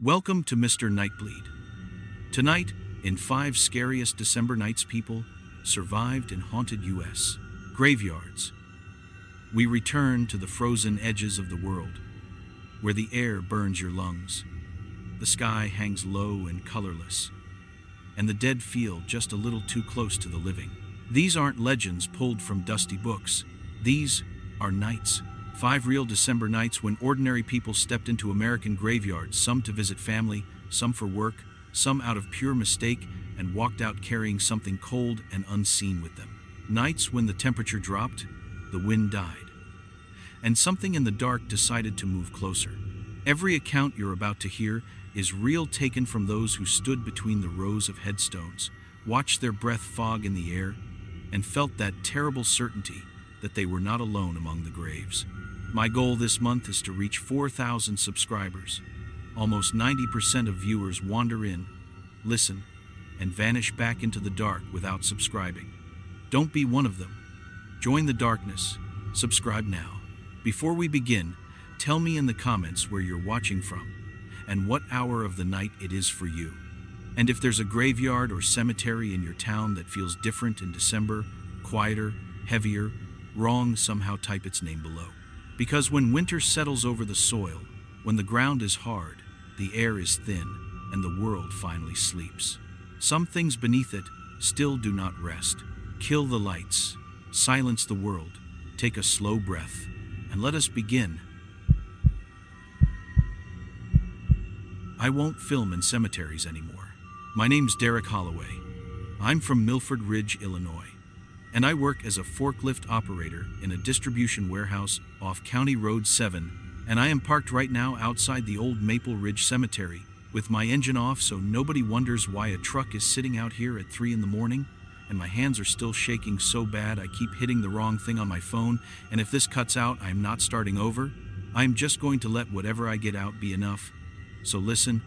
Welcome to Mr. Nightbleed. Tonight, in 5 Scariest December Nights People Survived in Haunted U.S. Graveyards, we return to the frozen edges of the world, where the air burns your lungs, the sky hangs low and colorless, and the dead feel just a little too close to the living. These aren't legends pulled from dusty books. These are nights. 5 real December nights when ordinary people stepped into American graveyards, some to visit family, some for work, some out of pure mistake, and walked out carrying something cold and unseen with them. Nights when the temperature dropped, the wind died, and something in the dark decided to move closer. Every account you're about to hear is real, taken from those who stood between the rows of headstones, watched their breath fog in the air, and felt that terrible certainty that they were not alone among the graves. My goal this month is to reach 4,000 subscribers. Almost 90% of viewers wander in, listen, and vanish back into the dark without subscribing. Don't be one of them. Join the darkness. Subscribe now. Before we begin, tell me in the comments where you're watching from and what hour of the night it is for you. And if there's a graveyard or cemetery in your town that feels different in December, quieter, heavier, wrong, somehow type its name below. Because when winter settles over the soil, when the ground is hard, the air is thin, and the world finally sleeps, some things beneath it still do not rest. Kill the lights, silence the world, take a slow breath, and let us begin. I won't film in cemeteries anymore. My name's Derek Holloway. I'm from Milford Ridge, Illinois, and I work as a forklift operator in a distribution warehouse off County Road 7, and I am parked right now outside the old Maple Ridge Cemetery with my engine off so nobody wonders why a truck is sitting out here at 3 in the morning, and my hands are still shaking so bad I keep hitting the wrong thing on my phone, and if this cuts out, I'm not starting over. I am just going to let whatever I get out be enough. So listen,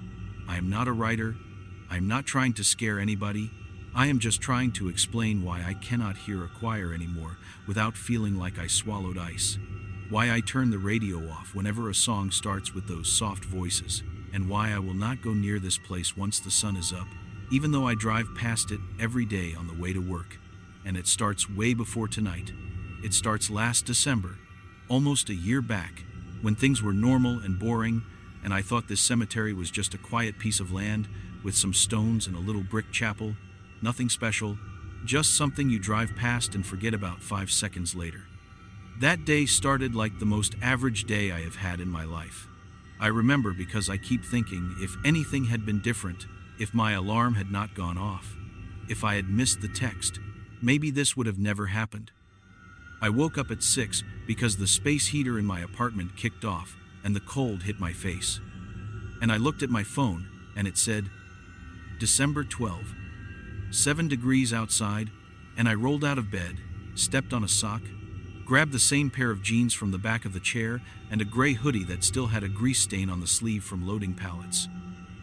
I am not a writer. I am not trying to scare anybody. I am just trying to explain why I cannot hear a choir anymore without feeling like I swallowed ice. Why I turn the radio off whenever a song starts with those soft voices, and why I will not go near this place once the sun is up, even though I drive past it every day on the way to work. And it starts way before tonight. It starts last December, almost a year back, when things were normal and boring, and I thought this cemetery was just a quiet piece of land with some stones and a little brick chapel. Nothing special, just something you drive past and forget about 5 seconds later. That day started like the most average day I have had in my life. I remember because I keep thinking if anything had been different, if my alarm had not gone off, if I had missed the text, maybe this would have never happened. I woke up at 6 because the space heater in my apartment kicked off and the cold hit my face. And I looked at my phone and it said, December 12. 7 degrees outside, and I rolled out of bed, stepped on a sock, grabbed the same pair of jeans from the back of the chair and a gray hoodie that still had a grease stain on the sleeve from loading pallets.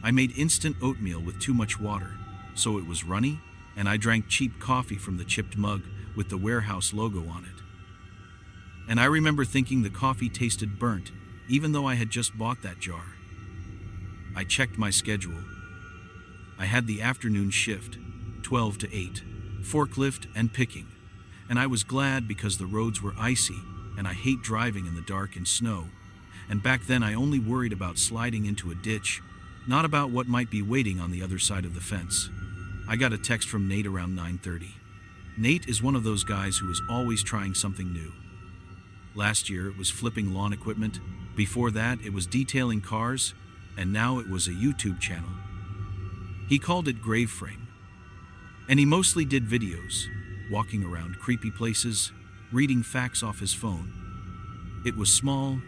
I made instant oatmeal with too much water, so it was runny, and I drank cheap coffee from the chipped mug with the warehouse logo on it. And I remember thinking the coffee tasted burnt, even though I had just bought that jar. I checked my schedule. I had the afternoon shift, 12 to 8, forklift and picking, and I was glad because the roads were icy and I hate driving in the dark and snow, and back then I only worried about sliding into a ditch, not about what might be waiting on the other side of the fence. I got a text from Nate around 9:30. Nate is one of those guys who is always trying something new. Last year it was flipping lawn equipment, before that it was detailing cars, and now it was a YouTube channel. He called it Grave Frame. And he mostly did videos, walking around creepy places, reading facts off his phone. It was small,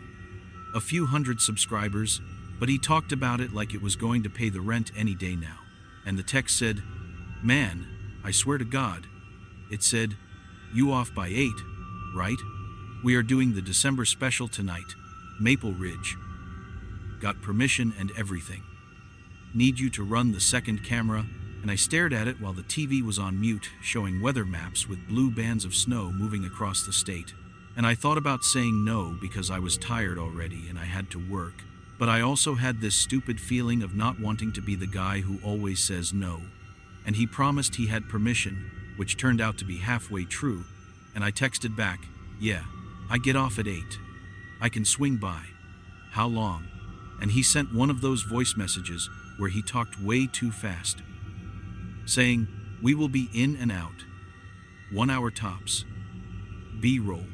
a few hundred subscribers, but he talked about it like it was going to pay the rent any day now. And the text said, "Man, I swear to God." It said, "You off by 8, right? We are doing the December special tonight, Maple Ridge. Got permission and everything. Need you to run the second camera." And I stared at it while the TV was on mute, showing weather maps with blue bands of snow moving across the state. And I thought about saying no because I was tired already and I had to work. But I also had this stupid feeling of not wanting to be the guy who always says no. And he promised he had permission, which turned out to be halfway true, and I texted back, "Yeah, I get off at 8. I can swing by. How long?" And he sent one of those voice messages where he talked way too fast, saying, "We will be in and out. 1 hour tops. B-roll.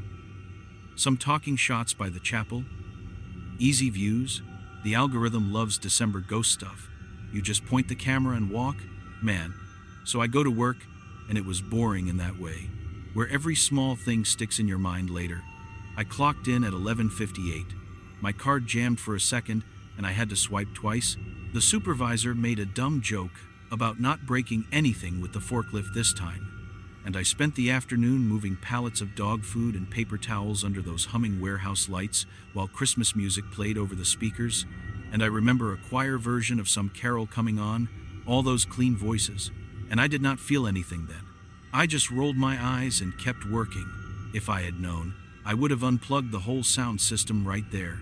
Some talking shots by the chapel. Easy views. The algorithm loves December ghost stuff. You just point the camera and walk. Man." So I go to work, and it was boring in that way, where every small thing sticks in your mind later. I clocked in at 11:58. My card jammed for a second, and I had to swipe twice. The supervisor made a dumb joke about not breaking anything with the forklift this time, and I spent the afternoon moving pallets of dog food and paper towels under those humming warehouse lights while Christmas music played over the speakers, and I remember a choir version of some carol coming on, all those clean voices, and I did not feel anything then. I just rolled my eyes and kept working. If I had known, I would have unplugged the whole sound system right there.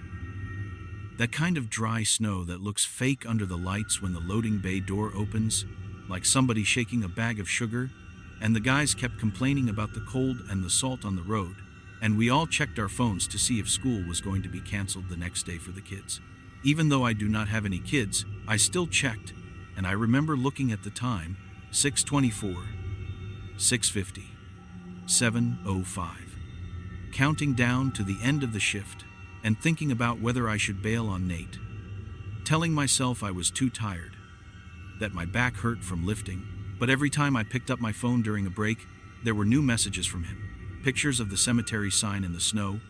That kind of dry snow that looks fake under the lights when the loading bay door opens, like somebody shaking a bag of sugar, and the guys kept complaining about the cold and the salt on the road, and we all checked our phones to see if school was going to be canceled the next day for the kids. Even though I do not have any kids, I still checked, and I remember looking at the time, 6:24, 6:50, 7:05, counting down to the end of the shift, and thinking about whether I should bail on Nate, telling myself I was too tired, that my back hurt from lifting, but every time I picked up my phone during a break, there were new messages from him, pictures of the cemetery sign in the snow,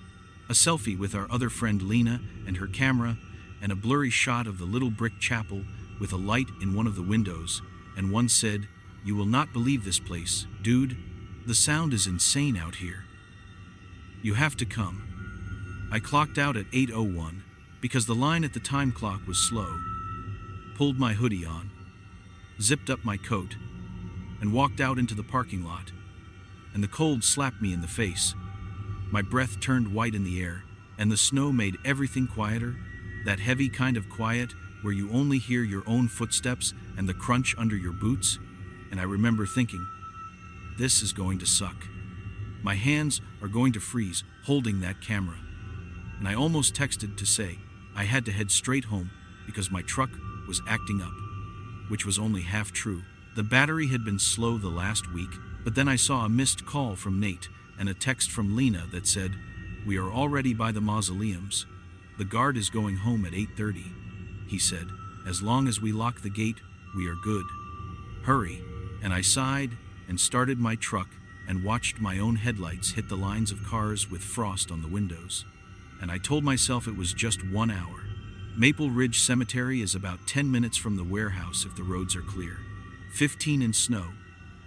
a selfie with our other friend Lena and her camera, and a blurry shot of the little brick chapel with a light in one of the windows, and one said, "You will not believe this place, dude. The sound is insane out here. You have to come." I clocked out at 8:01 because the line at the time clock was slow, pulled my hoodie on, zipped up my coat, and walked out into the parking lot, and the cold slapped me in the face. My breath turned white in the air, and the snow made everything quieter, that heavy kind of quiet where you only hear your own footsteps and the crunch under your boots, and I remember thinking, this is going to suck. My hands are going to freeze holding that camera. And I almost texted to say I had to head straight home because my truck was acting up, which was only half true. The battery had been slow the last week, but then I saw a missed call from Nate and a text from Lena that said, "We are already by the mausoleums. The guard is going home at 8:30. He said, "As long as we lock the gate, we are good. Hurry." And I sighed and started my truck and watched my own headlights hit the lines of cars with frost on the windows. And I told myself it was just 1 hour. Maple Ridge Cemetery is about 10 minutes from the warehouse if the roads are clear. 15 in snow.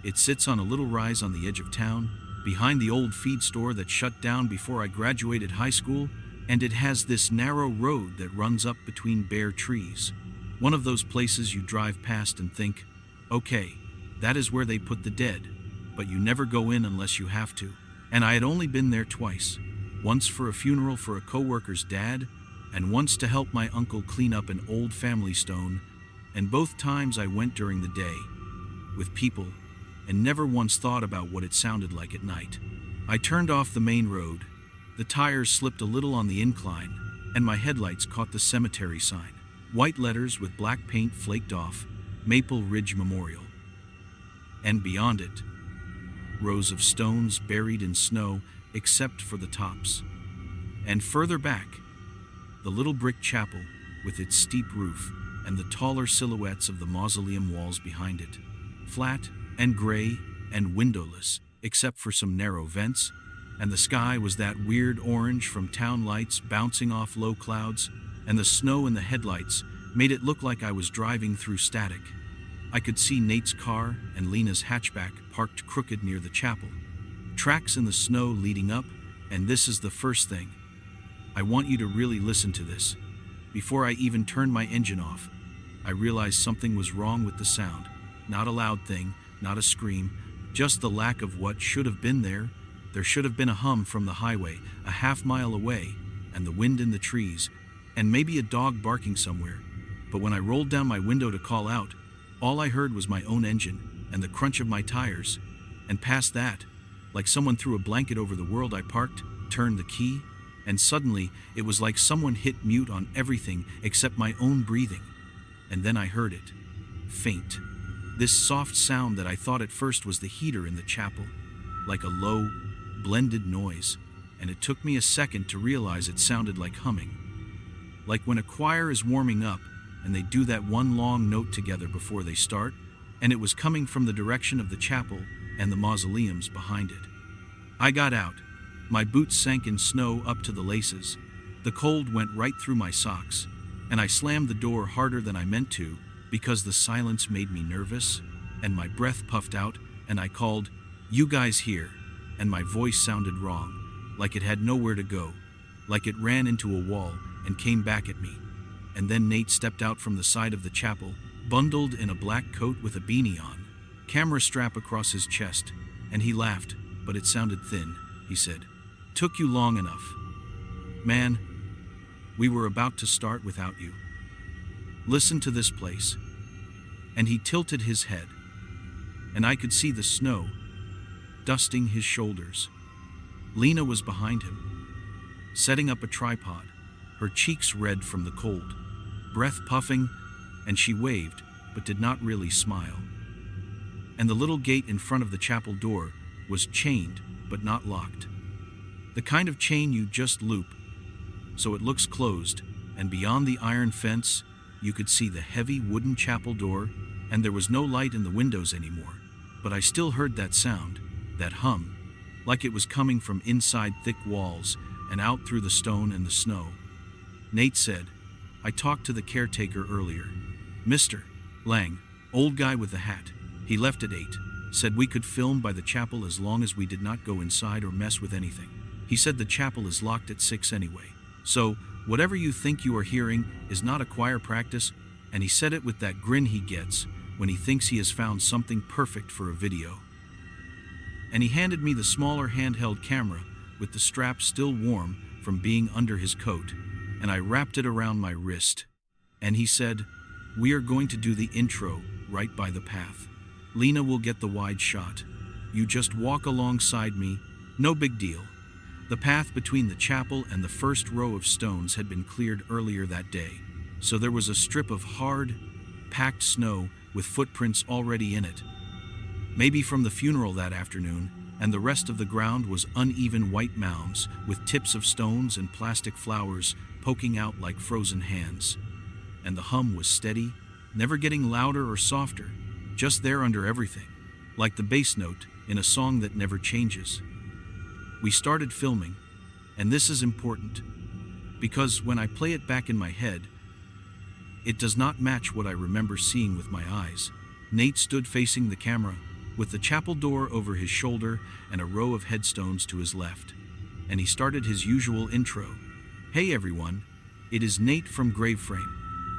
It sits on a little rise on the edge of town, behind the old feed store that shut down before I graduated high school, and it has this narrow road that runs up between bare trees. One of those places you drive past and think, okay, that is where they put the dead, but you never go in unless you have to. And I had only been there twice, once for a funeral for a coworker's dad, and once to help my uncle clean up an old family stone, and both times I went during the day, with people, and never once thought about what it sounded like at night. I turned off the main road, the tires slipped a little on the incline, and my headlights caught the cemetery sign. White letters with black paint flaked off, Maple Ridge Memorial. And beyond it, rows of stones buried in snow except for the tops. And further back, the little brick chapel with its steep roof and the taller silhouettes of the mausoleum walls behind it, flat and gray and windowless except for some narrow vents, and the sky was that weird orange from town lights bouncing off low clouds, and the snow in the headlights made it look like I was driving through static. I could see Nate's car and Lena's hatchback parked crooked near the chapel. Tracks in the snow leading up, and this is the first thing. I want you to really listen to this. Before I even turned my engine off, I realized something was wrong with the sound. Not a loud thing, not a scream, just the lack of what should have been there. There should have been a hum from the highway, a half mile away, and the wind in the trees, and maybe a dog barking somewhere. But when I rolled down my window to call out, all I heard was my own engine and the crunch of my tires. And past that, like someone threw a blanket over the world, I parked, turned the key, and suddenly it was like someone hit mute on everything except my own breathing. And then I heard it. Faint. This soft sound that I thought at first was the heater in the chapel, like a low, blended noise, and it took me a second to realize it sounded like humming. Like when a choir is warming up and they do that one long note together before they start, and it was coming from the direction of the chapel and the mausoleums behind it. I got out. My boots sank in snow up to the laces. The cold went right through my socks, and I slammed the door harder than I meant to because the silence made me nervous, and my breath puffed out, and I called, "You guys here?" And my voice sounded wrong, like it had nowhere to go, like it ran into a wall and came back at me. And then Nate stepped out from the side of the chapel, bundled in a black coat with a beanie on, camera strap across his chest, and he laughed, but it sounded thin. He said, "Took you long enough. Man, we were about to start without you. Listen to this place." And he tilted his head, and I could see the snow dusting his shoulders. Lena was behind him, setting up a tripod, her cheeks red from the cold, breath puffing, and she waved, but did not really smile. And the little gate in front of the chapel door was chained, but not locked. The kind of chain you just loop, so it looks closed, and beyond the iron fence, you could see the heavy wooden chapel door, and there was no light in the windows anymore. But I still heard that sound, that hum, like it was coming from inside thick walls and out through the stone and the snow. Nate said, "I talked to the caretaker earlier. Mr. Lang, old guy with the hat. He left at 8, said we could film by the chapel as long as we did not go inside or mess with anything. He said the chapel is locked at 6 anyway. So, whatever you think you are hearing is not a choir practice," and he said it with that grin he gets when he thinks he has found something perfect for a video. And he handed me the smaller handheld camera with the strap still warm from being under his coat, and I wrapped it around my wrist. And he said, "We are going to do the intro right by the path. Lena will get the wide shot. You just walk alongside me, no big deal." The path between the chapel and the first row of stones had been cleared earlier that day, so there was a strip of hard, packed snow with footprints already in it. Maybe from the funeral that afternoon, and the rest of the ground was uneven white mounds with tips of stones and plastic flowers poking out like frozen hands. And the hum was steady, never getting louder or softer, just there under everything, like the bass note in a song that never changes. We started filming, and this is important, because when I play it back in my head, it does not match what I remember seeing with my eyes. Nate stood facing the camera, with the chapel door over his shoulder and a row of headstones to his left. And he started his usual intro. "Hey everyone, it is Nate from Graveframe.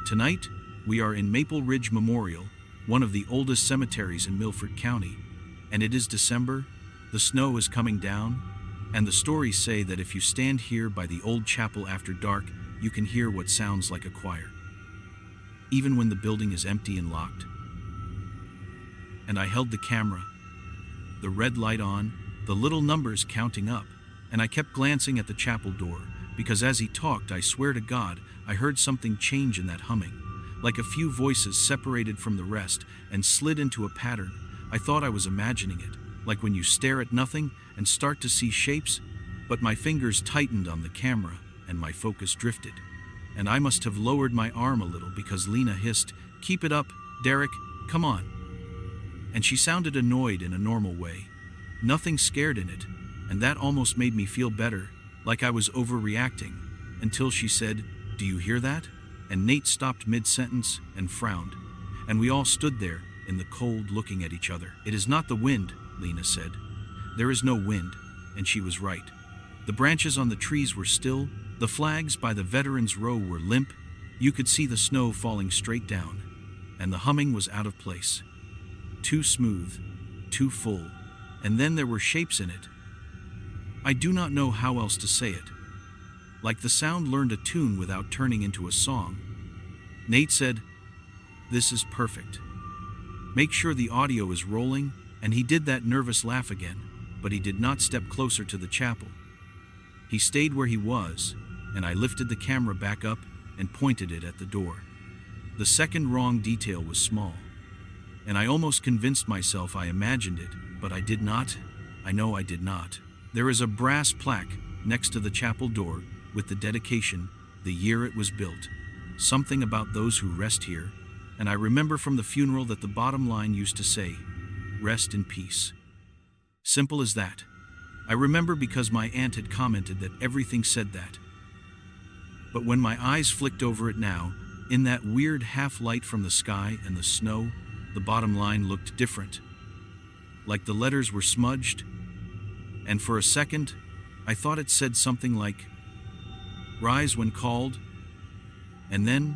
Tonight, we are in Maple Ridge Memorial, one of the oldest cemeteries in Milford County, and it is December, the snow is coming down, and the stories say that if you stand here by the old chapel after dark, you can hear what sounds like a choir, even when the building is empty and locked." And I held the camera, the red light on, the little numbers counting up, and I kept glancing at the chapel door, because as he talked, I swear to God, I heard something change in that humming, like a few voices separated from the rest and slid into a pattern. I thought I was imagining it, like when you stare at nothing and start to see shapes, but my fingers tightened on the camera and my focus drifted. And I must have lowered my arm a little because Lena hissed, "Keep it up, Derek, come on." And she sounded annoyed in a normal way, nothing scared in it, and that almost made me feel better, like I was overreacting, until she said, "Do you hear that?" And Nate stopped mid-sentence and frowned, and we all stood there in the cold looking at each other. "It is not the wind," Lena said. "There is no wind," and she was right. The branches on the trees were still, the flags by the veterans' row were limp, you could see the snow falling straight down, and the humming was out of place. Too smooth, too full, and then there were shapes in it. I do not know how else to say it. like the sound learned a tune without turning into a song. Nate said, "This is perfect. Make sure the audio is rolling," and he did that nervous laugh again, but he did not step closer to the chapel. He stayed where he was, and I lifted the camera back up and pointed it at the door. The second wrong detail was small, and I almost convinced myself I imagined it, but I did not. I know I did not. There is a brass plaque next to the chapel door with the dedication, the year it was built, something about those who rest here, and I remember from the funeral that the bottom line used to say, "Rest in peace." Simple as that. I remember because my aunt had commented that everything said that. But when my eyes flicked over it now, in that weird half-light from the sky and the snow, the bottom line looked different. Like the letters were smudged, and for a second, I thought it said something like, "Rise when called," and then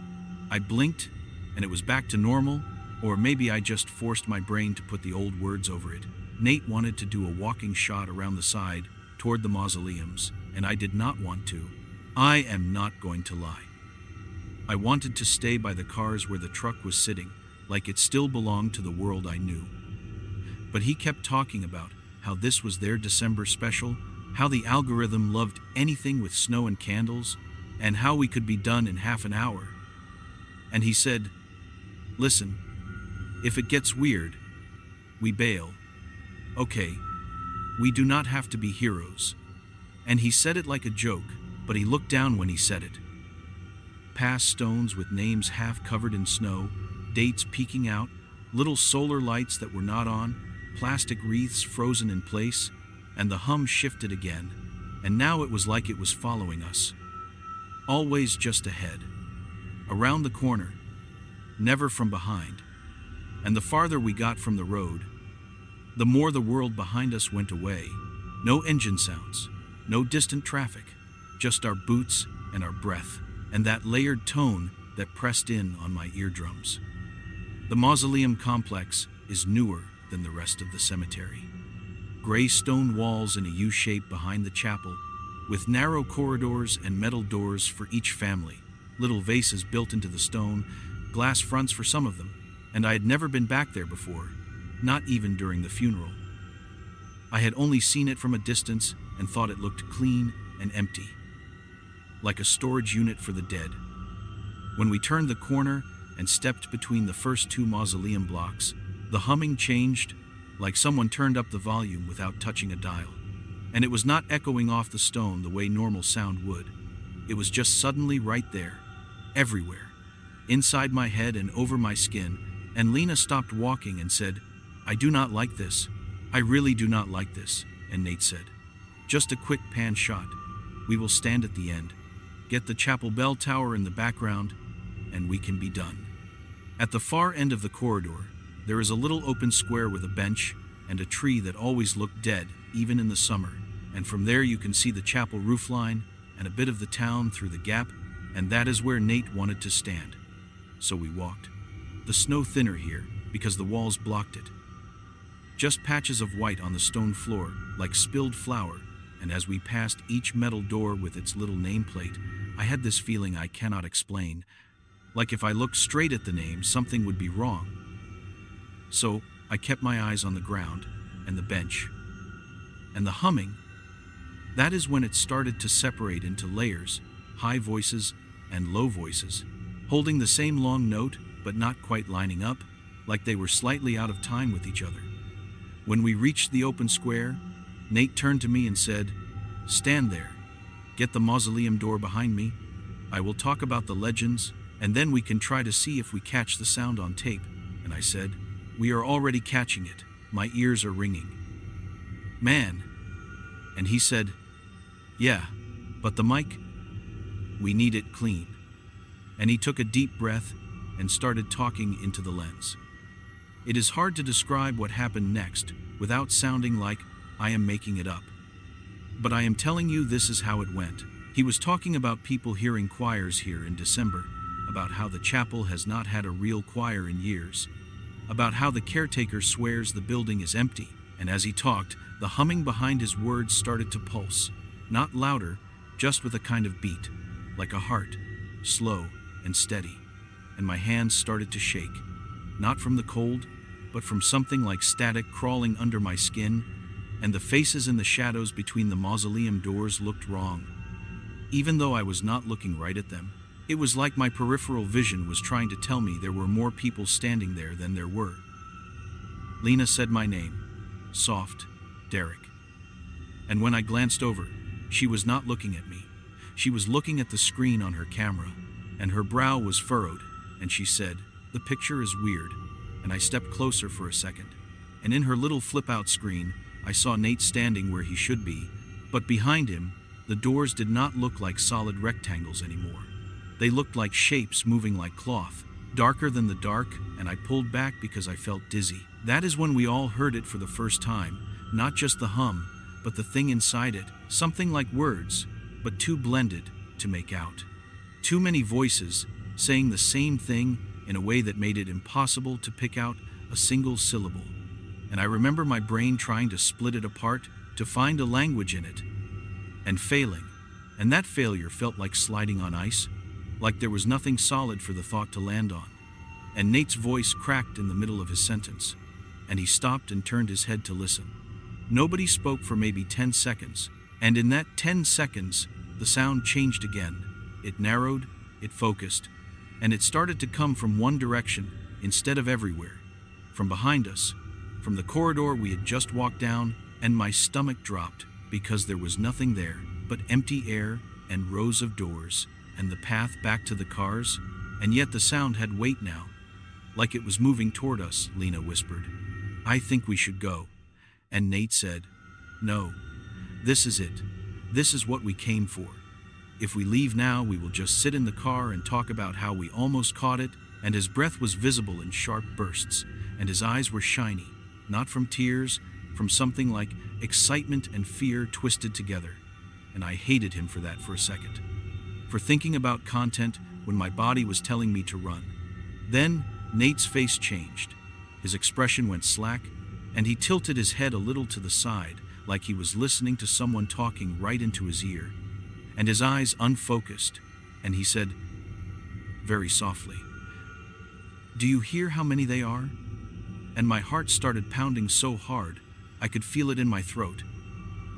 I blinked, and it was back to normal, or maybe I just forced my brain to put the old words over it. Nate wanted to do a walking shot around the side toward the mausoleums, and I did not want to. I am not going to lie. I wanted to stay by the cars where the truck was sitting, like it still belonged to the world I knew. But he kept talking about how this was their December special, how the algorithm loved anything with snow and candles, and how we could be done in half an hour. And he said, "Listen, if it gets weird, we bail. Okay, we do not have to be heroes." And he said it like a joke, but he looked down when he said it. Past stones with names half covered in snow, dates peeking out, little solar lights that were not on, plastic wreaths frozen in place, and the hum shifted again, and now it was like it was following us. Always just ahead, around the corner, never from behind. And the farther we got from the road, the more the world behind us went away. No engine sounds, no distant traffic, just our boots and our breath, and that layered tone that pressed in on my eardrums. The mausoleum complex is newer than the rest of the cemetery. Gray stone walls in a U shape behind the chapel, with narrow corridors and metal doors for each family, little vases built into the stone, glass fronts for some of them, and I had never been back there before, not even during the funeral. I had only seen it from a distance and thought it looked clean and empty, like a storage unit for the dead. When we turned the corner and stepped between the first two mausoleum blocks, the humming changed, like someone turned up the volume without touching a dial. And it was not echoing off the stone the way normal sound would. It was just suddenly right there, everywhere, inside my head and over my skin, and Lena stopped walking and said, "I do not like this. I really do not like this." And Nate said, "Just a quick pan shot. We will stand at the end, get the chapel bell tower in the background, and we can be done." At the far end of the corridor, there is a little open square with a bench and a tree that always looked dead, even in the summer, and from there you can see the chapel roofline and a bit of the town through the gap, and that is where Nate wanted to stand. So we walked. The snow thinner here, because the walls blocked it. Just patches of white on the stone floor, like spilled flour, and as we passed each metal door with its little nameplate, I had this feeling I cannot explain, like if I looked straight at the name, something would be wrong. So I kept my eyes on the ground and the bench. And the humming, that is when it started to separate into layers, high voices and low voices, holding the same long note but not quite lining up, like they were slightly out of time with each other. When we reached the open square, Nate turned to me and said, "Stand there. Get the mausoleum door behind me. I will talk about the legends, and then we can try to see if we catch the sound on tape." And I said, "We are already catching it. My ears are ringing. Man." And he said, "Yeah, but the mic, we need it clean." And he took a deep breath and started talking into the lens. It is hard to describe what happened next without sounding like I am making it up. But I am telling you this is how it went. He was talking about people hearing choirs here in December, about how the chapel has not had a real choir in years, about how the caretaker swears the building is empty, and as he talked, the humming behind his words started to pulse, not louder, just with a kind of beat, like a heart, slow and steady, and my hands started to shake, not from the cold, but from something like static crawling under my skin, and the faces in the shadows between the mausoleum doors looked wrong. Even though I was not looking right at them, it was like my peripheral vision was trying to tell me there were more people standing there than there were. Lena said my name, soft, Derek. And when I glanced over, she was not looking at me. She was looking at the screen on her camera, and her brow was furrowed, and she said, "The picture is weird." And I stepped closer for a second, and in her little flip-out screen, I saw Nate standing where he should be, but behind him, the doors did not look like solid rectangles anymore. They looked like shapes moving like cloth, darker than the dark, and I pulled back because I felt dizzy. That is when we all heard it for the first time, not just the hum, but the thing inside it, something like words, but too blended to make out. Too many voices saying the same thing in a way that made it impossible to pick out a single syllable. And I remember my brain trying to split it apart to find a language in it, and failing. And that failure felt like sliding on ice, like there was nothing solid for the thought to land on. And Nate's voice cracked in the middle of his sentence, and he stopped and turned his head to listen. Nobody spoke for maybe 10 seconds, and in that 10 seconds, the sound changed again. It narrowed, it focused, and it started to come from one direction instead of everywhere. From behind us, from the corridor we had just walked down, and my stomach dropped because there was nothing there but empty air and rows of doors and the path back to the cars, and yet the sound had weight now, like it was moving toward us. Lena whispered, "I think we should go." And Nate said, "No, this is it. This is what we came for. If we leave now, we will just sit in the car and talk about how we almost caught it." And his breath was visible in sharp bursts, and his eyes were shiny, not from tears, from something like excitement and fear twisted together. And I hated him for that for a second, for thinking about content when my body was telling me to run. Then Nate's face changed. His expression went slack, and he tilted his head a little to the side, like he was listening to someone talking right into his ear, and his eyes unfocused, and he said, very softly, "Do you hear how many they are?" And my heart started pounding so hard, I could feel it in my throat,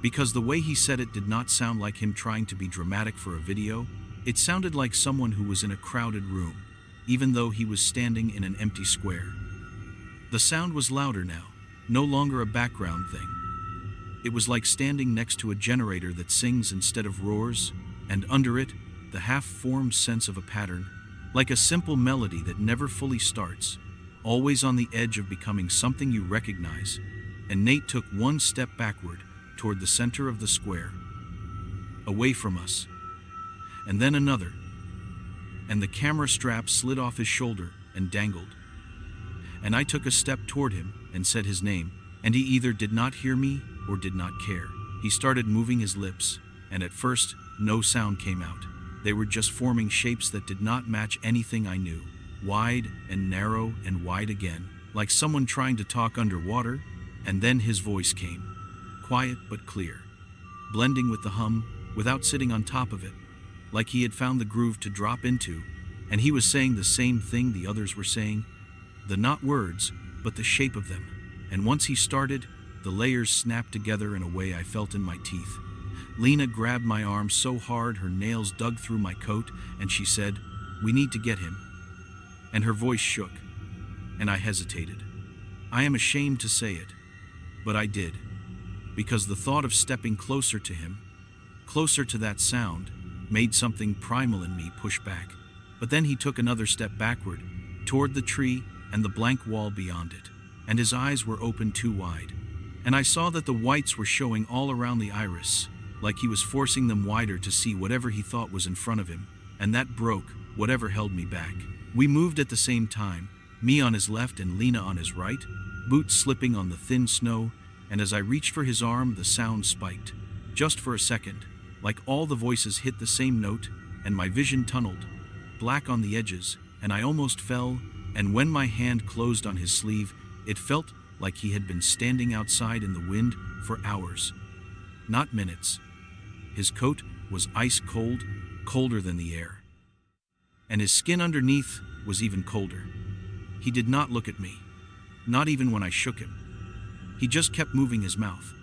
because the way he said it did not sound like him trying to be dramatic for a video. It sounded like someone who was in a crowded room, even though he was standing in an empty square. The sound was louder now, no longer a background thing. It was like standing next to a generator that sings instead of roars, and under it, the half-formed sense of a pattern, like a simple melody that never fully starts, always on the edge of becoming something you recognize. And Nate took one step backward toward the center of the square, away from us, and then another, and the camera strap slid off his shoulder and dangled. And I took a step toward him and said his name, and he either did not hear me or did not care. He started moving his lips, and at first, no sound came out. They were just forming shapes that did not match anything I knew. Wide and narrow and wide again, like someone trying to talk underwater, and then his voice came, quiet but clear, blending with the hum without sitting on top of it, like he had found the groove to drop into, and he was saying the same thing the others were saying, the not words, but the shape of them. And once he started, the layers snapped together in a way I felt in my teeth. Lena grabbed my arm so hard her nails dug through my coat, and she said, "We need to get him." And her voice shook, and I hesitated. I am ashamed to say it, but I did, because the thought of stepping closer to him, closer to that sound, made something primal in me push back. But then he took another step backward, toward the tree and the blank wall beyond it, and his eyes were open too wide. And I saw that the whites were showing all around the iris, like he was forcing them wider to see whatever he thought was in front of him, and that broke whatever held me back. We moved at the same time, me on his left and Lena on his right, boots slipping on the thin snow, and as I reached for his arm, the sound spiked, just for a second, like all the voices hit the same note, and my vision tunneled, black on the edges, and I almost fell, and when my hand closed on his sleeve, it felt like he had been standing outside in the wind for hours, not minutes. His coat was ice cold, colder than the air. And his skin underneath was even colder. He did not look at me, not even when I shook him. He just kept moving his mouth.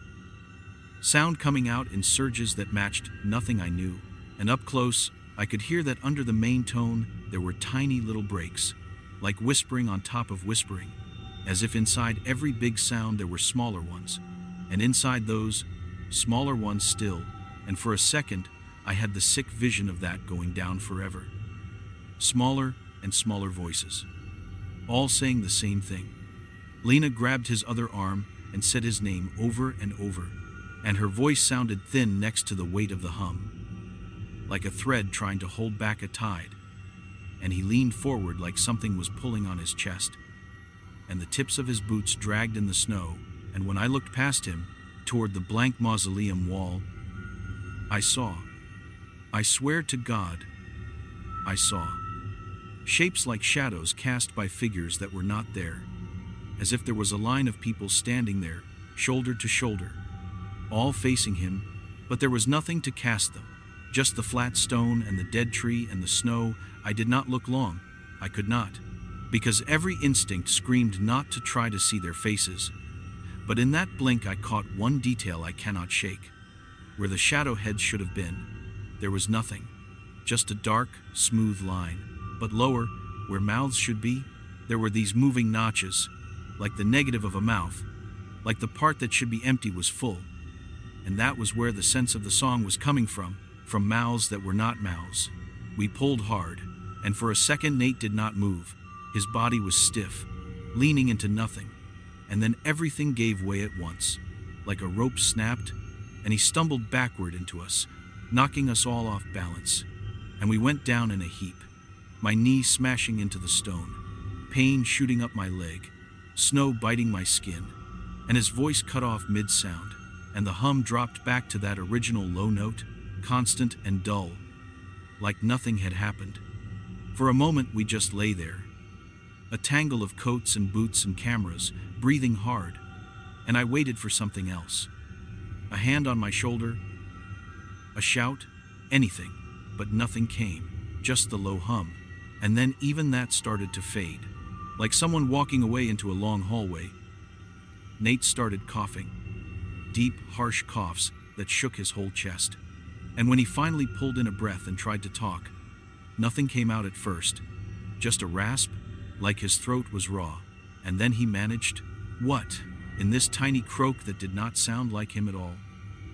Sound coming out in surges that matched nothing I knew, and up close, I could hear that under the main tone there were tiny little breaks, like whispering on top of whispering, as if inside every big sound there were smaller ones, and inside those, smaller ones still, and for a second, I had the sick vision of that going down forever. Smaller and smaller voices, all saying the same thing. Lena grabbed his other arm and said his name over and over, and her voice sounded thin next to the weight of the hum, like a thread trying to hold back a tide, and he leaned forward like something was pulling on his chest, and the tips of his boots dragged in the snow, and when I looked past him, toward the blank mausoleum wall, I saw, I swear to God, I saw shapes like shadows cast by figures that were not there, as if there was a line of people standing there, shoulder to shoulder, all facing him, but there was nothing to cast them, just the flat stone and the dead tree and the snow. I did not look long, I could not, because every instinct screamed not to try to see their faces. But in that blink I caught one detail I cannot shake. Where the shadow heads should have been, there was nothing, just a dark, smooth line. But lower, where mouths should be, there were these moving notches, like the negative of a mouth, like the part that should be empty was full. And that was where the sense of the song was coming from mouths that were not mouths. We pulled hard, and for a second Nate did not move. His body was stiff, leaning into nothing, and then everything gave way at once, like a rope snapped, and he stumbled backward into us, knocking us all off balance, and we went down in a heap, my knee smashing into the stone, pain shooting up my leg, snow biting my skin, and his voice cut off mid-sound, and the hum dropped back to that original low note, constant and dull, like nothing had happened. For a moment we just lay there, a tangle of coats and boots and cameras, breathing hard, and I waited for something else. A hand on my shoulder, a shout, anything, but nothing came, just the low hum, and then even that started to fade, like someone walking away into a long hallway. Nate started coughing, deep, harsh coughs that shook his whole chest. And when he finally pulled in a breath and tried to talk, nothing came out at first, just a rasp, like his throat was raw, and then he managed, what? In this tiny croak that did not sound like him at all.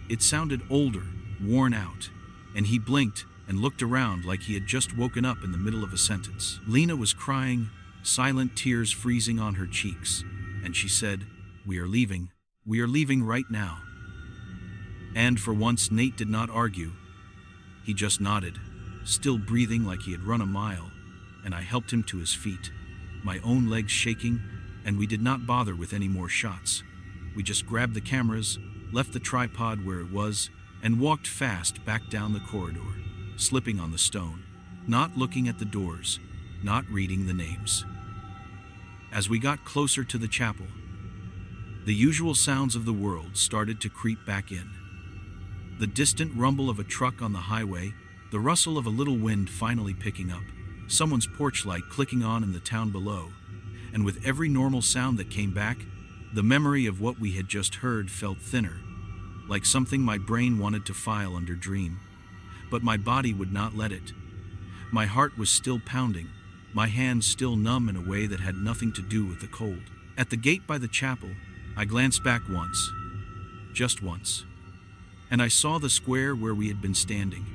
It sounded older, worn out, and he blinked and looked around like he had just woken up in the middle of a sentence. Lena was crying, silent tears freezing on her cheeks, and she said, "We are leaving right now." And for once Nate did not argue. He just nodded, still breathing like he had run a mile, and I helped him to his feet, my own legs shaking, and we did not bother with any more shots. We just grabbed the cameras, left the tripod where it was, and walked fast back down the corridor, slipping on the stone, not looking at the doors, not reading the names. As we got closer to the chapel, the usual sounds of the world started to creep back in. The distant rumble of a truck on the highway, the rustle of a little wind finally picking up, someone's porch light clicking on in the town below, and with every normal sound that came back, the memory of what we had just heard felt thinner, like something my brain wanted to file under dream, but my body would not let it. My heart was still pounding, my hands still numb in a way that had nothing to do with the cold. At the gate by the chapel, I glanced back once, just once, and I saw the square where we had been standing,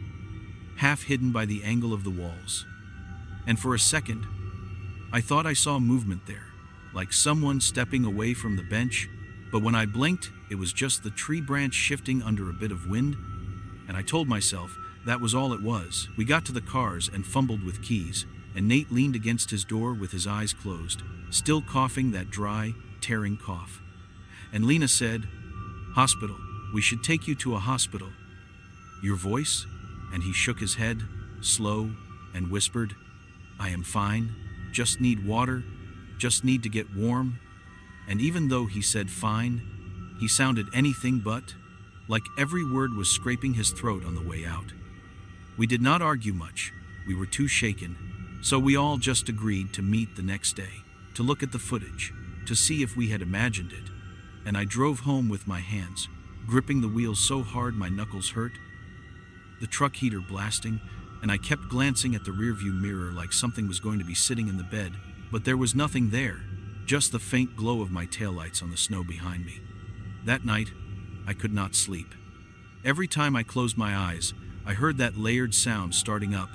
half hidden by the angle of the walls. And for a second, I thought I saw movement there, like someone stepping away from the bench, but when I blinked, it was just the tree branch shifting under a bit of wind, and I told myself that was all it was. We got to the cars and fumbled with keys, and Nate leaned against his door with his eyes closed, still coughing that dry, tearing cough. And Lena said, "Hospital. We should take you to a hospital." "Your voice?" And he shook his head, slow, and whispered, "I am fine, just need water, just need to get warm." And even though he said fine, he sounded anything but, like every word was scraping his throat on the way out. We did not argue much. We were too shaken, so we all just agreed to meet the next day, to look at the footage, to see if we had imagined it. And I drove home with my hands, gripping the wheel so hard my knuckles hurt, the truck heater blasting, and I kept glancing at the rearview mirror like something was going to be sitting in the bed, but there was nothing there, just the faint glow of my taillights on the snow behind me. That night, I could not sleep. Every time I closed my eyes, I heard that layered sound starting up,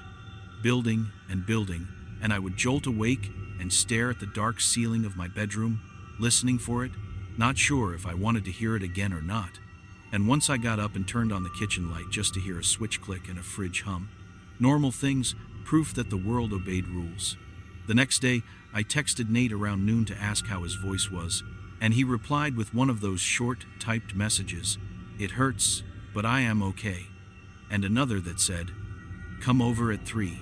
building and building, and I would jolt awake and stare at the dark ceiling of my bedroom, listening for it, not sure if I wanted to hear it again or not. And once I got up and turned on the kitchen light just to hear a switch click and a fridge hum. Normal things, proof that the world obeyed rules. The next day, I texted Nate around noon to ask how his voice was, and he replied with one of those short, typed messages, "It hurts, but I am okay," and another that said, "Come over at 3.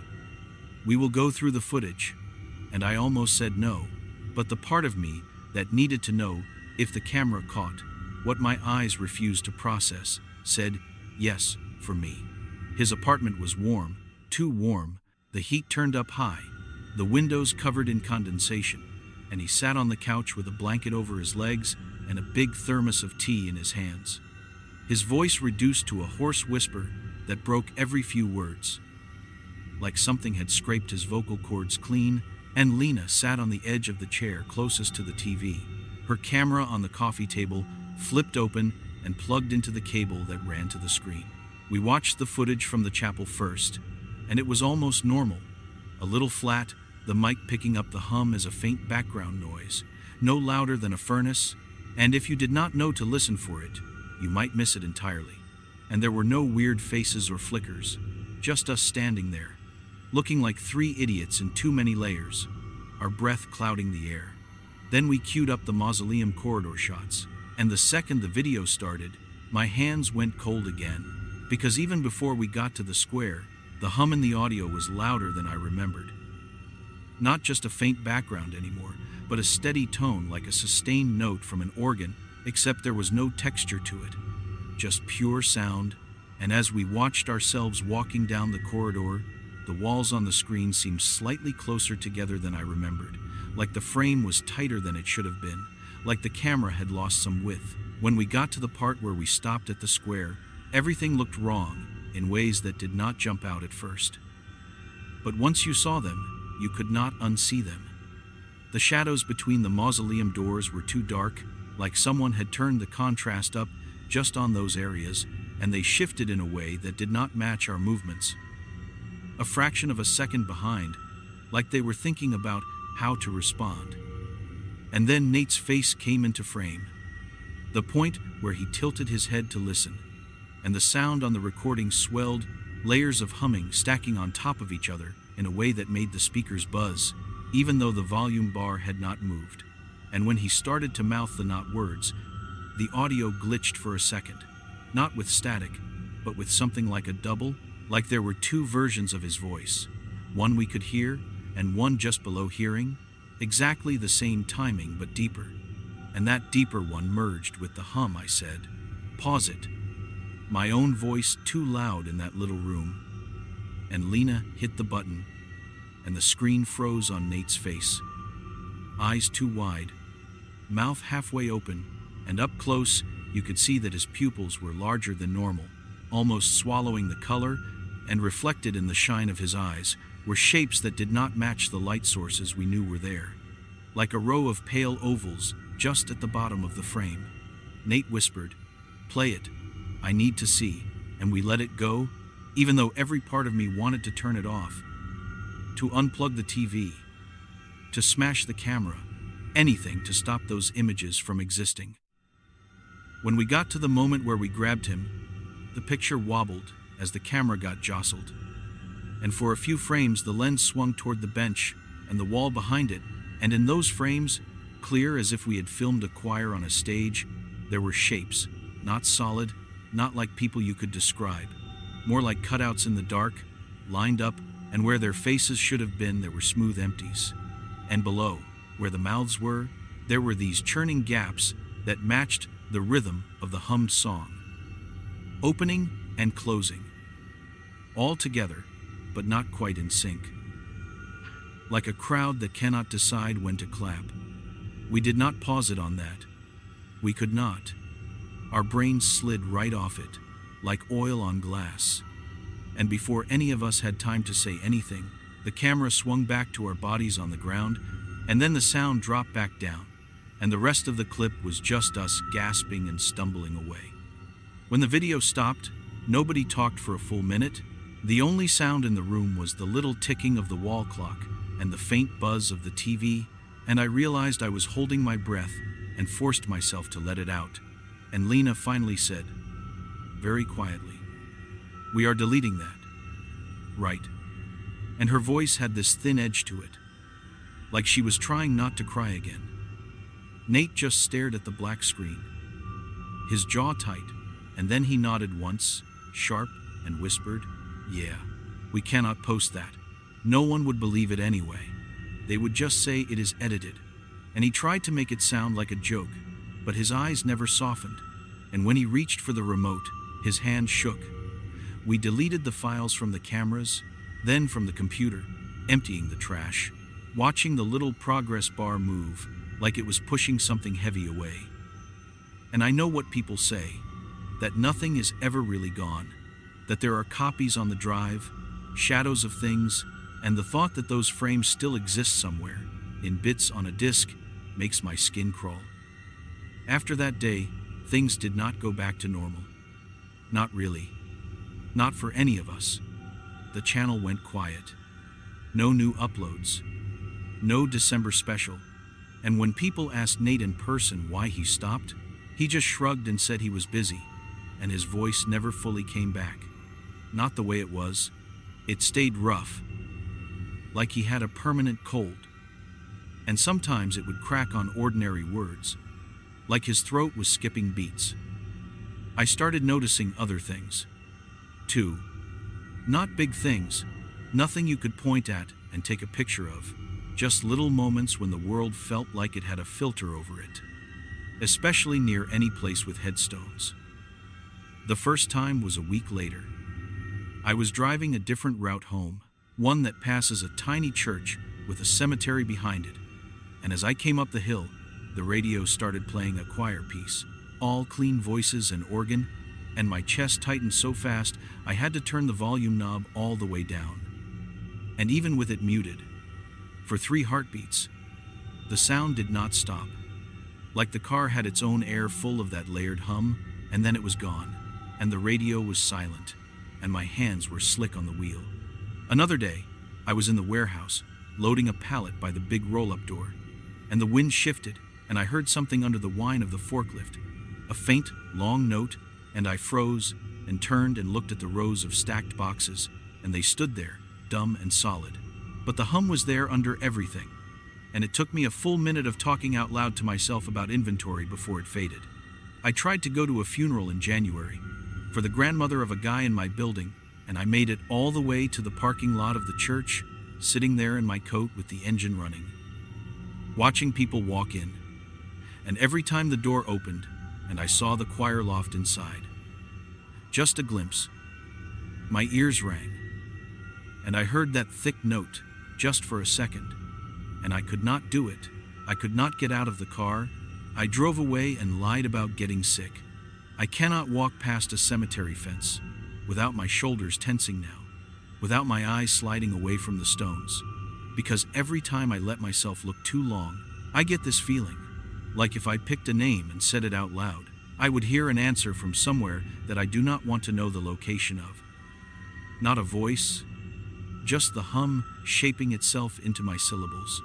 We will go through the footage." And I almost said no, but the part of me that needed to know if the camera caught what my eyes refused to process said yes for me. His apartment was warm, too warm, the heat turned up high, the windows covered in condensation, and he sat on the couch with a blanket over his legs and a big thermos of tea in his hands. His voice reduced to a hoarse whisper that broke every few words, like something had scraped his vocal cords clean, and Lena sat on the edge of the chair closest to the TV, her camera on the coffee table flipped open and plugged into the cable that ran to the screen. We watched the footage from the chapel first, and it was almost normal. A little flat, the mic picking up the hum as a faint background noise, no louder than a furnace, and if you did not know to listen for it, you might miss it entirely. And there were no weird faces or flickers, just us standing there, looking like 3 idiots in too many layers, our breath clouding the air. Then we queued up the mausoleum corridor shots, and the second the video started, my hands went cold again, because even before we got to the square, the hum in the audio was louder than I remembered. Not just a faint background anymore, but a steady tone like a sustained note from an organ, except there was no texture to it, just pure sound. And as we watched ourselves walking down the corridor, the walls on the screen seemed slightly closer together than I remembered, like the frame was tighter than it should have been, like the camera had lost some width. When we got to the part where we stopped at the square, everything looked wrong in ways that did not jump out at first. But once you saw them, you could not unsee them. The shadows between the mausoleum doors were too dark, like someone had turned the contrast up just on those areas, and they shifted in a way that did not match our movements. A fraction of a second behind, like they were thinking about how to respond. And then Nate's face came into frame, the point where he tilted his head to listen, and the sound on the recording swelled, layers of humming stacking on top of each other in a way that made the speakers buzz, even though the volume bar had not moved. And when he started to mouth the not words, the audio glitched for a second, not with static, but with something like a double, like there were 2 versions of his voice, one we could hear and one just below hearing, exactly the same timing but deeper. And that deeper one merged with the hum. I said, "Pause it." My own voice too loud in that little room. And Lena hit the button, and the screen froze on Nate's face. Eyes too wide, mouth halfway open, and up close you could see that his pupils were larger than normal, almost swallowing the color, and reflected in the shine of his eyes were shapes that did not match the light sources we knew were there. Like a row of pale ovals just at the bottom of the frame. Nate whispered, "Play it. I need to see," and we let it go, even though every part of me wanted to turn it off, to unplug the TV, to smash the camera, anything to stop those images from existing. When we got to the moment where we grabbed him, the picture wobbled as the camera got jostled, and for a few frames the lens swung toward the bench and the wall behind it, and in those frames, clear as if we had filmed a choir on a stage, there were shapes, not solid, not like people you could describe, more like cutouts in the dark, lined up, and where their faces should have been there were smooth empties. And below, where the mouths were, there were these churning gaps that matched the rhythm of the hummed song, opening and closing. all together, but not quite in sync. Like a crowd that cannot decide when to clap. We did not pause it on that. We could not. Our brains slid right off it, like oil on glass. And before any of us had time to say anything, the camera swung back to our bodies on the ground, and then the sound dropped back down, and the rest of the clip was just us gasping and stumbling away. When the video stopped, nobody talked for a full minute. The only sound in the room was the little ticking of the wall clock and the faint buzz of the TV, and I realized I was holding my breath and forced myself to let it out. And Lena finally said, very quietly, "We are deleting that." Right. And her voice had this thin edge to it, like she was trying not to cry again. Nate just stared at the black screen, his jaw tight, and then he nodded once, sharp, and whispered, "Yeah, we cannot post that. No one would believe it anyway. They would just say it is edited." And he tried to make it sound like a joke, but his eyes never softened, and when he reached for the remote, his hand shook. We deleted the files from the cameras, then from the computer, emptying the trash, watching the little progress bar move like it was pushing something heavy away. And I know what people say, that nothing is ever really gone, that there are copies on the drive, shadows of things, and the thought that those frames still exist somewhere, in bits on a disc, makes my skin crawl. After that day, things did not go back to normal. Not really. Not for any of us. The channel went quiet. No new uploads. No December special. And when people asked Nate in person why he stopped, he just shrugged and said he was busy, and his voice never fully came back. Not the way it was. It stayed rough, like he had a permanent cold. And sometimes it would crack on ordinary words, like his throat was skipping beats. I started noticing other things, too. Not big things, nothing you could point at and take a picture of, just little moments when the world felt like it had a filter over it, especially near any place with headstones. The first time was a week later. I was driving a different route home, one that passes a tiny church with a cemetery behind it, and as I came up the hill, the radio started playing a choir piece, all clean voices and organ, and my chest tightened so fast I had to turn the volume knob all the way down. And even with it muted, for 3 heartbeats, the sound did not stop. Like the car had its own air full of that layered hum, and then it was gone, and the radio was silent, and my hands were slick on the wheel. Another day, I was in the warehouse, loading a pallet by the big roll-up door, and the wind shifted, and I heard something under the whine of the forklift, a faint, long note, and I froze and turned and looked at the rows of stacked boxes, and they stood there, dumb and solid. But the hum was there under everything, and it took me a full minute of talking out loud to myself about inventory before it faded. I tried to go to a funeral in January for the grandmother of a guy in my building, and I made it all the way to the parking lot of the church, sitting there in my coat with the engine running, watching people walk in. And every time the door opened and I saw the choir loft inside, just a glimpse, my ears rang, and I heard that thick note just for a second, and I could not do it. I could not get out of the car. I drove away and lied about getting sick. I cannot walk past a cemetery fence without my shoulders tensing now, without my eyes sliding away from the stones, because every time I let myself look too long, I get this feeling, like if I picked a name and said it out loud, I would hear an answer from somewhere that I do not want to know the location of. Not a voice, just the hum shaping itself into my syllables.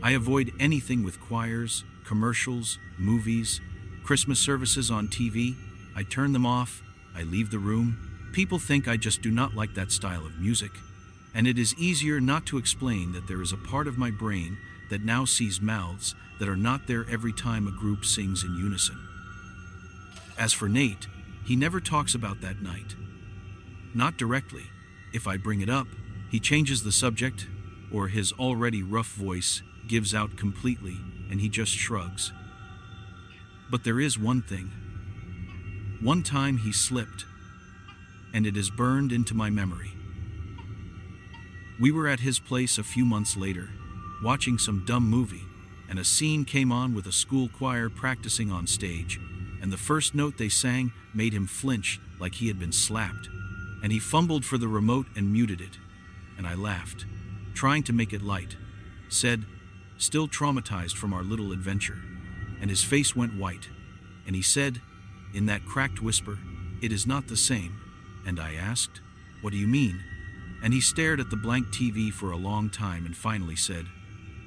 I avoid anything with choirs, commercials, movies, Christmas services on TV. I turn them off, I leave the room. People think I just do not like that style of music, and it is easier not to explain that there is a part of my brain that now sees mouths that are not there every time a group sings in unison. As for Nate, he never talks about that night. Not directly. If I bring it up, he changes the subject, or his already rough voice gives out completely, and he just shrugs. But there is one thing. One time he slipped. and it is burned into my memory. We were at his place a few months later, watching some dumb movie, and a scene came on with a school choir practicing on stage, and the first note they sang made him flinch like he had been slapped, and he fumbled for the remote and muted it, and I laughed, trying to make it light, said, still traumatized from our little adventure, and his face went white, and he said, in that cracked whisper, "It is not the same," and I asked, "What do you mean?" And he stared at the blank TV for a long time and finally said,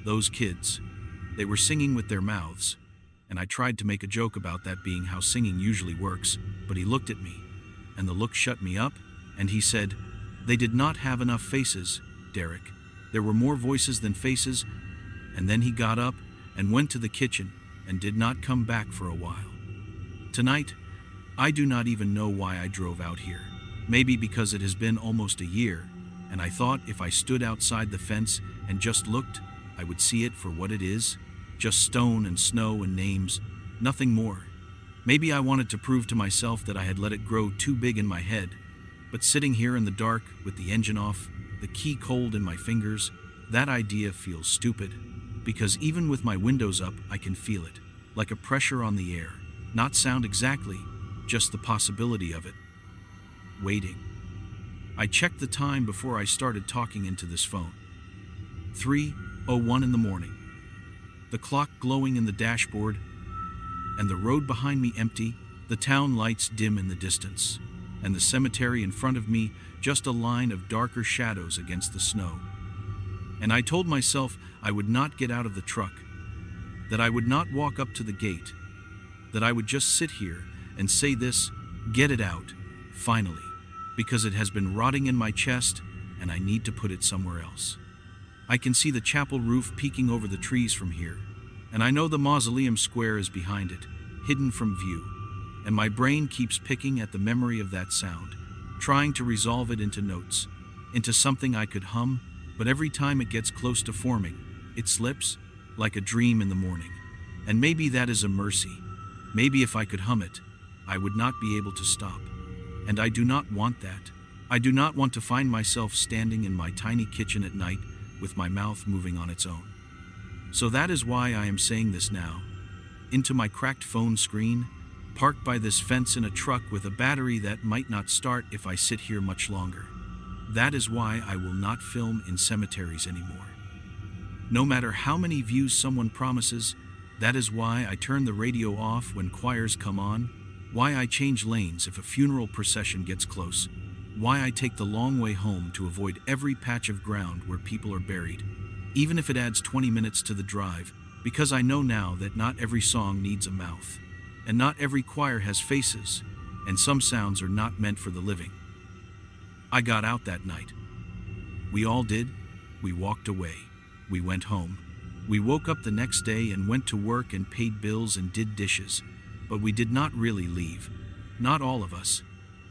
"Those kids, they were singing with their mouths," and I tried to make a joke about that being how singing usually works, but he looked at me, and the look shut me up, and he said, "They did not have enough faces, Derek. There were more voices than faces," and then he got up and went to the kitchen and did not come back for a while. Tonight, I do not even know why I drove out here. Maybe because it has been almost a year, and I thought if I stood outside the fence and just looked, I would see it for what it is, just stone and snow and names, nothing more. Maybe I wanted to prove to myself that I had let it grow too big in my head, but sitting here in the dark with the engine off, the key cold in my fingers, that idea feels stupid, because even with my windows up, I can feel it, like a pressure on the air, not sound exactly, just the possibility of it. Waiting. I checked the time before I started talking into this phone. 3:01 in the morning. The clock glowing in the dashboard, and the road behind me empty, the town lights dim in the distance, and the cemetery in front of me just a line of darker shadows against the snow. And I told myself I would not get out of the truck, that I would not walk up to the gate, that I would just sit here and say this, get it out, finally, because it has been rotting in my chest and I need to put it somewhere else. I can see the chapel roof peeking over the trees from here, and I know the mausoleum square is behind it, hidden from view, and my brain keeps picking at the memory of that sound, trying to resolve it into notes, into something I could hum, but every time it gets close to forming, it slips, like a dream in the morning. And maybe that is a mercy. Maybe if I could hum it, I would not be able to stop. And I do not want that. I do not want to find myself standing in my tiny kitchen at night with my mouth moving on its own. So that is why I am saying this now, into my cracked phone screen, parked by this fence in a truck with a battery that might not start if I sit here much longer. That is why I will not film in cemeteries anymore. No matter how many views someone promises, that is why I turn the radio off when choirs come on, why I change lanes if a funeral procession gets close, why I take the long way home to avoid every patch of ground where people are buried, even if it adds 20 minutes to the drive, because I know now that not every song needs a mouth, and not every choir has faces, and some sounds are not meant for the living. I got out that night. We all did. We walked away. We went home. We woke up the next day and went to work and paid bills and did dishes, but we did not really leave. Not all of us.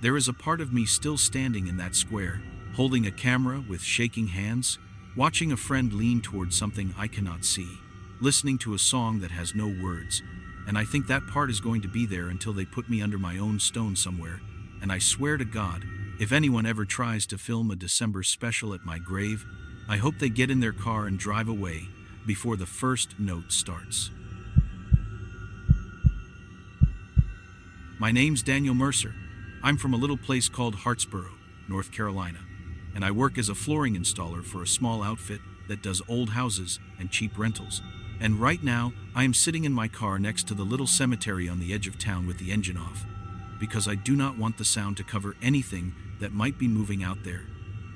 There is a part of me still standing in that square, holding a camera with shaking hands, watching a friend lean towards something I cannot see, listening to a song that has no words, and I think that part is going to be there until they put me under my own stone somewhere, and I swear to God, if anyone ever tries to film a December special at my grave, I hope they get in their car and drive away before the first note starts. My name's Daniel Mercer. I'm from a little place called Hartsboro, North Carolina, and I work as a flooring installer for a small outfit that does old houses and cheap rentals. And right now, I am sitting in my car next to the little cemetery on the edge of town with the engine off, because I do not want the sound to cover anything that might be moving out there,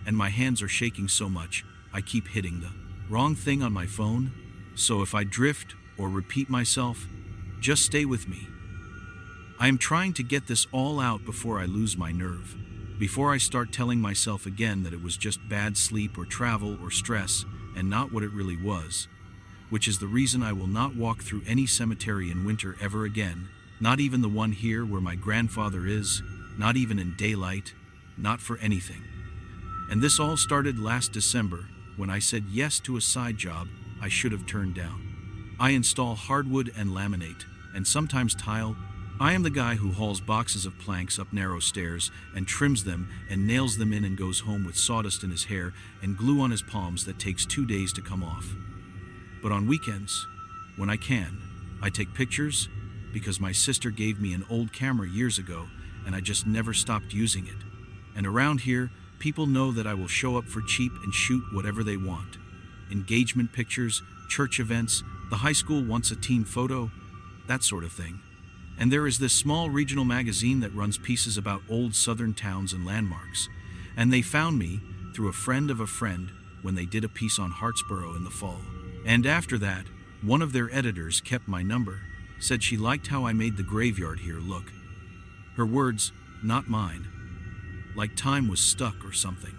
and my hands are shaking so much, I keep hitting the wrong thing on my phone, so if I drift or repeat myself, just stay with me. I am trying to get this all out before I lose my nerve, before I start telling myself again that it was just bad sleep or travel or stress and not what it really was, which is the reason I will not walk through any cemetery in winter ever again, not even the one here where my grandfather is, not even in daylight, not for anything. And this all started last December when I said yes to a side job I should have turned down. I install hardwood and laminate, and sometimes tile, I am the guy who hauls boxes of planks up narrow stairs and trims them and nails them in and goes home with sawdust in his hair and glue on his palms that takes 2 days to come off. But on weekends, when I can, I take pictures because my sister gave me an old camera years ago and I just never stopped using it. And around here, people know that I will show up for cheap and shoot whatever they want. Engagement pictures, church events, the high school wants a team photo, that sort of thing. And there is this small regional magazine that runs pieces about old southern towns and landmarks. And they found me through a friend of a friend when they did a piece on Hartsboro in the fall. And after that, one of their editors kept my number, said she liked how I made the graveyard here look. Her words, not mine. Like time was stuck or something.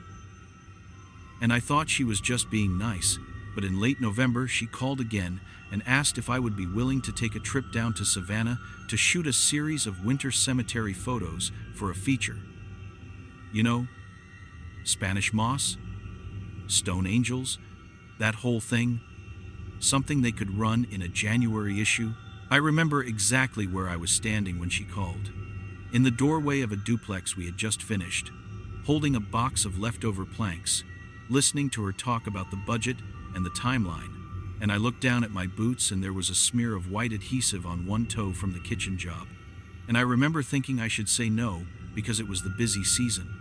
And I thought she was just being nice, but in late November she called again and asked if I would be willing to take a trip down to Savannah to shoot a series of winter cemetery photos for a feature. You know, Spanish moss, stone angels, that whole thing, something they could run in a January issue. I remember exactly where I was standing when she called. In the doorway of a duplex we had just finished, holding a box of leftover planks, listening to her talk about the budget and the timeline, and I looked down at my boots and there was a smear of white adhesive on one toe from the kitchen job. And I remember thinking I should say no because it was the busy season.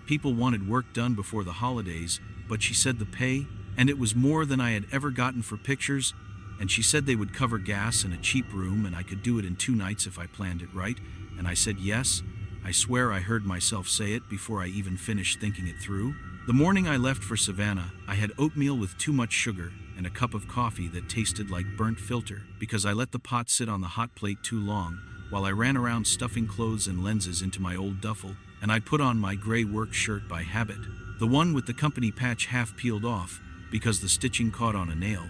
People wanted work done before the holidays, but she said the pay, and it was more than I had ever gotten for pictures, and she said they would cover gas and a cheap room and I could do it in 2 nights if I planned it right, and I said yes. I swear I heard myself say it before I even finished thinking it through. The morning I left for Savannah, I had oatmeal with too much sugar and a cup of coffee that tasted like burnt filter because I let the pot sit on the hot plate too long while I ran around stuffing clothes and lenses into my old duffel, and I put on my gray work shirt by habit, the one with the company patch half peeled off because the stitching caught on a nail.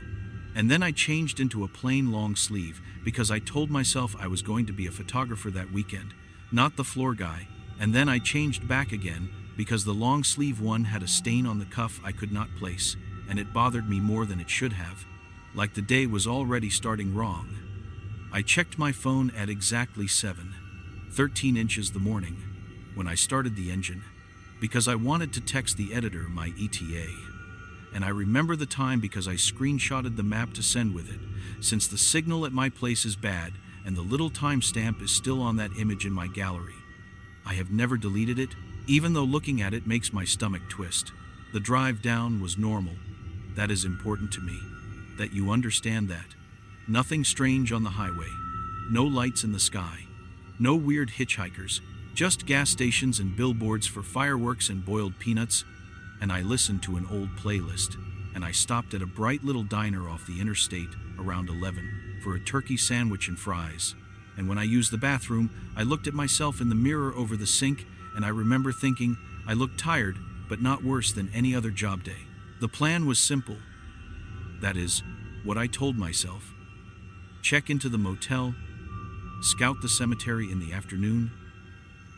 And then I changed into a plain long sleeve because I told myself I was going to be a photographer that weekend, not the floor guy, and then I changed back again because the long sleeve one had a stain on the cuff I could not place, and it bothered me more than it should have, like the day was already starting wrong. I checked my phone at exactly 7:13 inches the morning when I started the engine because I wanted to text the editor my ETA. And I remember the time because I screenshotted the map to send with it, since the signal at my place is bad and the little timestamp is still on that image in my gallery. I have never deleted it, even though looking at it makes my stomach twist. The drive down was normal. That is important to me, that you understand that. Nothing strange on the highway, no lights in the sky, no weird hitchhikers, just gas stations and billboards for fireworks and boiled peanuts. And I listened to an old playlist, and I stopped at a bright little diner off the interstate around 11 for a turkey sandwich and fries. And when I used the bathroom, I looked at myself in the mirror over the sink, and I remember thinking I looked tired, but not worse than any other job day. The plan was simple. That is, what I told myself. Check into the motel, scout the cemetery in the afternoon,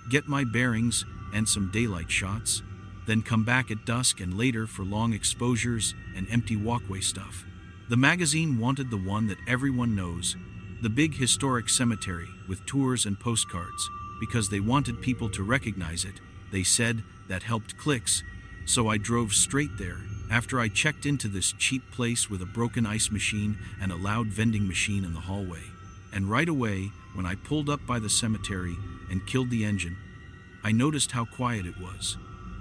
get my bearings and some daylight shots, then come back at dusk and later for long exposures and empty walkway stuff. The magazine wanted the one that everyone knows, the big historic cemetery with tours and postcards, because they wanted people to recognize it. They said that helped clicks, so I drove straight there after I checked into this cheap place with a broken ice machine and a loud vending machine in the hallway. And right away, when I pulled up by the cemetery and killed the engine, I noticed how quiet it was.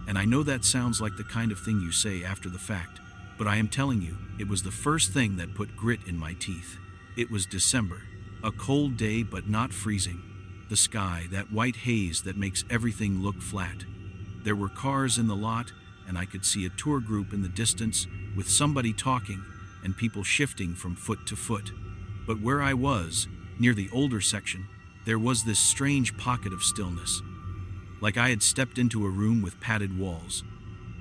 And I know that sounds like the kind of thing you say after the fact, but I am telling you, it was the first thing that put grit in my teeth. It was December, a cold day but not freezing. The sky, that white haze that makes everything look flat. There were cars in the lot, and I could see a tour group in the distance with somebody talking and people shifting from foot to foot. But where I was, near the older section, there was this strange pocket of stillness, like I had stepped into a room with padded walls.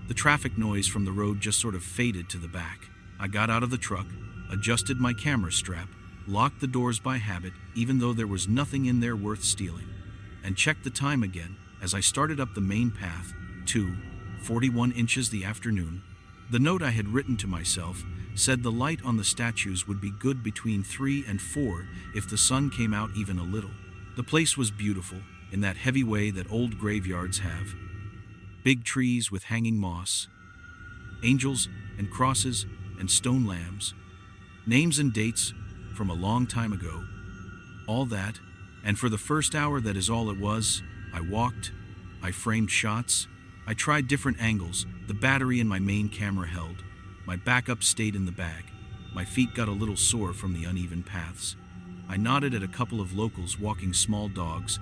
The traffic noise from the road just sort of faded to the back. I got out of the truck, adjusted my camera strap, locked the doors by habit, even though there was nothing in there worth stealing, and checked the time again as I started up the main path, 2:41 inches the afternoon. The note I had written to myself said the light on the statues would be good between 3 and 4 if the sun came out even a little. The place was beautiful, in that heavy way that old graveyards have. Big trees with hanging moss, angels and crosses and stone lambs, names and dates from a long time ago. All that, and for the first hour that is all it was, I walked, I framed shots, I tried different angles, the battery in my main camera held, my backup stayed in the bag, my feet got a little sore from the uneven paths. I nodded at a couple of locals walking small dogs.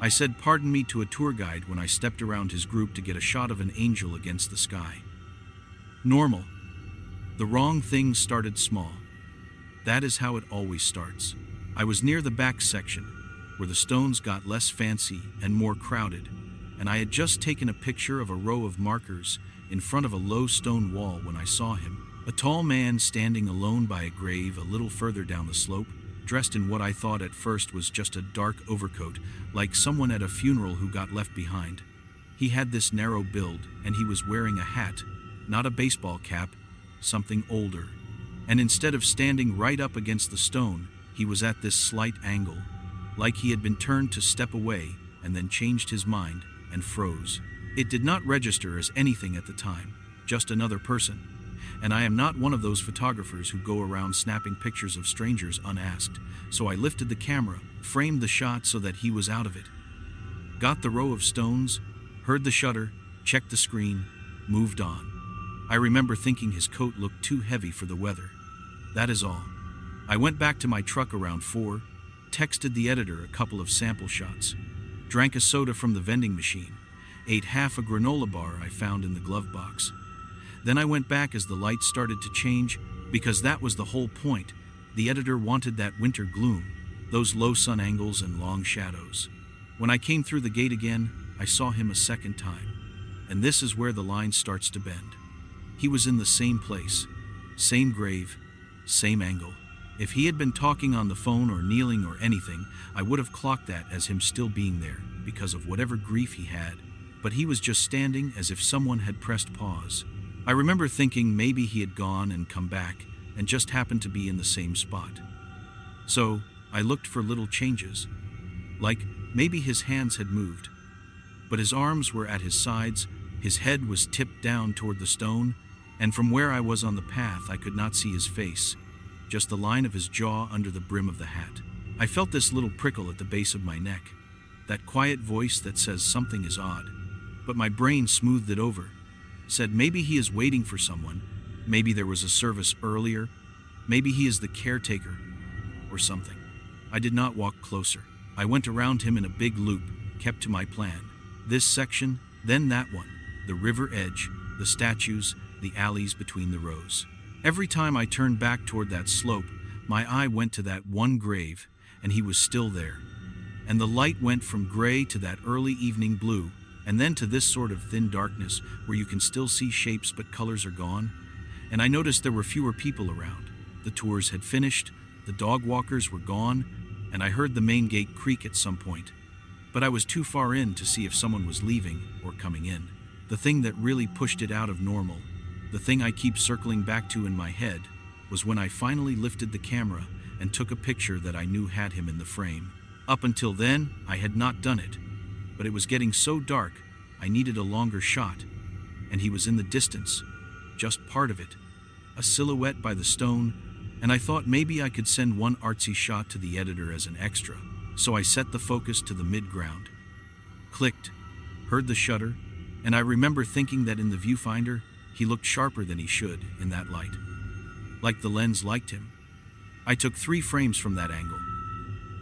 I said pardon me to a tour guide when I stepped around his group to get a shot of an angel against the sky. Normal. The wrong thing started small. That is how it always starts. I was near the back section, where the stones got less fancy and more crowded, and I had just taken a picture of a row of markers in front of a low stone wall when I saw him, a tall man standing alone by a grave a little further down the slope, dressed in what I thought at first was just a dark overcoat, like someone at a funeral who got left behind. He had this narrow build, and he was wearing a hat, not a baseball cap, something older. And instead of standing right up against the stone, he was at this slight angle, like he had been turned to step away and then changed his mind and froze. It did not register as anything at the time, just another person. And I am not one of those photographers who go around snapping pictures of strangers unasked, so I lifted the camera, framed the shot so that he was out of it. Got the row of stones, heard the shutter, checked the screen, moved on. I remember thinking his coat looked too heavy for the weather. That is all. I went back to my truck around 4, texted the editor a couple of sample shots, drank a soda from the vending machine, ate half a granola bar I found in the glove box. Then I went back as the lights started to change, because that was the whole point. The editor wanted that winter gloom, those low sun angles and long shadows. When I came through the gate again, I saw him a second time. And this is where the line starts to bend. He was in the same place, same grave, same angle. If he had been talking on the phone or kneeling or anything, I would have clocked that as him still being there, because of whatever grief he had. But he was just standing as if someone had pressed pause. I remember thinking maybe he had gone and come back and just happened to be in the same spot. So I looked for little changes, like maybe his hands had moved, but his arms were at his sides, his head was tipped down toward the stone, and from where I was on the path I could not see his face, just the line of his jaw under the brim of the hat. I felt this little prickle at the base of my neck, that quiet voice that says something is odd, but my brain smoothed it over, said maybe he is waiting for someone, maybe there was a service earlier, maybe he is the caretaker, or something. I did not walk closer. I went around him in a big loop, kept to my plan. This section, then that one, the river edge, the statues, the alleys between the rows. Every time I turned back toward that slope, my eye went to that one grave, and he was still there. And the light went from gray to that early evening blue, and then to this sort of thin darkness where you can still see shapes but colors are gone. And I noticed there were fewer people around. The tours had finished, the dog walkers were gone, and I heard the main gate creak at some point. But I was too far in to see if someone was leaving or coming in. The thing that really pushed it out of normal, the thing I keep circling back to in my head, was when I finally lifted the camera and took a picture that I knew had him in the frame. Up until then, I had not done it. But it was getting so dark, I needed a longer shot, and he was in the distance, just part of it, a silhouette by the stone, and I thought maybe I could send one artsy shot to the editor as an extra, so I set the focus to the mid-ground. Clicked, heard the shutter, and I remember thinking that in the viewfinder, he looked sharper than he should in that light, like the lens liked him. I took 3 frames from that angle.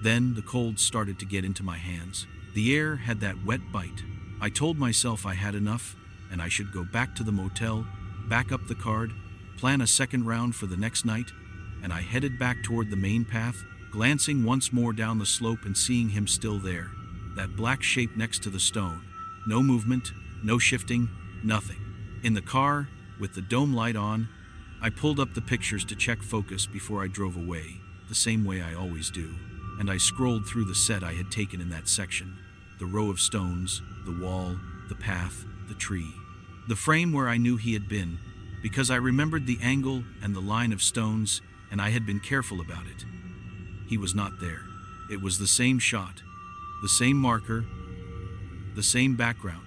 Then the cold started to get into my hands. The air had that wet bite. I told myself I had enough, and I should go back to the motel, back up the card, plan a second round for the next night, and I headed back toward the main path, glancing once more down the slope and seeing him still there, that black shape next to the stone. No movement, no shifting, nothing. In the car, with the dome light on, I pulled up the pictures to check focus before I drove away, the same way I always do, and I scrolled through the set I had taken in that section. The row of stones, the wall, the path, the tree. The frame where I knew he had been, because I remembered the angle and the line of stones, and I had been careful about it. He was not there. It was the same shot, The same marker, the same background.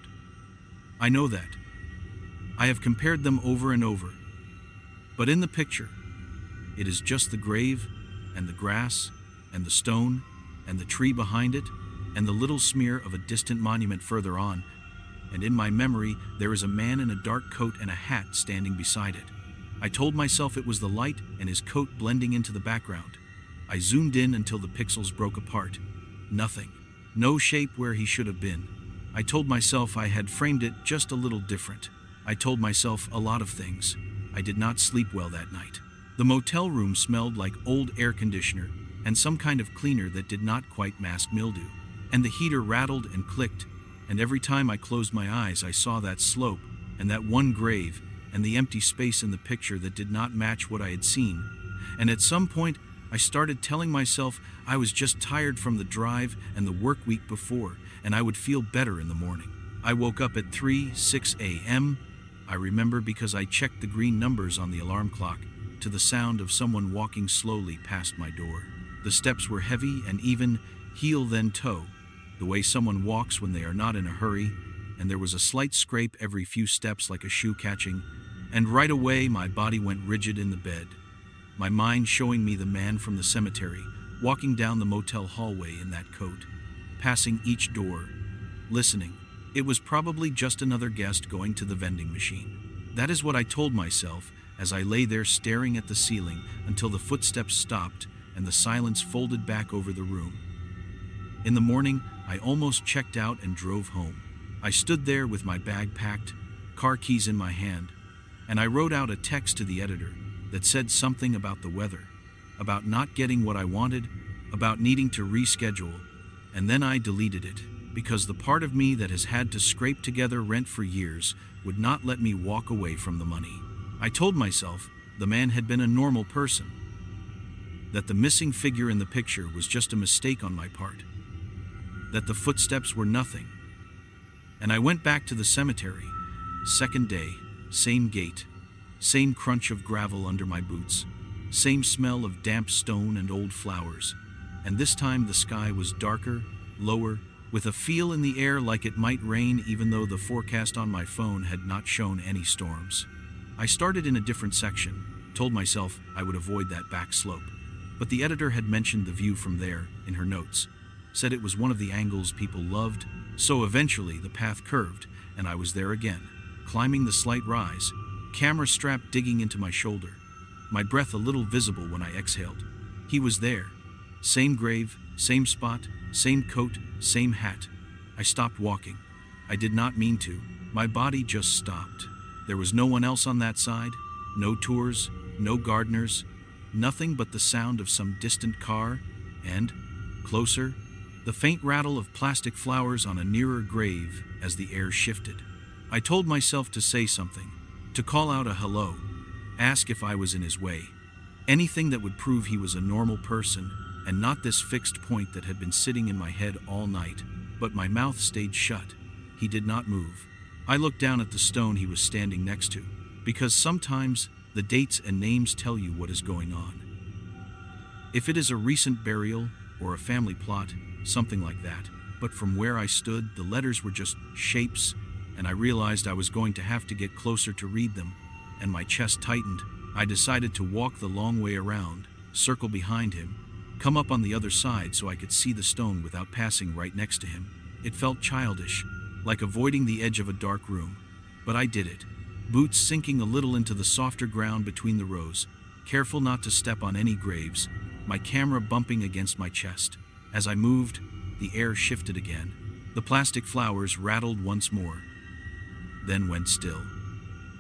I know that. I have compared them over and over. But in the picture, it is just the grave, and the grass, and the stone, and the tree behind it, and the little smear of a distant monument further on, and in my memory there is a man in a dark coat and a hat standing beside it. I told myself it was the light and his coat blending into the background. I zoomed in until the pixels broke apart. Nothing. No shape where he should have been. I told myself I had framed it just a little different. I told myself a lot of things. I did not sleep well that night. The motel room smelled like old air conditioner and some kind of cleaner that did not quite mask mildew. And the heater rattled and clicked, and every time I closed my eyes I saw that slope and that one grave and the empty space in the picture that did not match what I had seen. And at some point I started telling myself I was just tired from the drive and the work week before, and I would feel better in the morning. I woke up at 3:06 a.m. I remember because I checked the green numbers on the alarm clock to the sound of someone walking slowly past my door. The steps were heavy and even, heel then toe, the way someone walks when they are not in a hurry, and there was a slight scrape every few steps like a shoe catching, and right away my body went rigid in the bed, my mind showing me the man from the cemetery walking down the motel hallway in that coat, passing each door, listening. It was probably just another guest going to the vending machine. That is what I told myself as I lay there staring at the ceiling until the footsteps stopped and the silence folded back over the room. In the morning, I almost checked out and drove home. I stood there with my bag packed, car keys in my hand, and I wrote out a text to the editor that said something about the weather, about not getting what I wanted, about needing to reschedule, and then I deleted it, because the part of me that has had to scrape together rent for years would not let me walk away from the money. I told myself the man had been a normal person, that the missing figure in the picture was just a mistake on my part, that the footsteps were nothing. And I went back to the cemetery. Second day, same gate, same crunch of gravel under my boots, same smell of damp stone and old flowers. And this time the sky was darker, lower, with a feel in the air like it might rain even though the forecast on my phone had not shown any storms. I started in a different section, told myself I would avoid that back slope. But the editor had mentioned the view from there in her notes, said it was one of the angles people loved, so eventually the path curved and I was there again, climbing the slight rise, camera strap digging into my shoulder, my breath a little visible when I exhaled. He was there. Same grave, same spot, same coat, same hat. I stopped walking. I did not mean to. My body just stopped. There was no one else on that side, no tours, no gardeners, nothing but the sound of some distant car, and, closer, the faint rattle of plastic flowers on a nearer grave as the air shifted. I told myself to say something, to call out a hello, ask if I was in his way, anything that would prove he was a normal person and not this fixed point that had been sitting in my head all night, but my mouth stayed shut. He did not move. I looked down at the stone he was standing next to, because sometimes the dates and names tell you what is going on. If it is a recent burial or a family plot, something like that, but from where I stood, the letters were just shapes, and I realized I was going to have to get closer to read them, and my chest tightened. I decided to walk the long way around, circle behind him, come up on the other side so I could see the stone without passing right next to him. It felt childish, like avoiding the edge of a dark room, but I did it, boots sinking a little into the softer ground between the rows, careful not to step on any graves, my camera bumping against my chest. As I moved, the air shifted again. The plastic flowers rattled once more, then went still.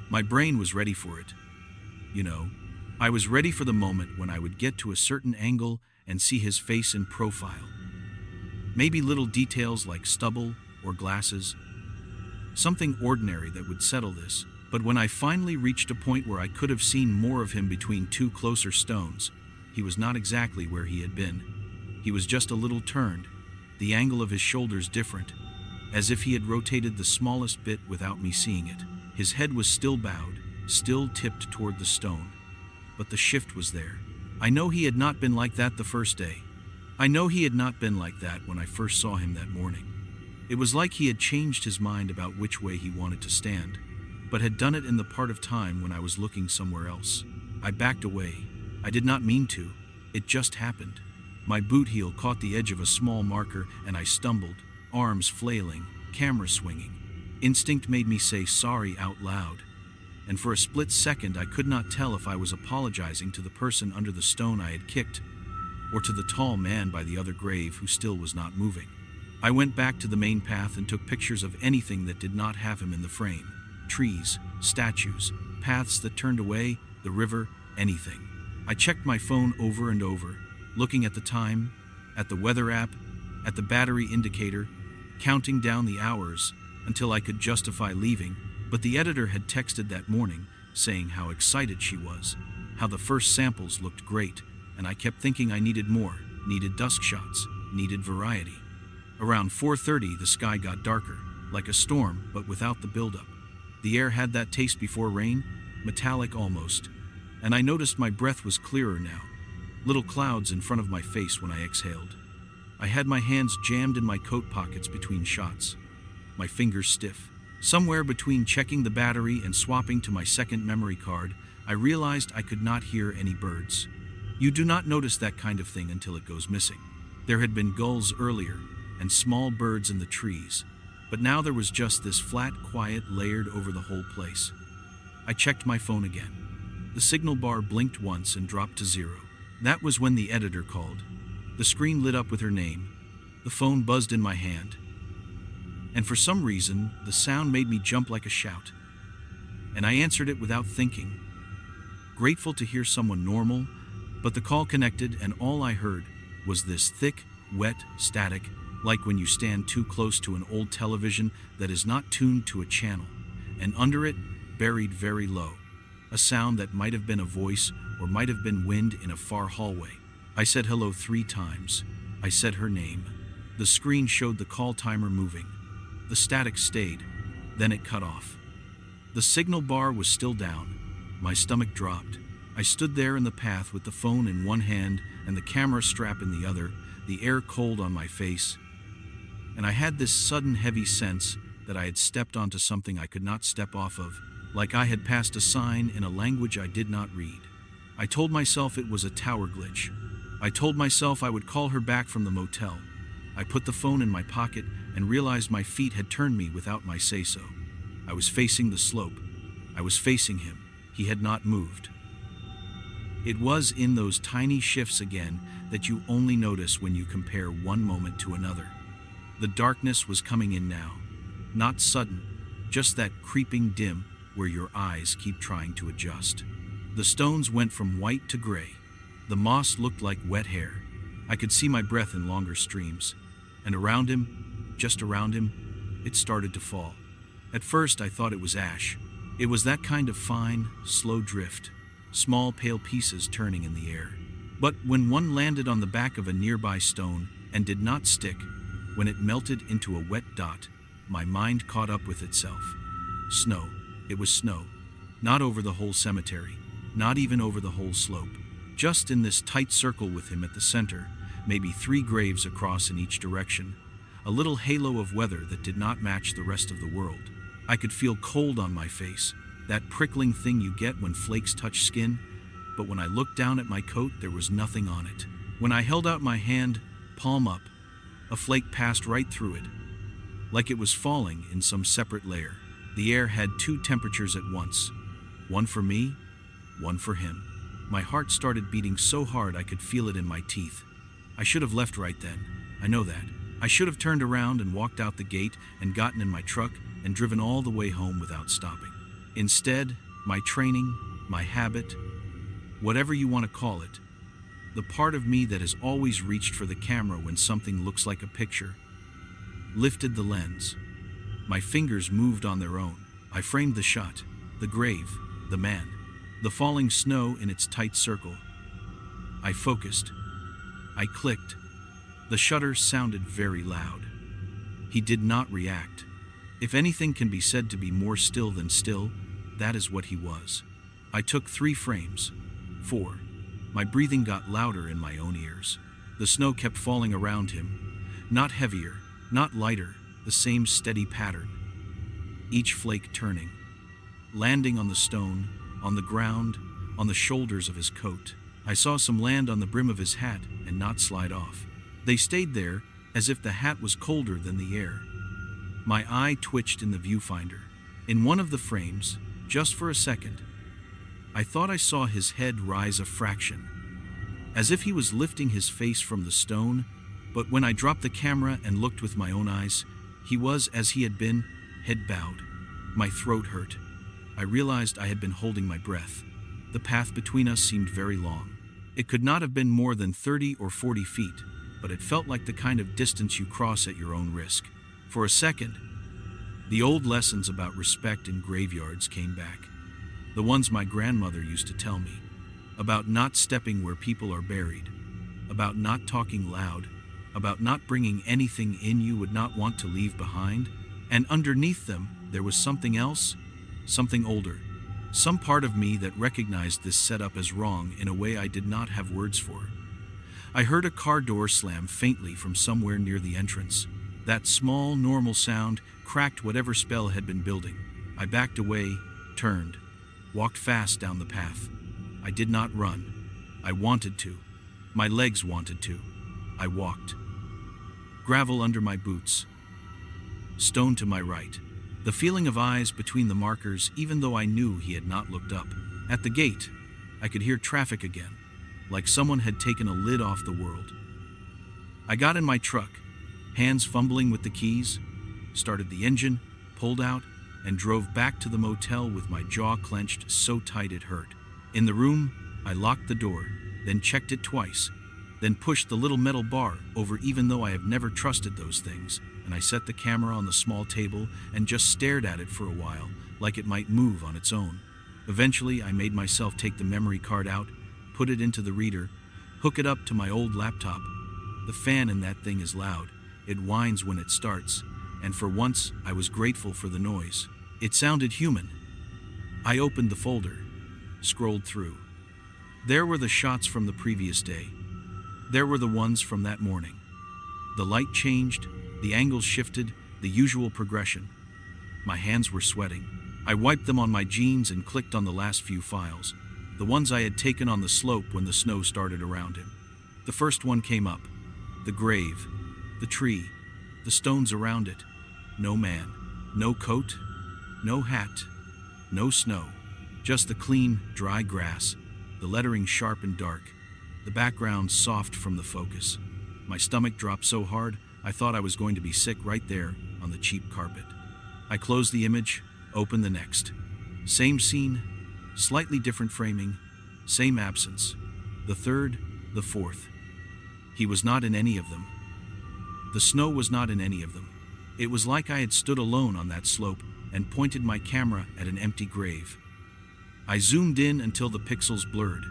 My brain was ready for it. You know, I was ready for the moment when I would get to a certain angle and see his face in profile. Maybe little details like stubble or glasses. Something ordinary that would settle this. But when I finally reached a point where I could have seen more of him between two closer stones, he was not exactly where he had been. He was just a little turned, the angle of his shoulders different, as if he had rotated the smallest bit without me seeing it. His head was still bowed, still tipped toward the stone. But the shift was there. I know he had not been like that the first day. I know he had not been like that when I first saw him that morning. It was like he had changed his mind about which way he wanted to stand, but had done it in the part of time when I was looking somewhere else. I backed away. I did not mean to. It just happened. My boot heel caught the edge of a small marker and I stumbled, arms flailing, camera swinging. Instinct made me say sorry out loud, and for a split second I could not tell if I was apologizing to the person under the stone I had kicked, or to the tall man by the other grave who still was not moving. I went back to the main path and took pictures of anything that did not have him in the frame. Trees, statues, paths that turned away, the river, anything. I checked my phone over and over, looking at the time, at the weather app, at the battery indicator, counting down the hours until I could justify leaving, but the editor had texted that morning saying how excited she was, how the first samples looked great, and I kept thinking I needed more, needed dusk shots, needed variety. Around 4:30 the sky got darker, like a storm but without the buildup. The air had that taste before rain, metallic almost, and I noticed my breath was clearer now, little clouds in front of my face when I exhaled. I had my hands jammed in my coat pockets between shots, my fingers stiff. Somewhere between checking the battery and swapping to my second memory card, I realized I could not hear any birds. You do not notice that kind of thing until it goes missing. There had been gulls earlier, and small birds in the trees, but now there was just this flat quiet layered over the whole place. I checked my phone again. The signal bar blinked once and dropped to 0. That was when the editor called. The screen lit up with her name. The phone buzzed in my hand. And for some reason, the sound made me jump like a shout. And I answered it without thinking. Grateful to hear someone normal, but the call connected and all I heard was this thick, wet static, like when you stand too close to an old television that is not tuned to a channel, and under it, buried very low, a sound that might have been a voice or might have been wind in a far hallway. I said hello 3 times. I said her name. The screen showed the call timer moving. The static stayed, then it cut off. The signal bar was still down. My stomach dropped. I stood there in the path with the phone in one hand and the camera strap in the other, the air cold on my face, and I had this sudden heavy sense that I had stepped onto something I could not step off of, like I had passed a sign in a language I did not read. I told myself it was a tower glitch. I told myself I would call her back from the motel. I put the phone in my pocket and realized my feet had turned me without my say-so. I was facing the slope. I was facing him. He had not moved. It was in those tiny shifts again that you only notice when you compare one moment to another. The darkness was coming in now. Not sudden, just that creeping dim where your eyes keep trying to adjust. The stones went from white to gray. The moss looked like wet hair. I could see my breath in longer streams. And around him, just around him, it started to fall. At first I thought it was ash. It was that kind of fine, slow drift, small pale pieces turning in the air. But when one landed on the back of a nearby stone and did not stick, when it melted into a wet dot, my mind caught up with itself. Snow. It was snow. Not over the whole cemetery, not even over the whole slope. Just in this tight circle with him at the center, maybe 3 graves across in each direction, a little halo of weather that did not match the rest of the world. I could feel cold on my face, that prickling thing you get when flakes touch skin, but when I looked down at my coat, there was nothing on it. When I held out my hand, palm up, a flake passed right through it, like it was falling in some separate layer. The air had 2 temperatures at once, one for me, one for him. My heart started beating so hard I could feel it in my teeth. I should have left right then. I know that. I should have turned around and walked out the gate and gotten in my truck and driven all the way home without stopping. Instead, my training, my habit, whatever you want to call it, the part of me that has always reached for the camera when something looks like a picture, lifted the lens. My fingers moved on their own. I framed the shot, the grave, the man, the falling snow in its tight circle. I focused. I clicked. The shutter sounded very loud. He did not react. If anything can be said to be more still than still, that is what he was. I took 3 frames. 4. My breathing got louder in my own ears. The snow kept falling around him, not heavier, not lighter, the same steady pattern, each flake turning, landing on the stone, on the ground, on the shoulders of his coat. I saw some land on the brim of his hat and not slide off. They stayed there, as if the hat was colder than the air. My eye twitched in the viewfinder. In one of the frames, just for a second, I thought I saw his head rise a fraction, as if he was lifting his face from the stone, but when I dropped the camera and looked with my own eyes, he was as he had been, head bowed. My throat hurt. I realized I had been holding my breath. The path between us seemed very long. It could not have been more than 30 or 40 feet, but it felt like the kind of distance you cross at your own risk. For a second, the old lessons about respect in graveyards came back. The ones my grandmother used to tell me, about not stepping where people are buried, about not talking loud, about not bringing anything in you would not want to leave behind, and underneath them there was something else, something older, some part of me that recognized this setup as wrong in a way I did not have words for. I heard a car door slam faintly from somewhere near the entrance. That small, normal sound cracked whatever spell had been building. I backed away, turned, walked fast down the path. I did not run. I wanted to. My legs wanted to. I walked. Gravel under my boots. Stone to my right. The feeling of eyes between the markers, even though I knew he had not looked up. At the gate, I could hear traffic again, like someone had taken a lid off the world. I got in my truck, hands fumbling with the keys, started the engine, pulled out, and drove back to the motel with my jaw clenched so tight it hurt. In the room, I locked the door, then checked it twice, then pushed the little metal bar over even though I have never trusted those things, and I set the camera on the small table and just stared at it for a while, like it might move on its own. Eventually, I made myself take the memory card out, put it into the reader, hook it up to my old laptop. The fan in that thing is loud. It whines when it starts, and for once, I was grateful for the noise. It sounded human. I opened the folder, scrolled through. There were the shots from the previous day. There were the ones from that morning. The light changed, the angles shifted, the usual progression. My hands were sweating. I wiped them on my jeans and clicked on the last few files, the ones I had taken on the slope when the snow started around him. The first one came up. The grave, the tree, the stones around it. No man, no coat, no hat, no snow. Just the clean, dry grass, the lettering sharp and dark, the background soft from the focus. My stomach dropped so hard, I thought I was going to be sick right there on the cheap carpet. I closed the image, opened the next. Same scene, slightly different framing, same absence. The third, the fourth. He was not in any of them. The snow was not in any of them. It was like I had stood alone on that slope and pointed my camera at an empty grave. I zoomed in until the pixels blurred.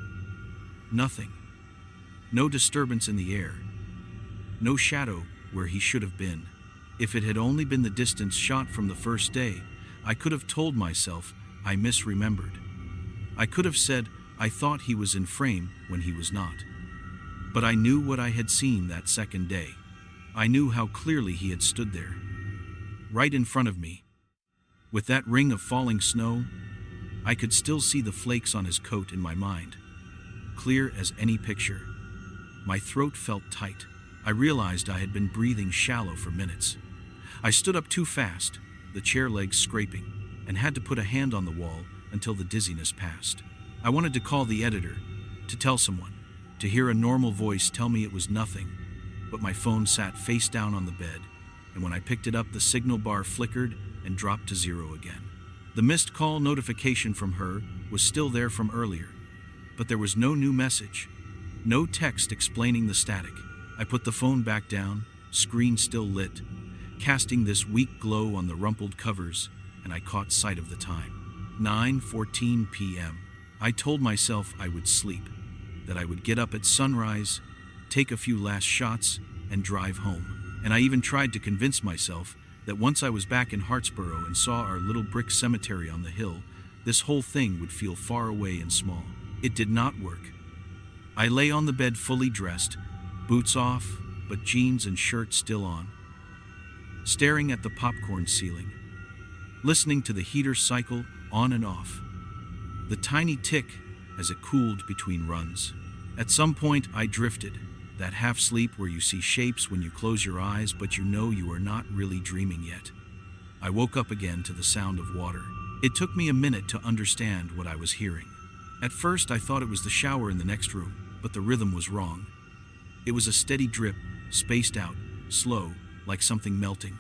Nothing. No disturbance in the air. No shadow where he should have been. If it had only been the distance shot from the first day, I could have told myself I misremembered. I could have said I thought he was in frame when he was not. But I knew what I had seen that second day. I knew how clearly he had stood there, right in front of me. With that ring of falling snow, I could still see the flakes on his coat in my mind, clear as any picture. My throat felt tight. I realized I had been breathing shallow for minutes. I stood up too fast, the chair legs scraping, and had to put a hand on the wall until the dizziness passed. I wanted to call the editor, to tell someone, to hear a normal voice tell me it was nothing, but my phone sat face down on the bed, and when I picked it up, the signal bar flickered and dropped to 0 again. The missed call notification from her was still there from earlier, but there was no new message, no text explaining the static. I put the phone back down, screen still lit, casting this weak glow on the rumpled covers, and I caught sight of the time. 9:14 p.m. I told myself I would sleep, that I would get up at sunrise, take a few last shots, and drive home. And I even tried to convince myself that once I was back in Hartsboro and saw our little brick cemetery on the hill, this whole thing would feel far away and small. It did not work. I lay on the bed fully dressed, boots off, but jeans and shirt still on, staring at the popcorn ceiling, listening to the heater cycle on and off, the tiny tick as it cooled between runs. At some point I drifted, that half sleep where you see shapes when you close your eyes but you know you are not really dreaming yet. I woke up again to the sound of water. It took me a minute to understand what I was hearing. At first I thought it was the shower in the next room, but the rhythm was wrong. It was a steady drip, spaced out, slow, like something melting.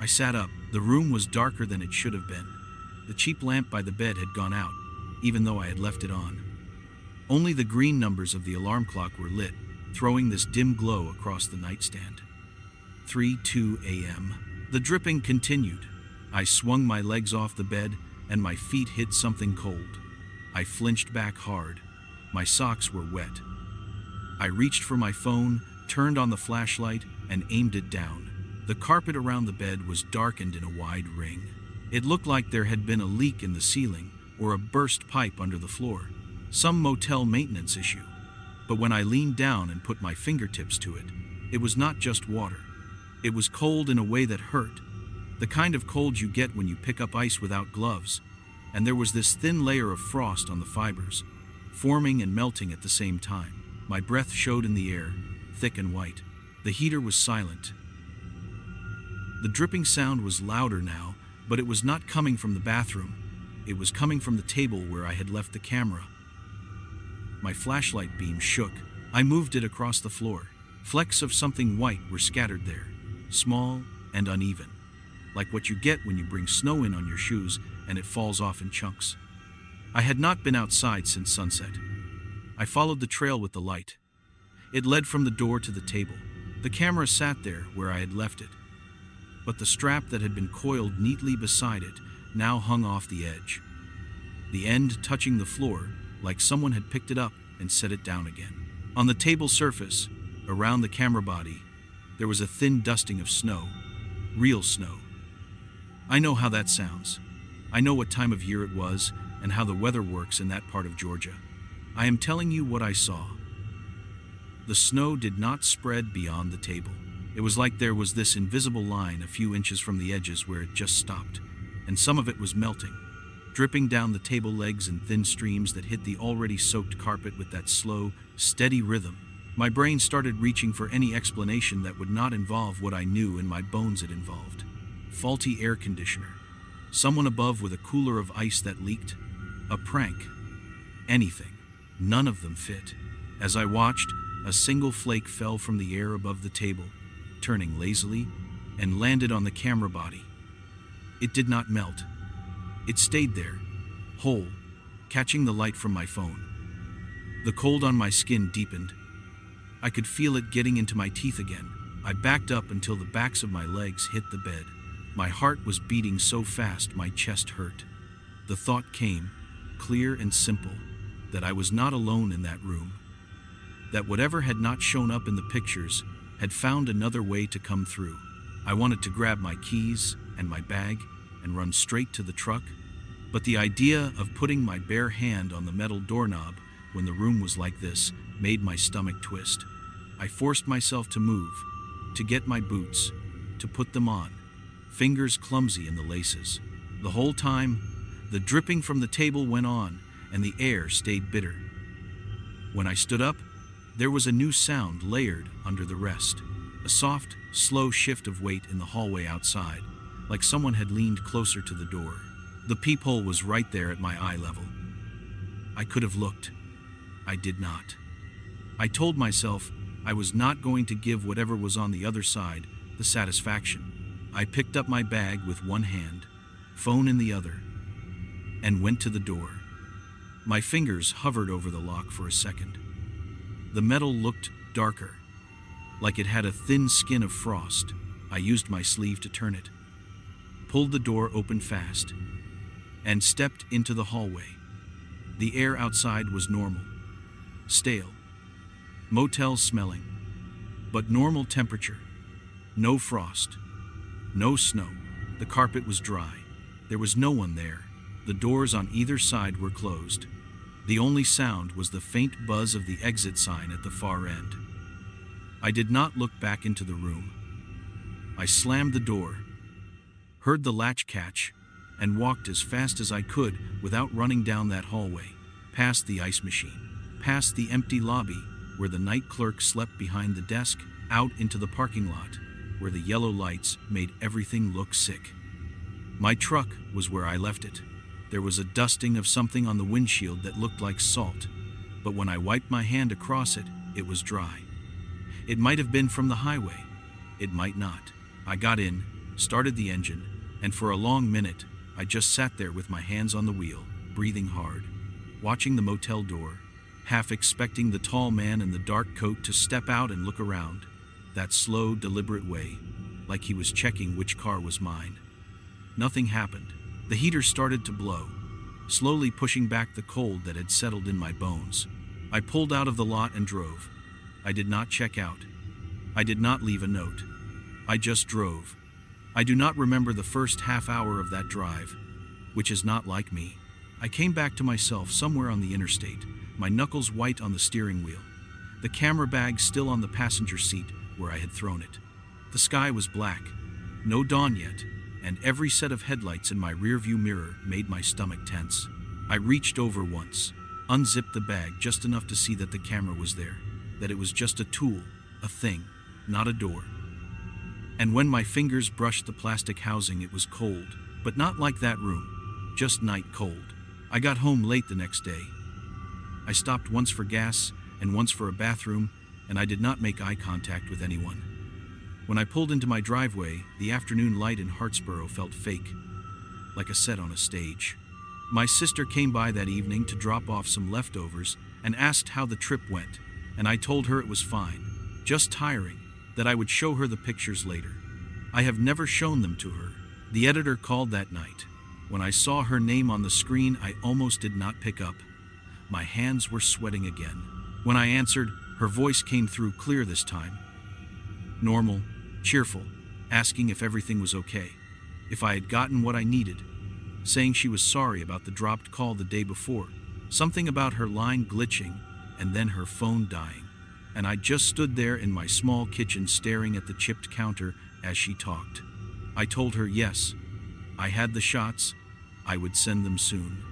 I sat up. The room was darker than it should have been. The cheap lamp by the bed had gone out, even though I had left it on. Only the green numbers of the alarm clock were lit, throwing this dim glow across the nightstand. 3:02 a.m. The dripping continued. I swung my legs off the bed, and my feet hit something cold. I flinched back hard. My socks were wet. I reached for my phone, turned on the flashlight, and aimed it down. The carpet around the bed was darkened in a wide ring. It looked like there had been a leak in the ceiling or a burst pipe under the floor. Some motel maintenance issue. But when I leaned down and put my fingertips to it, it was not just water. It was cold in a way that hurt. The kind of cold you get when you pick up ice without gloves. And there was this thin layer of frost on the fibers, forming and melting at the same time. My breath showed in the air, thick and white. The heater was silent. The dripping sound was louder now, but it was not coming from the bathroom. It was coming from the table where I had left the camera. My flashlight beam shook. I moved it across the floor. Flecks of something white were scattered there, small and uneven, like what you get when you bring snow in on your shoes and it falls off in chunks. I had not been outside since sunset. I followed the trail with the light. It led from the door to the table. The camera sat there where I had left it, but the strap that had been coiled neatly beside it now hung off the edge, the end touching the floor like someone had picked it up and set it down again. On the table surface, around the camera body, there was a thin dusting of snow, real snow. I know how that sounds. I know what time of year it was and how the weather works in that part of Georgia. I am telling you what I saw. The snow did not spread beyond the table. It was like there was this invisible line a few inches from the edges where it just stopped, and some of it was melting, dripping down the table legs in thin streams that hit the already soaked carpet with that slow, steady rhythm. My brain started reaching for any explanation that would not involve what I knew in my bones it involved. Faulty air conditioner. Someone above with a cooler of ice that leaked. A prank. Anything. None of them fit. As I watched, a single flake fell from the air above the table, turning lazily, and landed on the camera body. It did not melt. It stayed there, whole, catching the light from my phone. The cold on my skin deepened. I could feel it getting into my teeth again. I backed up until the backs of my legs hit the bed. My heart was beating so fast my chest hurt. The thought came, clear and simple, that I was not alone in that room. That whatever had not shown up in the pictures had found another way to come through. I wanted to grab my keys and my bag and run straight to the truck, but the idea of putting my bare hand on the metal doorknob when the room was like this made my stomach twist. I forced myself to move, to get my boots, to put them on, fingers clumsy in the laces. The whole time, the dripping from the table went on, and the air stayed bitter. When I stood up, there was a new sound layered under the rest. A soft, slow shift of weight in the hallway outside, like someone had leaned closer to the door. The peephole was right there at my eye level. I could have looked. I did not. I told myself I was not going to give whatever was on the other side the satisfaction. I picked up my bag with one hand, phone in the other, and went to the door. My fingers hovered over the lock for a second. The metal looked darker, like it had a thin skin of frost. I used my sleeve to turn it, pulled the door open fast, and stepped into the hallway. The air outside was normal, stale, motel smelling, but normal temperature. No frost, no snow. The carpet was dry. There was no one there. The doors on either side were closed. The only sound was the faint buzz of the exit sign at the far end. I did not look back into the room. I slammed the door, heard the latch catch, and walked as fast as I could without running down that hallway, past the ice machine, past the empty lobby where the night clerk slept behind the desk, out into the parking lot where the yellow lights made everything look sick. My truck was where I left it. There was a dusting of something on the windshield that looked like salt, but when I wiped my hand across it, it was dry. It might have been from the highway. It might not. I got in, started the engine, and for a long minute, I just sat there with my hands on the wheel, breathing hard, watching the motel door, half expecting the tall man in the dark coat to step out and look around, that slow, deliberate way, like he was checking which car was mine. Nothing happened. The heater started to blow, slowly pushing back the cold that had settled in my bones. I pulled out of the lot and drove. I did not check out. I did not leave a note. I just drove. I do not remember the first half hour of that drive, which is not like me. I came back to myself somewhere on the interstate, my knuckles white on the steering wheel, the camera bag still on the passenger seat where I had thrown it. The sky was black, no dawn yet, and every set of headlights in my rearview mirror made my stomach tense. I reached over once, unzipped the bag just enough to see that the camera was there, that it was just a tool, a thing, not a door. And when my fingers brushed the plastic housing, it was cold, but not like that room, just night cold. I got home late the next day. I stopped once for gas and once for a bathroom, and I did not make eye contact with anyone. When I pulled into my driveway, the afternoon light in Hartsboro felt fake, like a set on a stage. My sister came by that evening to drop off some leftovers and asked how the trip went, and I told her it was fine, just tiring, that I would show her the pictures later. I have never shown them to her. The editor called that night. When I saw her name on the screen, I almost did not pick up. My hands were sweating again. When I answered, her voice came through clear this time. Normal, cheerful, asking if everything was okay, if I had gotten what I needed, saying she was sorry about the dropped call the day before, something about her line glitching, and then her phone dying. And I just stood there in my small kitchen staring at the chipped counter as she talked. I told her yes, I had the shots, I would send them soon.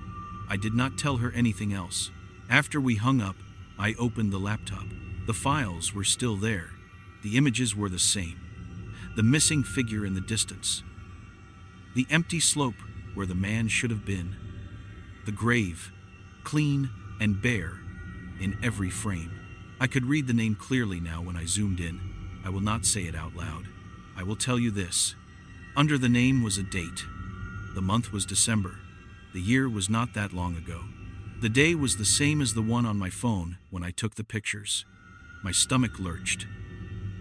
I did not tell her anything else. After we hung up, I opened the laptop. The files were still there. The images were the same. The missing figure in the distance. The empty slope where the man should have been. The grave, clean and bare, in every frame. I could read the name clearly now when I zoomed in. I will not say it out loud. I will tell you this. Under the name was a date. The month was December. The year was not that long ago. The day was the same as the one on my phone when I took the pictures. My stomach lurched.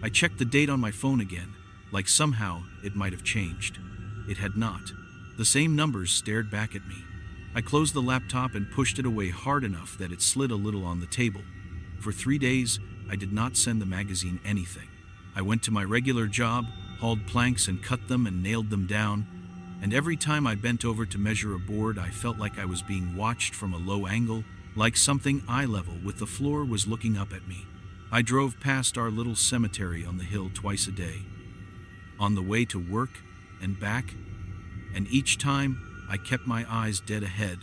I checked the date on my phone again, like somehow it might have changed. It had not. The same numbers stared back at me. I closed the laptop and pushed it away hard enough that it slid a little on the table. For 3 days, I did not send the magazine anything. I went to my regular job, hauled planks and cut them and nailed them down, and every time I bent over to measure a board, I felt like I was being watched from a low angle, like something eye level with the floor was looking up at me. I drove past our little cemetery on the hill twice a day, on the way to work and back, and each time I kept my eyes dead ahead,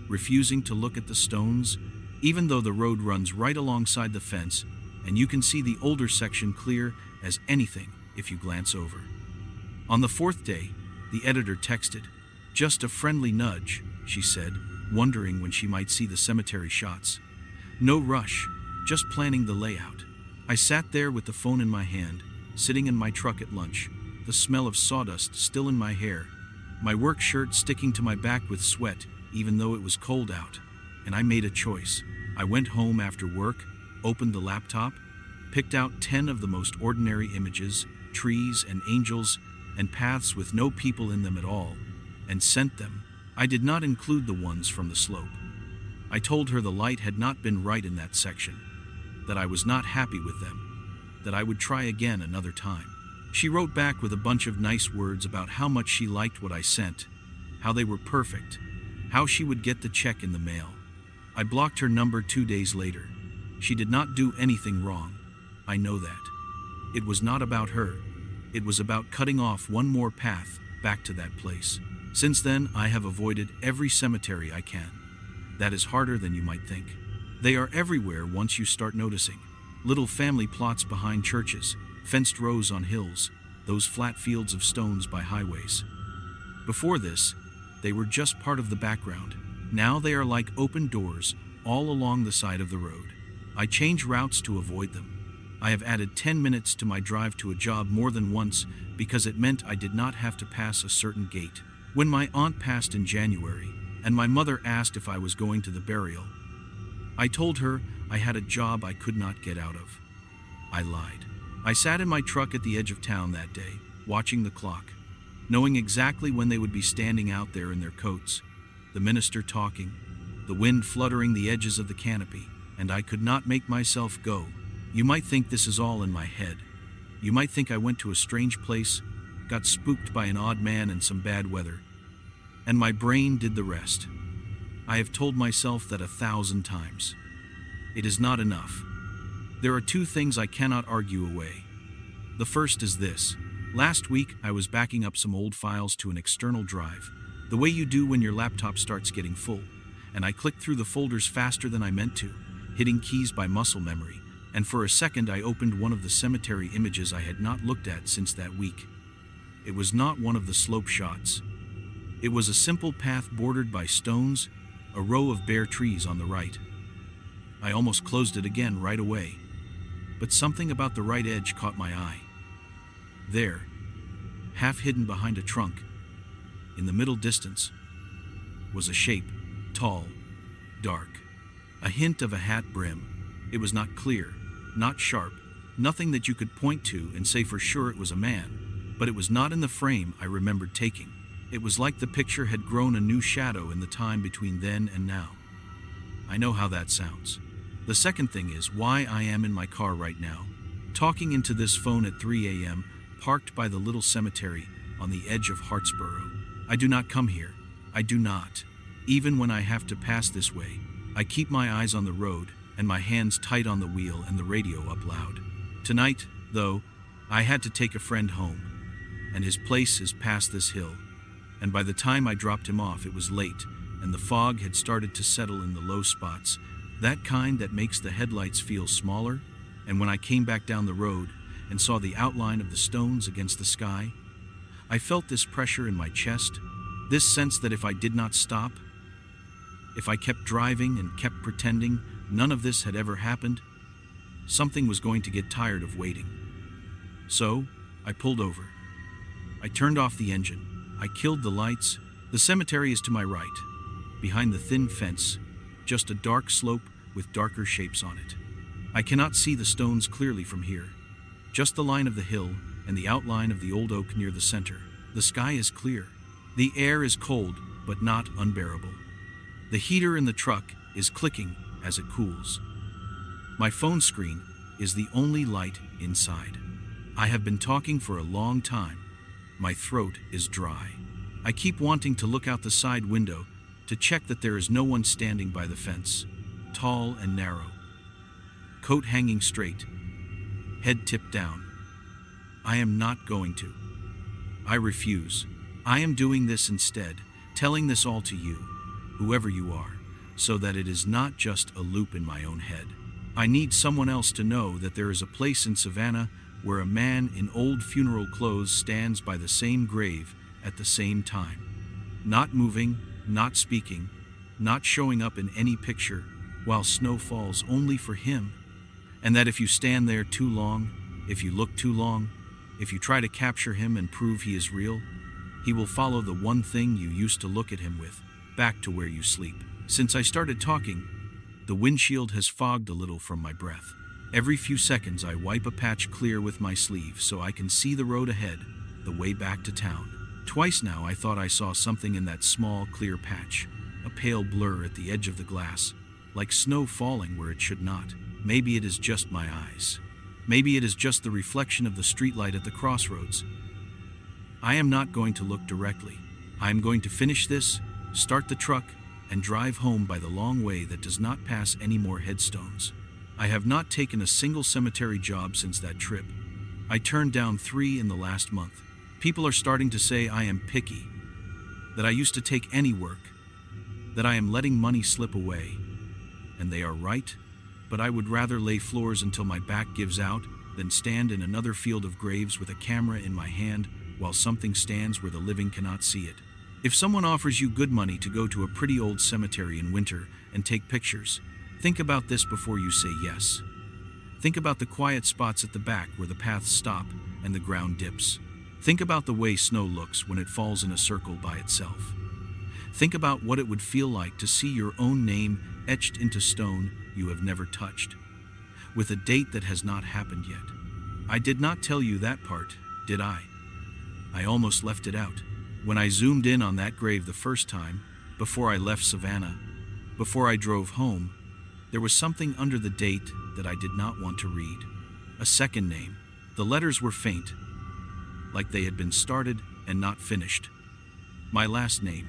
refusing to look at the stones, even though the road runs right alongside the fence, and you can see the older section clear as anything if you glance over. On the 4th day, the editor texted. Just a friendly nudge, she said, wondering when she might see the cemetery shots. No rush, just planning the layout. I sat there with the phone in my hand, sitting in my truck at lunch, the smell of sawdust still in my hair, my work shirt sticking to my back with sweat, even though it was cold out. And I made a choice. I went home after work, opened the laptop, picked out 10 of the most ordinary images, trees and angels, and paths with no people in them at all, and sent them. I did not include the ones from the slope. I told her the light had not been right in that section, that I was not happy with them, that I would try again another time. She wrote back with a bunch of nice words about how much she liked what I sent, how they were perfect, how she would get the check in the mail. I blocked her number 2 days later. She did not do anything wrong. I know that. It was not about her. It was about cutting off one more path back to that place. Since then, I have avoided every cemetery I can. That is harder than you might think. They are everywhere once you start noticing. Little family plots behind churches, fenced rows on hills, those flat fields of stones by highways. Before this, they were just part of the background. Now they are like open doors all along the side of the road. I change routes to avoid them. I have added 10 minutes to my drive to a job more than once because it meant I did not have to pass a certain gate. When my aunt passed in January, and my mother asked if I was going to the burial, I told her I had a job I could not get out of. I lied. I sat in my truck at the edge of town that day, watching the clock, knowing exactly when they would be standing out there in their coats, the minister talking, the wind fluttering the edges of the canopy, and I could not make myself go. You might think this is all in my head. You might think I went to a strange place, got spooked by an odd man and some bad weather, and my brain did the rest. I have told myself that 1,000 times. It is not enough. There are two things I cannot argue away. The first is this. Last week, I was backing up some old files to an external drive, the way you do when your laptop starts getting full, and I clicked through the folders faster than I meant to, hitting keys by muscle memory, and for a second I opened one of the cemetery images I had not looked at since that week. It was not one of the slope shots. It was a simple path bordered by stones, a row of bare trees on the right. I almost closed it again right away, but something about the right edge caught my eye. There, half hidden behind a trunk, in the middle distance, was a shape, tall, dark, a hint of a hat brim. It was not clear, not sharp, nothing that you could point to and say for sure it was a man, but it was not in the frame I remembered taking. It was like the picture had grown a new shadow in the time between then and now. I know how that sounds. The second thing is why I am in my car right now, talking into this phone at 3 a.m., parked by the little cemetery on the edge of Hartsboro. I do not come here. I do not. Even when I have to pass this way, I keep my eyes on the road and my hands tight on the wheel and the radio up loud. Tonight, though, I had to take a friend home, and his place is past this hill. And by the time I dropped him off, it was late, and the fog had started to settle in the low spots, that kind that makes the headlights feel smaller. And when I came back down the road and saw the outline of the stones against the sky, I felt this pressure in my chest, this sense that if I did not stop, if I kept driving and kept pretending none of this had ever happened, something was going to get tired of waiting. So, I pulled over. I turned off the engine. I killed the lights. The cemetery is to my right, behind the thin fence, just a dark slope with darker shapes on it. I cannot see the stones clearly from here, just the line of the hill and the outline of the old oak near the center. The sky is clear. The air is cold, but not unbearable. The heater in the truck is clicking as it cools. My phone screen is the only light inside. I have been talking for a long time. My throat is dry. I keep wanting to look out the side window to check that there is no one standing by the fence, tall and narrow, coat hanging straight, head tipped down. I am not going to. I refuse. I am doing this instead, telling this all to you, whoever you are, so that it is not just a loop in my own head. I need someone else to know that there is a place in Savannah where a man in old funeral clothes stands by the same grave at the same time, not moving, not speaking, not showing up in any picture, while snow falls only for him, and that if you stand there too long, if you look too long, if you try to capture him and prove he is real, he will follow the one thing you used to look at him with, back to where you sleep. Since I started talking, the windshield has fogged a little from my breath. Every few seconds I wipe a patch clear with my sleeve so I can see the road ahead, the way back to town. Twice now I thought I saw something in that small, clear patch, a pale blur at the edge of the glass, like snow falling where it should not. Maybe it is just my eyes. Maybe it is just the reflection of the streetlight at the crossroads. I am not going to look directly. I am going to finish this, start the truck, and drive home by the long way that does not pass any more headstones. I have not taken a single cemetery job since that trip. I turned down 3 in the last month. People are starting to say I am picky, that I used to take any work, that I am letting money slip away. And they are right, but I would rather lay floors until my back gives out than stand in another field of graves with a camera in my hand while something stands where the living cannot see it. If someone offers you good money to go to a pretty old cemetery in winter and take pictures, think about this before you say yes. Think about the quiet spots at the back where the paths stop and the ground dips. Think about the way snow looks when it falls in a circle by itself. Think about what it would feel like to see your own name etched into stone you have never touched, with a date that has not happened yet. I did not tell you that part, did I? I almost left it out. When I zoomed in on that grave the first time, before I left Savannah, before I drove home, there was something under the date that I did not want to read. A second name. The letters were faint, like they had been started and not finished. My last name.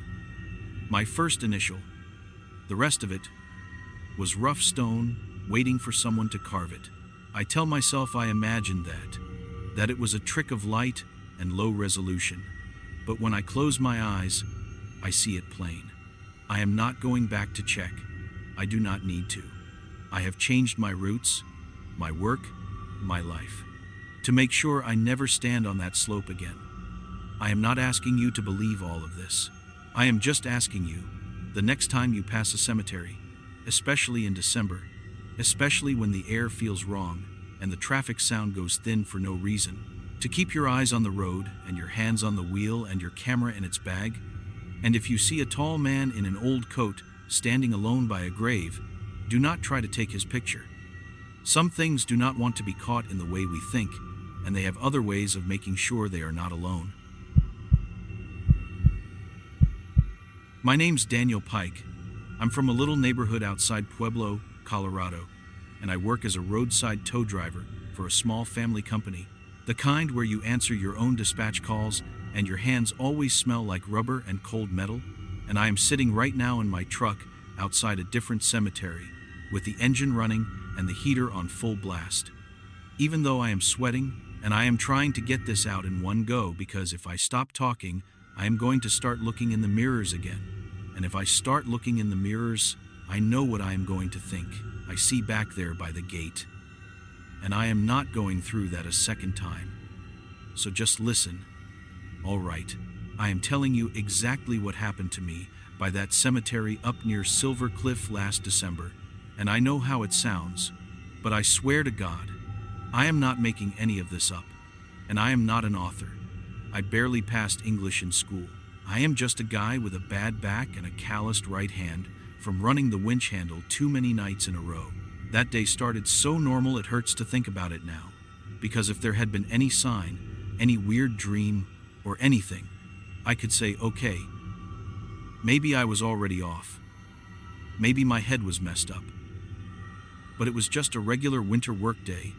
My first initial. The rest of it was rough stone waiting for someone to carve it. I tell myself I imagined that it was a trick of light and low resolution. But when I close my eyes, I see it plain. I am not going back to check. I do not need to. I have changed my routes, my work, my life, to make sure I never stand on that slope again. I am not asking you to believe all of this. I am just asking you, the next time you pass a cemetery, especially in December, especially when the air feels wrong and the traffic sound goes thin for no reason, to keep your eyes on the road and your hands on the wheel and your camera in its bag. And if you see a tall man in an old coat standing alone by a grave, do not try to take his picture. Some things do not want to be caught in the way we think, and they have other ways of making sure they are not alone. My name's Daniel Pike. I'm from a little neighborhood outside Pueblo, Colorado, and I work as a roadside tow driver for a small family company, the kind where you answer your own dispatch calls and your hands always smell like rubber and cold metal. And I am sitting right now in my truck outside a different cemetery with the engine running and the heater on full blast. Even though I am sweating, and I am trying to get this out in one go, because if I stop talking, I am going to start looking in the mirrors again. And if I start looking in the mirrors, I know what I am going to think. I see back there by the gate. And I am not going through that a second time. So just listen. All right, I am telling you exactly what happened to me by that cemetery up near Silver Cliff last December. And I know how it sounds, but I swear to God, I am not making any of this up. And I am not an author. I barely passed English in school. I am just a guy with a bad back and a calloused right hand from running the winch handle too many nights in a row. That day started so normal it hurts to think about it now. Because if there had been any sign, any weird dream, or anything, I could say, okay, maybe I was already off. Maybe my head was messed up. But it was just a regular winter work day,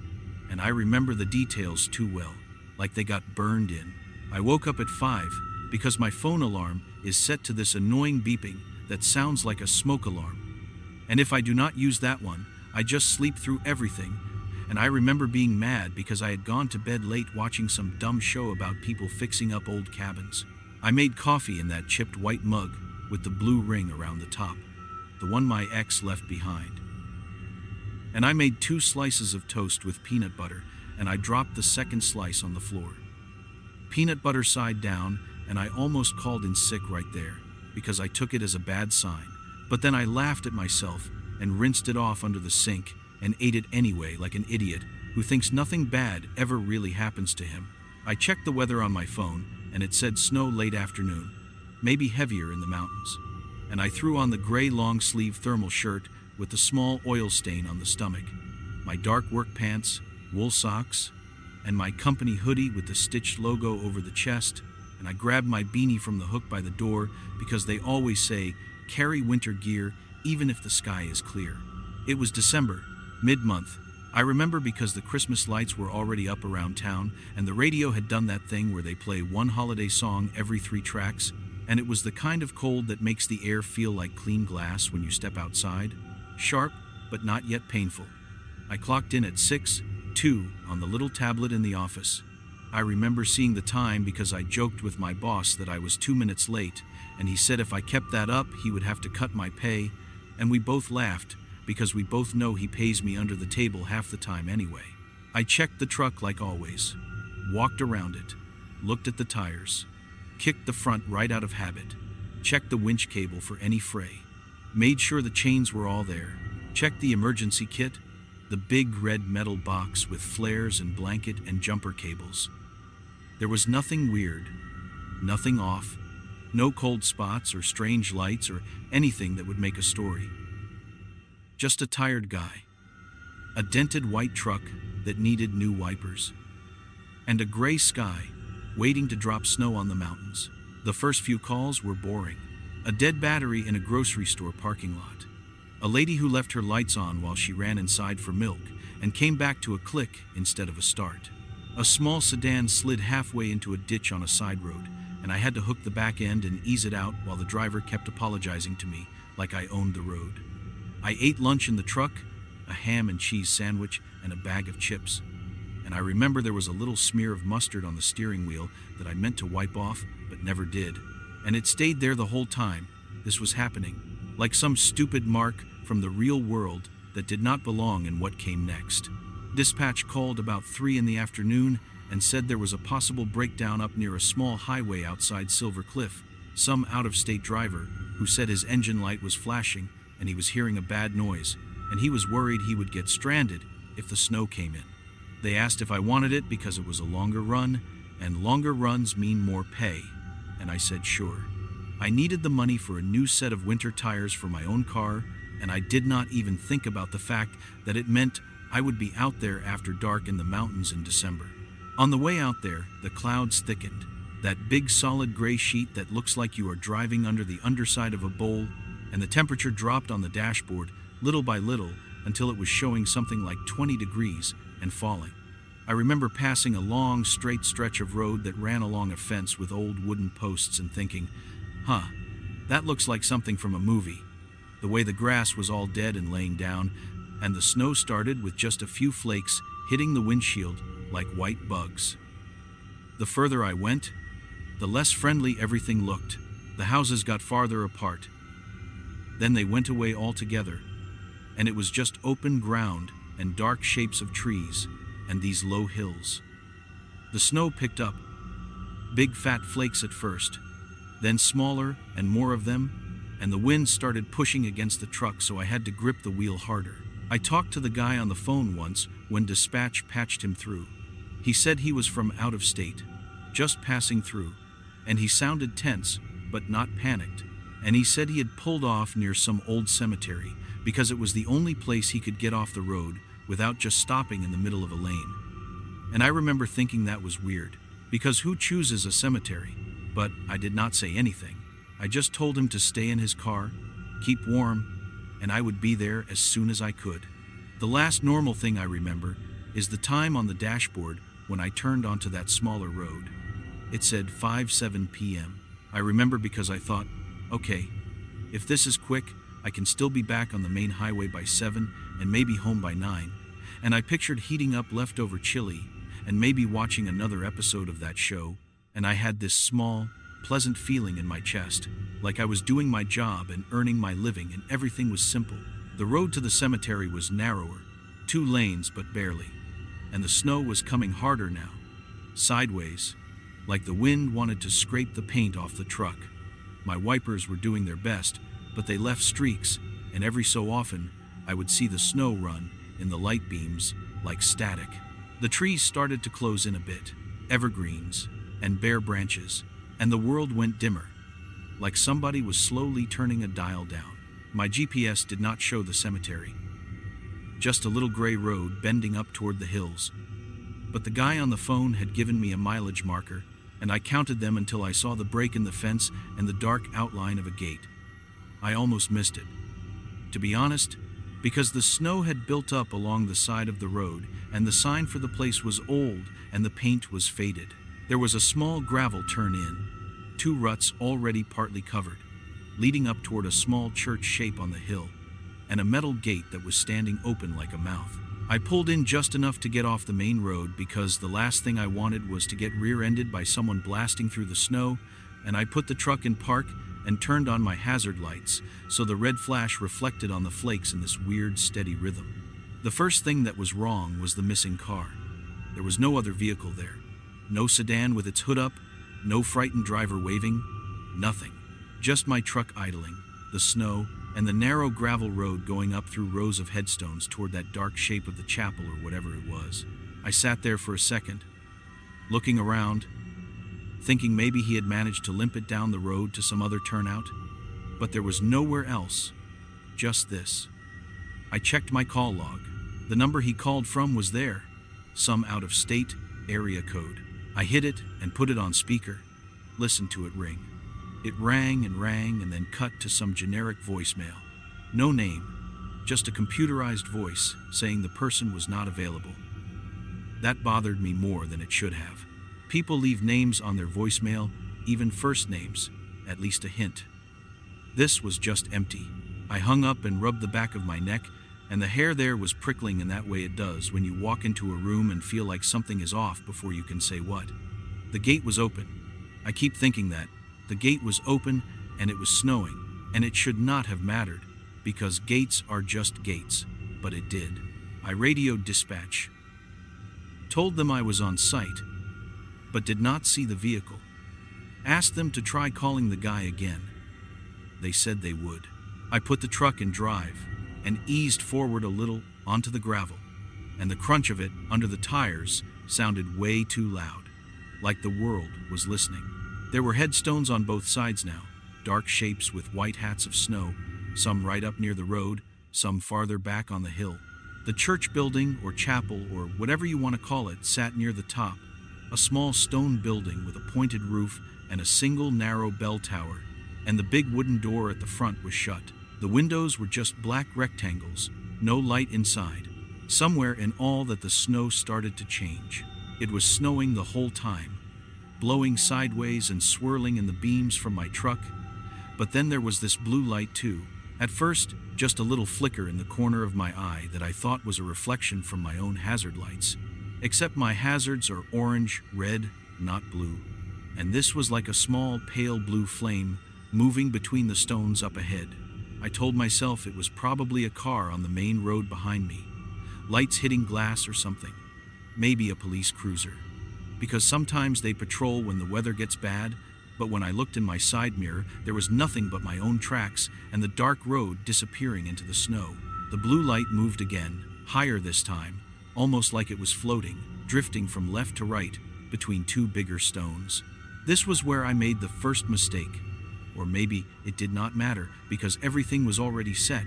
and I remember the details too well, like they got burned in. I woke up at 5 because my phone alarm is set to this annoying beeping that sounds like a smoke alarm. And if I do not use that one, I just sleep through everything. And I remember being mad because I had gone to bed late watching some dumb show about people fixing up old cabins. I made coffee in that chipped white mug with the blue ring around the top, the one my ex left behind. And I made 2 slices of toast with peanut butter, and I dropped the second slice on the floor. Peanut butter side down, and I almost called in sick right there because I took it as a bad sign. But then I laughed at myself and rinsed it off under the sink and ate it anyway like an idiot who thinks nothing bad ever really happens to him. I checked the weather on my phone, and it said snow late afternoon, maybe heavier in the mountains. And I threw on the gray long-sleeve thermal shirt with the small oil stain on the stomach, my dark work pants, wool socks, and my company hoodie with the stitched logo over the chest, and I grabbed my beanie from the hook by the door because they always say, carry winter gear even if the sky is clear. It was December, mid-month. I remember because the Christmas lights were already up around town, and the radio had done that thing where they play one holiday song every 3 tracks, and it was the kind of cold that makes the air feel like clean glass when you step outside. Sharp, but not yet painful. I clocked in at 6:02 on the little tablet in the office. I remember seeing the time because I joked with my boss that I was 2 minutes late, and he said if I kept that up, he would have to cut my pay, and we both laughed because we both know he pays me under the table half the time anyway. I checked the truck like always, walked around it, looked at the tires, kicked the front right out of habit, checked the winch cable for any fray, made sure the chains were all there, checked the emergency kit, the big red metal box with flares and blanket and jumper cables. There was nothing weird, nothing off, no cold spots or strange lights or anything that would make a story. Just a tired guy, a dented white truck that needed new wipers, and a gray sky waiting to drop snow on the mountains. The first few calls were boring. A dead battery in a grocery store parking lot. A lady who left her lights on while she ran inside for milk and came back to a click instead of a start. A small sedan slid halfway into a ditch on a side road, and I had to hook the back end and ease it out while the driver kept apologizing to me like I owned the road. I ate lunch in the truck, a ham and cheese sandwich and a bag of chips. And I remember there was a little smear of mustard on the steering wheel that I meant to wipe off but never did. And it stayed there the whole time this was happening, like some stupid mark from the real world that did not belong in what came next. Dispatch called about 3 in the afternoon and said there was a possible breakdown up near a small highway outside Silver Cliff. Some out-of-state driver who said his engine light was flashing and he was hearing a bad noise, and he was worried he would get stranded if the snow came in. They asked if I wanted it because it was a longer run, and longer runs mean more pay, and I said sure. I needed the money for a new set of winter tires for my own car, and I did not even think about the fact that it meant I would be out there after dark in the mountains in December. On the way out there, the clouds thickened, that big solid gray sheet that looks like you are driving under the underside of a bowl, and the temperature dropped on the dashboard little by little until it was showing something like 20 degrees and falling. I remember passing a long, straight stretch of road that ran along a fence with old wooden posts and thinking, that looks like something from a movie. The way the grass was all dead and laying down, and the snow started with just a few flakes hitting the windshield like white bugs. The further I went, the less friendly everything looked. The houses got farther apart. Then they went away altogether, and it was just open ground and dark shapes of trees and these low hills. The snow picked up, big fat flakes at first, then smaller and more of them, and the wind started pushing against the truck, so I had to grip the wheel harder. I talked to the guy on the phone once when dispatch patched him through. He said he was from out of state, just passing through, and he sounded tense, but not panicked, and he said he had pulled off near some old cemetery because it was the only place he could get off the road without just stopping in the middle of a lane. And I remember thinking that was weird, because who chooses a cemetery? But I did not say anything. I just told him to stay in his car, keep warm, and I would be there as soon as I could. The last normal thing I remember is the time on the dashboard when I turned onto that smaller road. It said 5:07 p.m. I remember because I thought, okay, if this is quick, I can still be back on the main highway by 7 and maybe home by 9. And I pictured heating up leftover chili and maybe watching another episode of that show, and I had this small, pleasant feeling in my chest, like I was doing my job and earning my living and everything was simple. The road to the cemetery was narrower, 2 lanes but barely, and the snow was coming harder now, sideways, like the wind wanted to scrape the paint off the truck. My wipers were doing their best, but they left streaks, and every so often I would see the snow run in the light beams like static. The trees started to close in a bit, evergreens and bare branches, and the world went dimmer, like somebody was slowly turning a dial down. My GPS did not show the cemetery, just a little gray road bending up toward the hills. But the guy on the phone had given me a mileage marker, and I counted them until I saw the break in the fence and the dark outline of a gate. I almost missed it, to be honest, because the snow had built up along the side of the road, and the sign for the place was old and the paint was faded. There was a small gravel turn-in, 2 ruts already partly covered, leading up toward a small church shape on the hill, and a metal gate that was standing open like a mouth. I pulled in just enough to get off the main road because the last thing I wanted was to get rear-ended by someone blasting through the snow, and I put the truck in park and turned on my hazard lights so the red flash reflected on the flakes in this weird, steady rhythm. The first thing that was wrong was the missing car. There was no other vehicle there. No sedan with its hood up, no frightened driver waving, nothing. Just my truck idling, the snow, and the narrow gravel road going up through rows of headstones toward that dark shape of the chapel or whatever it was. I sat there for a second, looking around, thinking maybe he had managed to limp it down the road to some other turnout, but there was nowhere else, just this. I checked my call log. The number he called from was there, some out-of-state area code. I hit it and put it on speaker, listened to it ring. It rang and then cut to some generic voicemail. No name, just a computerized voice saying the person was not available. That bothered me more than it should have. People leave names on their voicemail, even first names, at least a hint. This was just empty. I hung up and rubbed the back of my neck, and the hair there was prickling in that way it does when you walk into a room and feel like something is off before you can say what. The gate was open. I keep thinking that. The gate was open and it was snowing, and it should not have mattered, because gates are just gates, but it did. I radioed dispatch, told them I was on site, but did not see the vehicle. Asked them to try calling the guy again. They said they would. I put the truck in drive and eased forward a little onto the gravel, and the crunch of it under the tires sounded way too loud, like the world was listening. There were headstones on both sides now, dark shapes with white hats of snow, some right up near the road, some farther back on the hill. The church building or chapel or whatever you want to call it sat near the top, a small stone building with a pointed roof and a single narrow bell tower, and the big wooden door at the front was shut. The windows were just black rectangles, no light inside. Somewhere in all that the snow started to change. It was snowing the whole time, blowing sideways and swirling in the beams from my truck, but then there was this blue light too. At first, just a little flicker in the corner of my eye that I thought was a reflection from my own hazard lights. Except my hazards are orange, red, not blue. And this was like a small pale blue flame moving between the stones up ahead. I told myself it was probably a car on the main road behind me, lights hitting glass or something, maybe a police cruiser. Because sometimes they patrol when the weather gets bad, but when I looked in my side mirror, there was nothing but my own tracks and the dark road disappearing into the snow. The blue light moved again, higher this time, almost like it was floating, drifting from left to right between two bigger stones. This was where I made the first mistake. Or maybe it did not matter because everything was already set.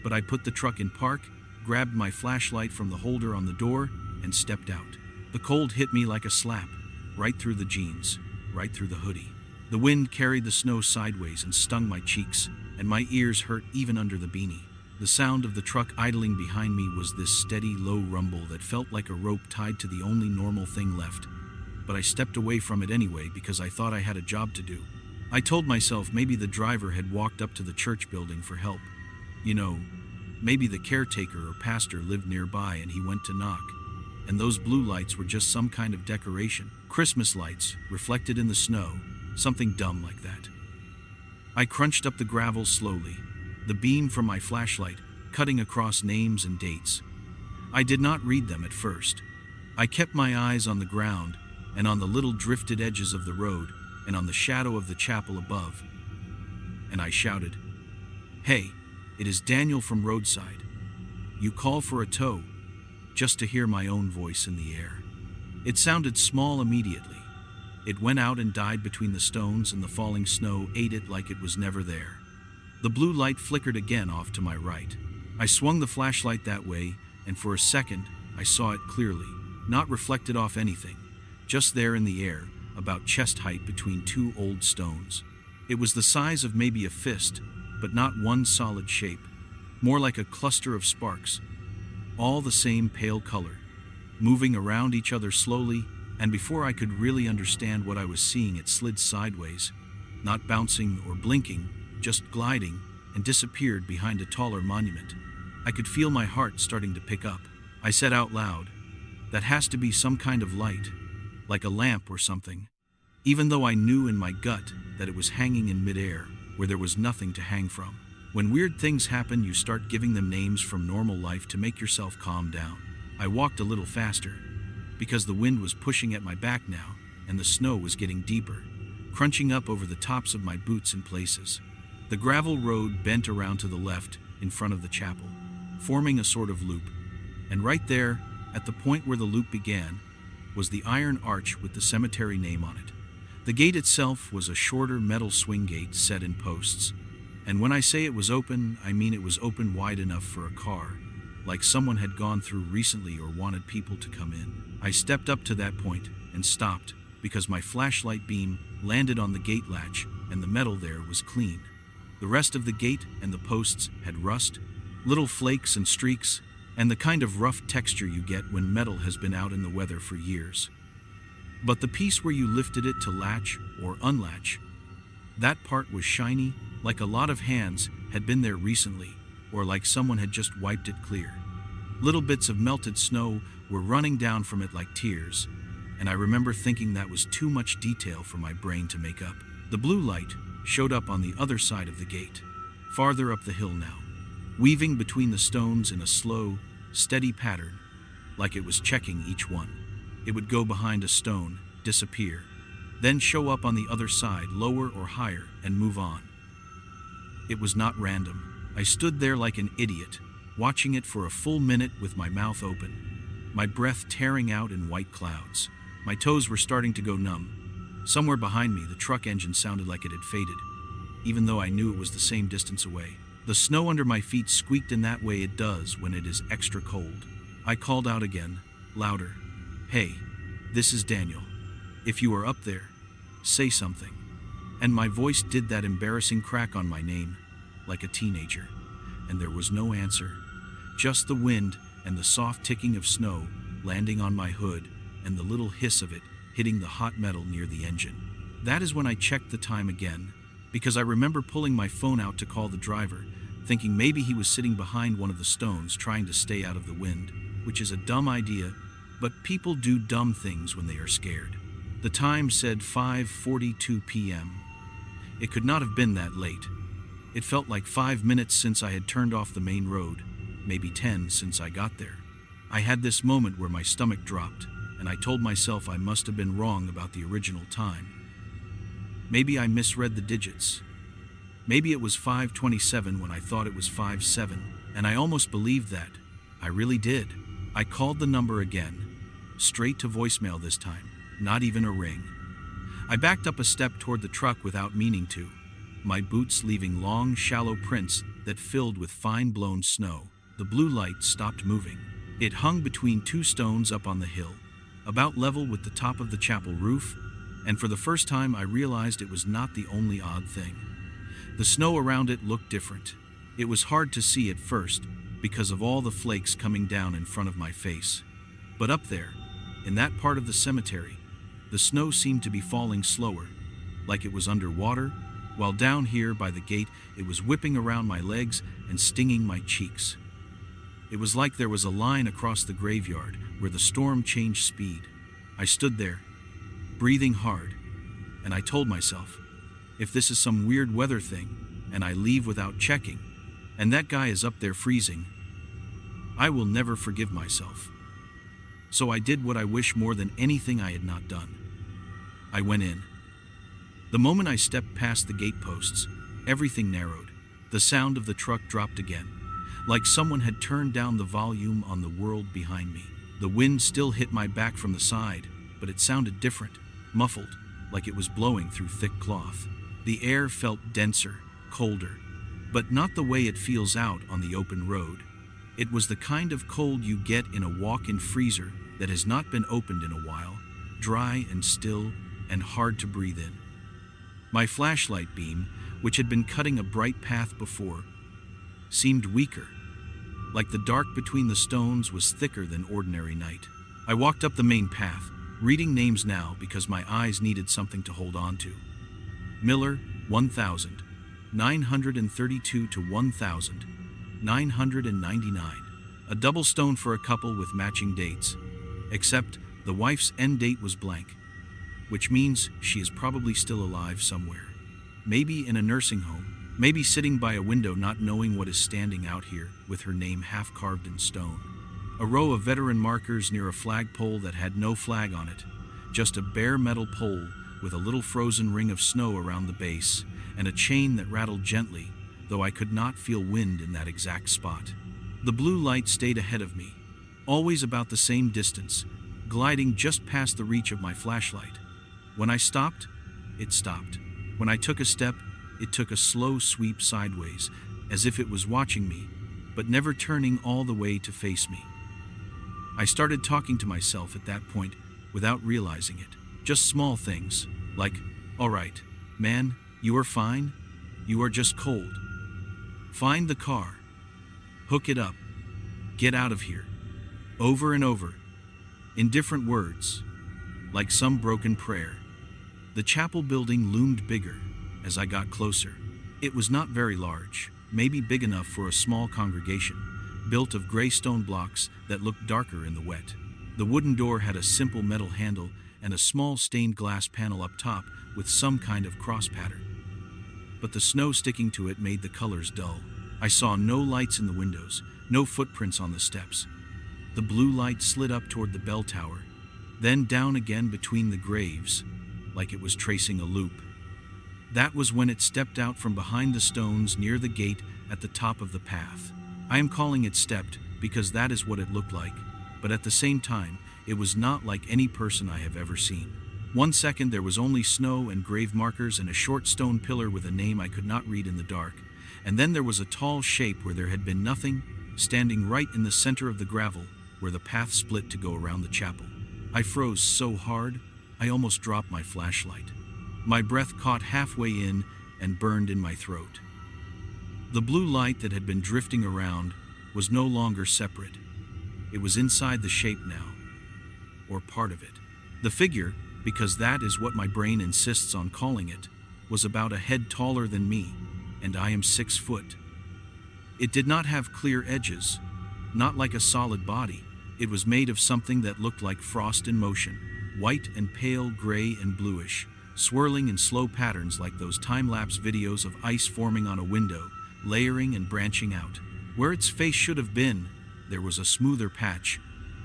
But I put the truck in park, grabbed my flashlight from the holder on the door, and stepped out. The cold hit me like a slap, right through the jeans, right through the hoodie. The wind carried the snow sideways and stung my cheeks, and my ears hurt even under the beanie. The sound of the truck idling behind me was this steady, low rumble that felt like a rope tied to the only normal thing left. But I stepped away from it anyway because I thought I had a job to do. I told myself maybe the driver had walked up to the church building for help. You know, maybe the caretaker or pastor lived nearby and he went to knock. And those blue lights were just some kind of decoration. Christmas lights, reflected in the snow, something dumb like that. I crunched up the gravel slowly, the beam from my flashlight cutting across names and dates. I did not read them at first. I kept my eyes on the ground and on the little drifted edges of the road and on the shadow of the chapel above. And I shouted, "Hey, it is Daniel from Roadside. You call for a tow," just to hear my own voice in the air. It sounded small immediately. It went out and died between the stones, and the falling snow ate it like it was never there. The blue light flickered again off to my right. I swung the flashlight that way, and for a second I saw it clearly, not reflected off anything, just there in the air, about chest height between two old stones. It was the size of maybe a fist, but not one solid shape, more like a cluster of sparks, all the same pale color, moving around each other slowly, and before I could really understand what I was seeing, it slid sideways, not bouncing or blinking, just gliding, and disappeared behind a taller monument. I could feel my heart starting to pick up. I said out loud, "That has to be some kind of light, like a lamp or something," even though I knew in my gut that it was hanging in midair where there was nothing to hang from. When weird things happen, you start giving them names from normal life to make yourself calm down. I walked a little faster, because the wind was pushing at my back now, and the snow was getting deeper, crunching up over the tops of my boots in places. The gravel road bent around to the left in front of the chapel, forming a sort of loop, and right there, at the point where the loop began, was the iron arch with the cemetery name on it. The gate itself was a shorter metal swing gate set in posts, and when I say it was open, I mean it was open wide enough for a car, like someone had gone through recently or wanted people to come in. I stepped up to that point and stopped because my flashlight beam landed on the gate latch and the metal there was clean. The rest of the gate and the posts had rust, little flakes and streaks, and the kind of rough texture you get when metal has been out in the weather for years. But the piece where you lifted it to latch or unlatch, that part was shiny, like a lot of hands had been there recently, or like someone had just wiped it clear. Little bits of melted snow were running down from it like tears, and I remember thinking that was too much detail for my brain to make up. The blue light showed up on the other side of the gate, farther up the hill now, weaving between the stones in a slow, steady pattern, like it was checking each one. It would go behind a stone, disappear, then show up on the other side, lower or higher, and move on. It was not random. I stood there like an idiot, watching it for a full minute with my mouth open, my breath tearing out in white clouds. My toes were starting to go numb. Somewhere behind me, the truck engine sounded like it had faded, even though I knew it was the same distance away. The snow under my feet squeaked in that way it does when it is extra cold. I called out again, louder. "Hey, this is Daniel. If you are up there, say something." And my voice did that embarrassing crack on my name, like a teenager. And there was no answer, just the wind and the soft ticking of snow landing on my hood and the little hiss of it hitting the hot metal near the engine. That is when I checked the time again, because I remember pulling my phone out to call the driver, thinking maybe he was sitting behind one of the stones trying to stay out of the wind, which is a dumb idea, but people do dumb things when they are scared. The time said 5:42 p.m. It could not have been that late. It felt like 5 minutes since I had turned off the main road, maybe 10 since I got there. I had this moment where my stomach dropped, and I told myself I must have been wrong about the original time. Maybe I misread the digits. Maybe it was 5:27 when I thought it was 5:07, and I almost believed that. I really did. I called the number again, straight to voicemail this time, not even a ring. I backed up a step toward the truck without meaning to, my boots leaving long, shallow prints that filled with fine-blown snow. The blue light stopped moving. It hung between two stones up on the hill, about level with the top of the chapel roof, and for the first time I realized it was not the only odd thing. The snow around it looked different. It was hard to see at first because of all the flakes coming down in front of my face. But up there, in that part of the cemetery, the snow seemed to be falling slower, like it was underwater, while down here by the gate it was whipping around my legs and stinging my cheeks. It was like there was a line across the graveyard where the storm changed speed. I stood there, breathing hard, and I told myself, if this is some weird weather thing, and I leave without checking, and that guy is up there freezing, I will never forgive myself. So I did what I wish more than anything I had not done. I went in. The moment I stepped past the gate posts, everything narrowed. The sound of the truck dropped again, like someone had turned down the volume on the world behind me. The wind still hit my back from the side, but it sounded different, muffled, like it was blowing through thick cloth. The air felt denser, colder, but not the way it feels out on the open road. It was the kind of cold you get in a walk-in freezer that has not been opened in a while, dry and still and hard to breathe in. My flashlight beam, which had been cutting a bright path before, seemed weaker, like the dark between the stones was thicker than ordinary night. I walked up the main path, reading names now because my eyes needed something to hold on to. Miller, 1,932 to 1,999. A double stone for a couple with matching dates. Except the wife's end date was blank, which means she is probably still alive somewhere. Maybe in a nursing home, maybe sitting by a window not knowing what is standing out here with her name half carved in stone. A row of veteran markers near a flagpole that had no flag on it, just a bare metal pole with a little frozen ring of snow around the base and a chain that rattled gently, though I could not feel wind in that exact spot. The blue light stayed ahead of me, always about the same distance, gliding just past the reach of my flashlight. When I stopped, it stopped. When I took a step, it took a slow sweep sideways, as if it was watching me, but never turning all the way to face me. I started talking to myself at that point without realizing it. Just small things, like, "All right, man, you are fine. You are just cold. Find the car. Hook it up. Get out of here." Over and over, in different words, like some broken prayer. The chapel building loomed bigger as I got closer. It was not very large, maybe big enough for a small congregation, built of gray stone blocks that looked darker in the wet. The wooden door had a simple metal handle and a small stained glass panel up top with some kind of cross pattern. But the snow sticking to it made the colors dull. I saw no lights in the windows, no footprints on the steps. The blue light slid up toward the bell tower, then down again between the graves, like it was tracing a loop. That was when it stepped out from behind the stones near the gate at the top of the path. I am calling it stepped because that is what it looked like, but at the same time, it was not like any person I have ever seen. 1 second there was only snow and grave markers and a short stone pillar with a name I could not read in the dark, and then there was a tall shape where there had been nothing, standing right in the center of the gravel where the path split to go around the chapel. I froze so hard, I almost dropped my flashlight. My breath caught halfway in and burned in my throat. The blue light that had been drifting around was no longer separate. It was inside the shape now, or part of it. The figure, because that is what my brain insists on calling it, was about a head taller than me, and I am 6 foot. It did not have clear edges, not like a solid body. It was made of something that looked like frost in motion, white and pale gray and bluish, swirling in slow patterns like those time-lapse videos of ice forming on a window, layering and branching out. Where its face should have been, there was a smoother patch,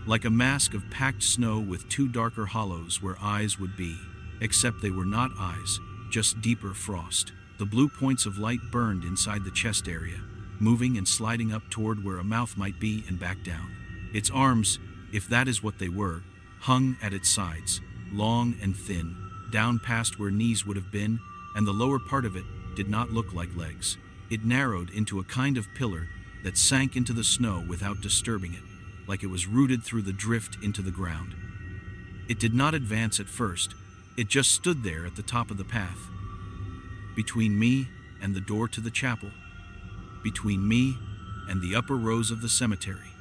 like a mask of packed snow with 2 darker hollows where eyes would be, except they were not eyes, just deeper frost. The blue points of light burned inside the chest area, moving and sliding up toward where a mouth might be and back down. Its arms, if that is what they were, hung at its sides, long and thin, down past where knees would have been, and the lower part of it did not look like legs. It narrowed into a kind of pillar that sank into the snow without disturbing it, like it was rooted through the drift into the ground. It did not advance at first, it just stood there at the top of the path, between me and the door to the chapel, between me and the upper rows of the cemetery.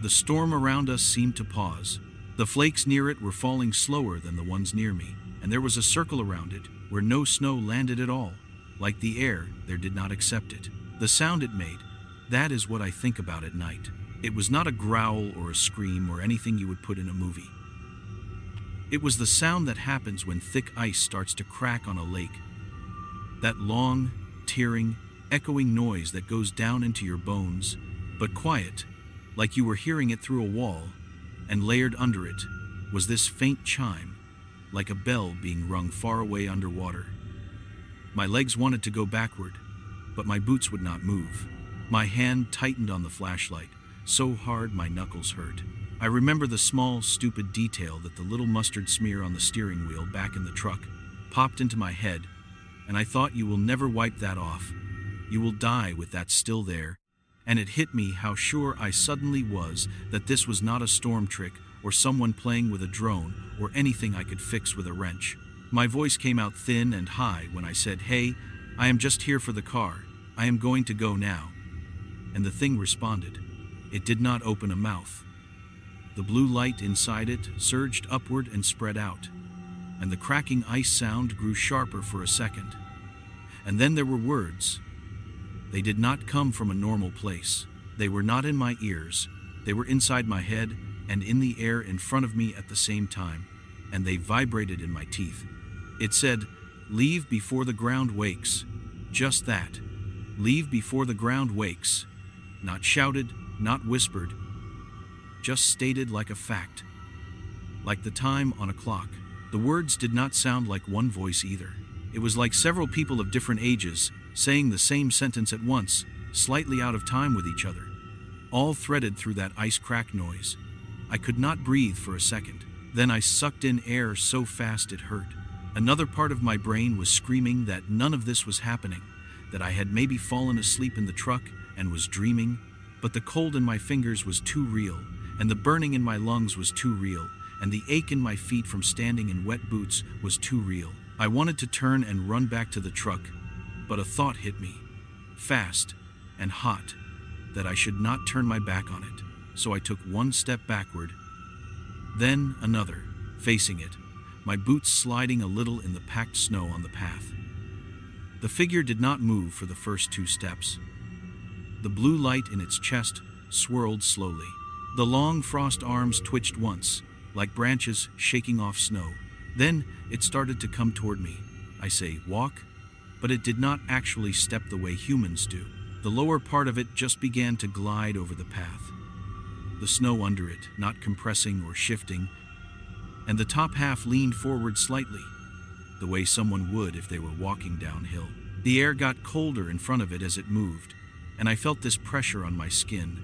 The storm around us seemed to pause. The flakes near it were falling slower than the ones near me, and there was a circle around it where no snow landed at all. Like the air, there did not accept it. The sound it made, that is what I think about at night. It was not a growl or a scream or anything you would put in a movie. It was the sound that happens when thick ice starts to crack on a lake. That long, tearing, echoing noise that goes down into your bones, but quiet, like you were hearing it through a wall, and layered under it was this faint chime, like a bell being rung far away underwater. My legs wanted to go backward, but my boots would not move. My hand tightened on the flashlight, so hard my knuckles hurt. I remember the small, stupid detail that the little mustard smear on the steering wheel back in the truck popped into my head, and I thought, you will never wipe that off. You will die with that still there. And it hit me how sure I suddenly was that this was not a storm trick or someone playing with a drone or anything I could fix with a wrench. My voice came out thin and high when I said, "Hey, I am just here for the car. I am going to go now." And the thing responded. It did not open a mouth. The blue light inside it surged upward and spread out, and the cracking ice sound grew sharper for a second. And then there were words. They did not come from a normal place. They were not in my ears, they were inside my head and in the air in front of me at the same time, and they vibrated in my teeth. It said, "Leave before the ground wakes." Just that. Leave before the ground wakes. Not shouted, not whispered, just stated like a fact. Like the time on a clock. The words did not sound like one voice either. It was like several people of different ages saying the same sentence at once, slightly out of time with each other, all threaded through that ice crack noise. I could not breathe for a second. Then I sucked in air so fast it hurt. Another part of my brain was screaming that none of this was happening, that I had maybe fallen asleep in the truck and was dreaming, but the cold in my fingers was too real, and the burning in my lungs was too real, and the ache in my feet from standing in wet boots was too real. I wanted to turn and run back to the truck, but a thought hit me, fast and hot, that I should not turn my back on it. So I took one step backward, then another, facing it, my boots sliding a little in the packed snow on the path. The figure did not move for the first 2 steps. The blue light in its chest swirled slowly. The long frost arms twitched once, like branches shaking off snow. Then it started to come toward me. I say walk, but it did not actually step the way humans do. The lower part of it just began to glide over the path, the snow under it not compressing or shifting, and the top half leaned forward slightly, the way someone would if they were walking downhill. The air got colder in front of it as it moved, and I felt this pressure on my skin,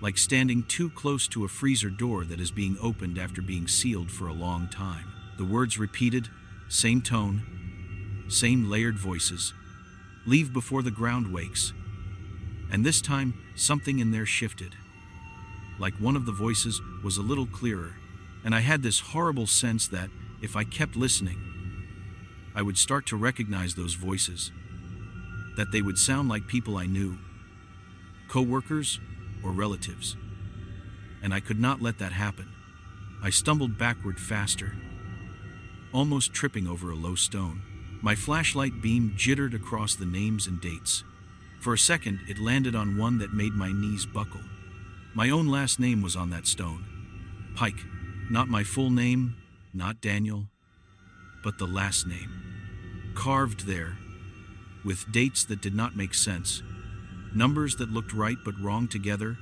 like standing too close to a freezer door that is being opened after being sealed for a long time. The words repeated, same tone, same layered voices, leave before the ground wakes. And this time, something in there shifted. Like one of the voices was a little clearer, and I had this horrible sense that, if I kept listening, I would start to recognize those voices, that they would sound like people I knew, co-workers or relatives. And I could not let that happen. I stumbled backward faster, almost tripping over a low stone. My flashlight beam jittered across the names and dates. For a second, it landed on one that made my knees buckle. My own last name was on that stone. Pike. Not my full name, not Daniel, but the last name. Carved there, with dates that did not make sense, numbers that looked right but wrong together,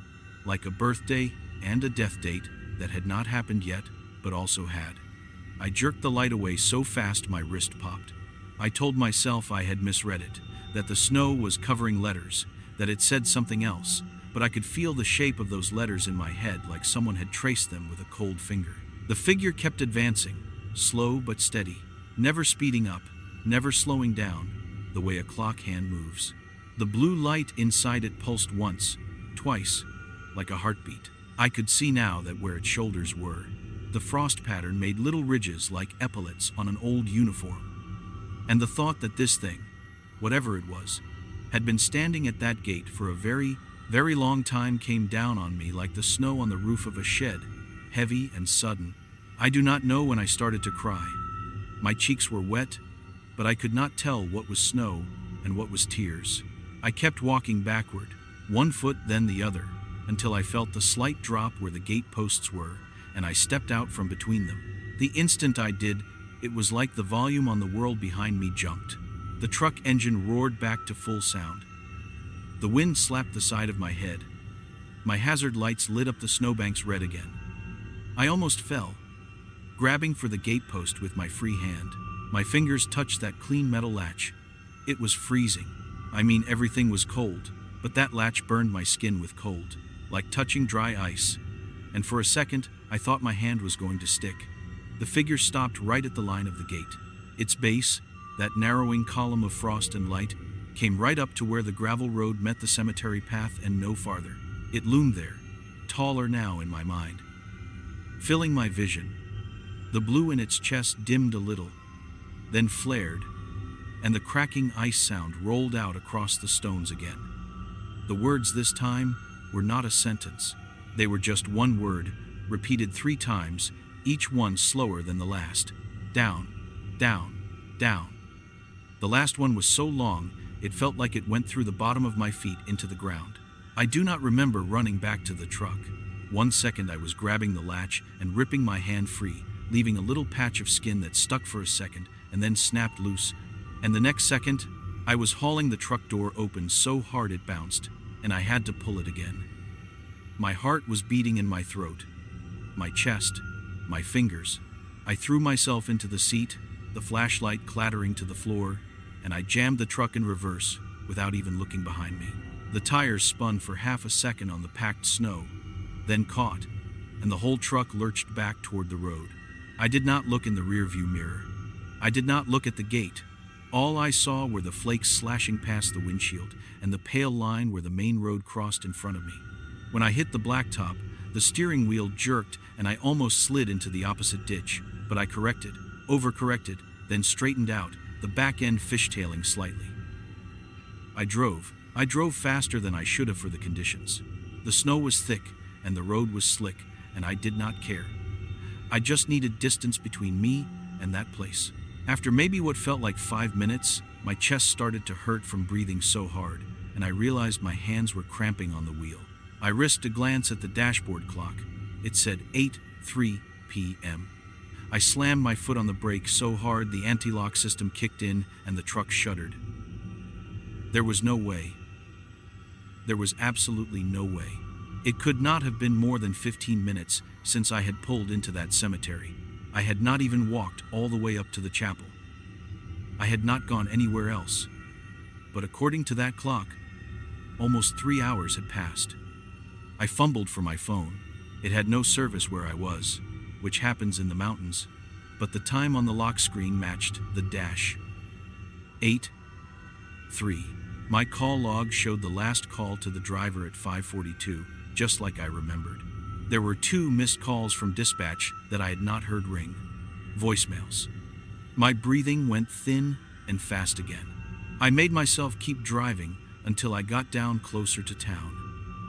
like a birthday and a death date that had not happened yet, but also had. I jerked the light away so fast my wrist popped. I told myself I had misread it, that the snow was covering letters, that it said something else, but I could feel the shape of those letters in my head like someone had traced them with a cold finger. The figure kept advancing, slow but steady, never speeding up, never slowing down, the way a clock hand moves. The blue light inside it pulsed once, twice, like a heartbeat. I could see now that where its shoulders were, the frost pattern made little ridges like epaulets on an old uniform. And the thought that this thing, whatever it was, had been standing at that gate for a very, very long time came down on me like the snow on the roof of a shed, heavy and sudden. I do not know when I started to cry. My cheeks were wet, but I could not tell what was snow and what was tears. I kept walking backward, one foot then the other, until I felt the slight drop where the gate posts were, and I stepped out from between them. The instant I did, it was like the volume on the world behind me jumped. The truck engine roared back to full sound. The wind slapped the side of my head. My hazard lights lit up the snowbanks red again. I almost fell, grabbing for the gatepost with my free hand. My fingers touched that clean metal latch. It was freezing. I mean, everything was cold, but that latch burned my skin with cold, like touching dry ice. And for a second, I thought my hand was going to stick. The figure stopped right at the line of the gate. Its base, that narrowing column of frost and light, came right up to where the gravel road met the cemetery path and no farther. It loomed there, taller now in my mind, filling my vision. The blue in its chest dimmed a little, then flared, and the cracking ice sound rolled out across the stones again. The words this time were not a sentence. They were just one word, repeated 3 times, each one slower than the last. Down, down, down. The last one was so long, it felt like it went through the bottom of my feet into the ground. I do not remember running back to the truck. 1 second I was grabbing the latch and ripping my hand free, leaving a little patch of skin that stuck for a second and then snapped loose. And the next second, I was hauling the truck door open so hard it bounced, and I had to pull it again. My heart was beating in my throat, my chest, my fingers. I threw myself into the seat, the flashlight clattering to the floor, and I jammed the truck in reverse without even looking behind me. The tires spun for half a second on the packed snow, then caught, and the whole truck lurched back toward the road. I did not look in the rearview mirror. I did not look at the gate. All I saw were the flakes slashing past the windshield and the pale line where the main road crossed in front of me. When I hit the blacktop, the steering wheel jerked and I almost slid into the opposite ditch, but I corrected, overcorrected, then straightened out, the back end fishtailing slightly. I drove faster than I should have for the conditions. The snow was thick and the road was slick, and I did not care. I just needed distance between me and that place. After maybe what felt like 5 minutes, my chest started to hurt from breathing so hard, and I realized my hands were cramping on the wheel. I risked a glance at the dashboard clock. It said 8:03 p.m. I slammed my foot on the brake so hard the anti-lock system kicked in and the truck shuddered. There was no way. There was absolutely no way. It could not have been more than 15 minutes since I had pulled into that cemetery. I had not even walked all the way up to the chapel. I had not gone anywhere else. But according to that clock, almost 3 hours had passed. I fumbled for my phone. It had no service where I was, which happens in the mountains, but the time on the lock screen matched the dash. 8:03. My call log showed the last call to the driver at 5:42, just like I remembered. There were 2 missed calls from dispatch that I had not heard ring. Voicemails. My breathing went thin and fast again. I made myself keep driving until I got down closer to town,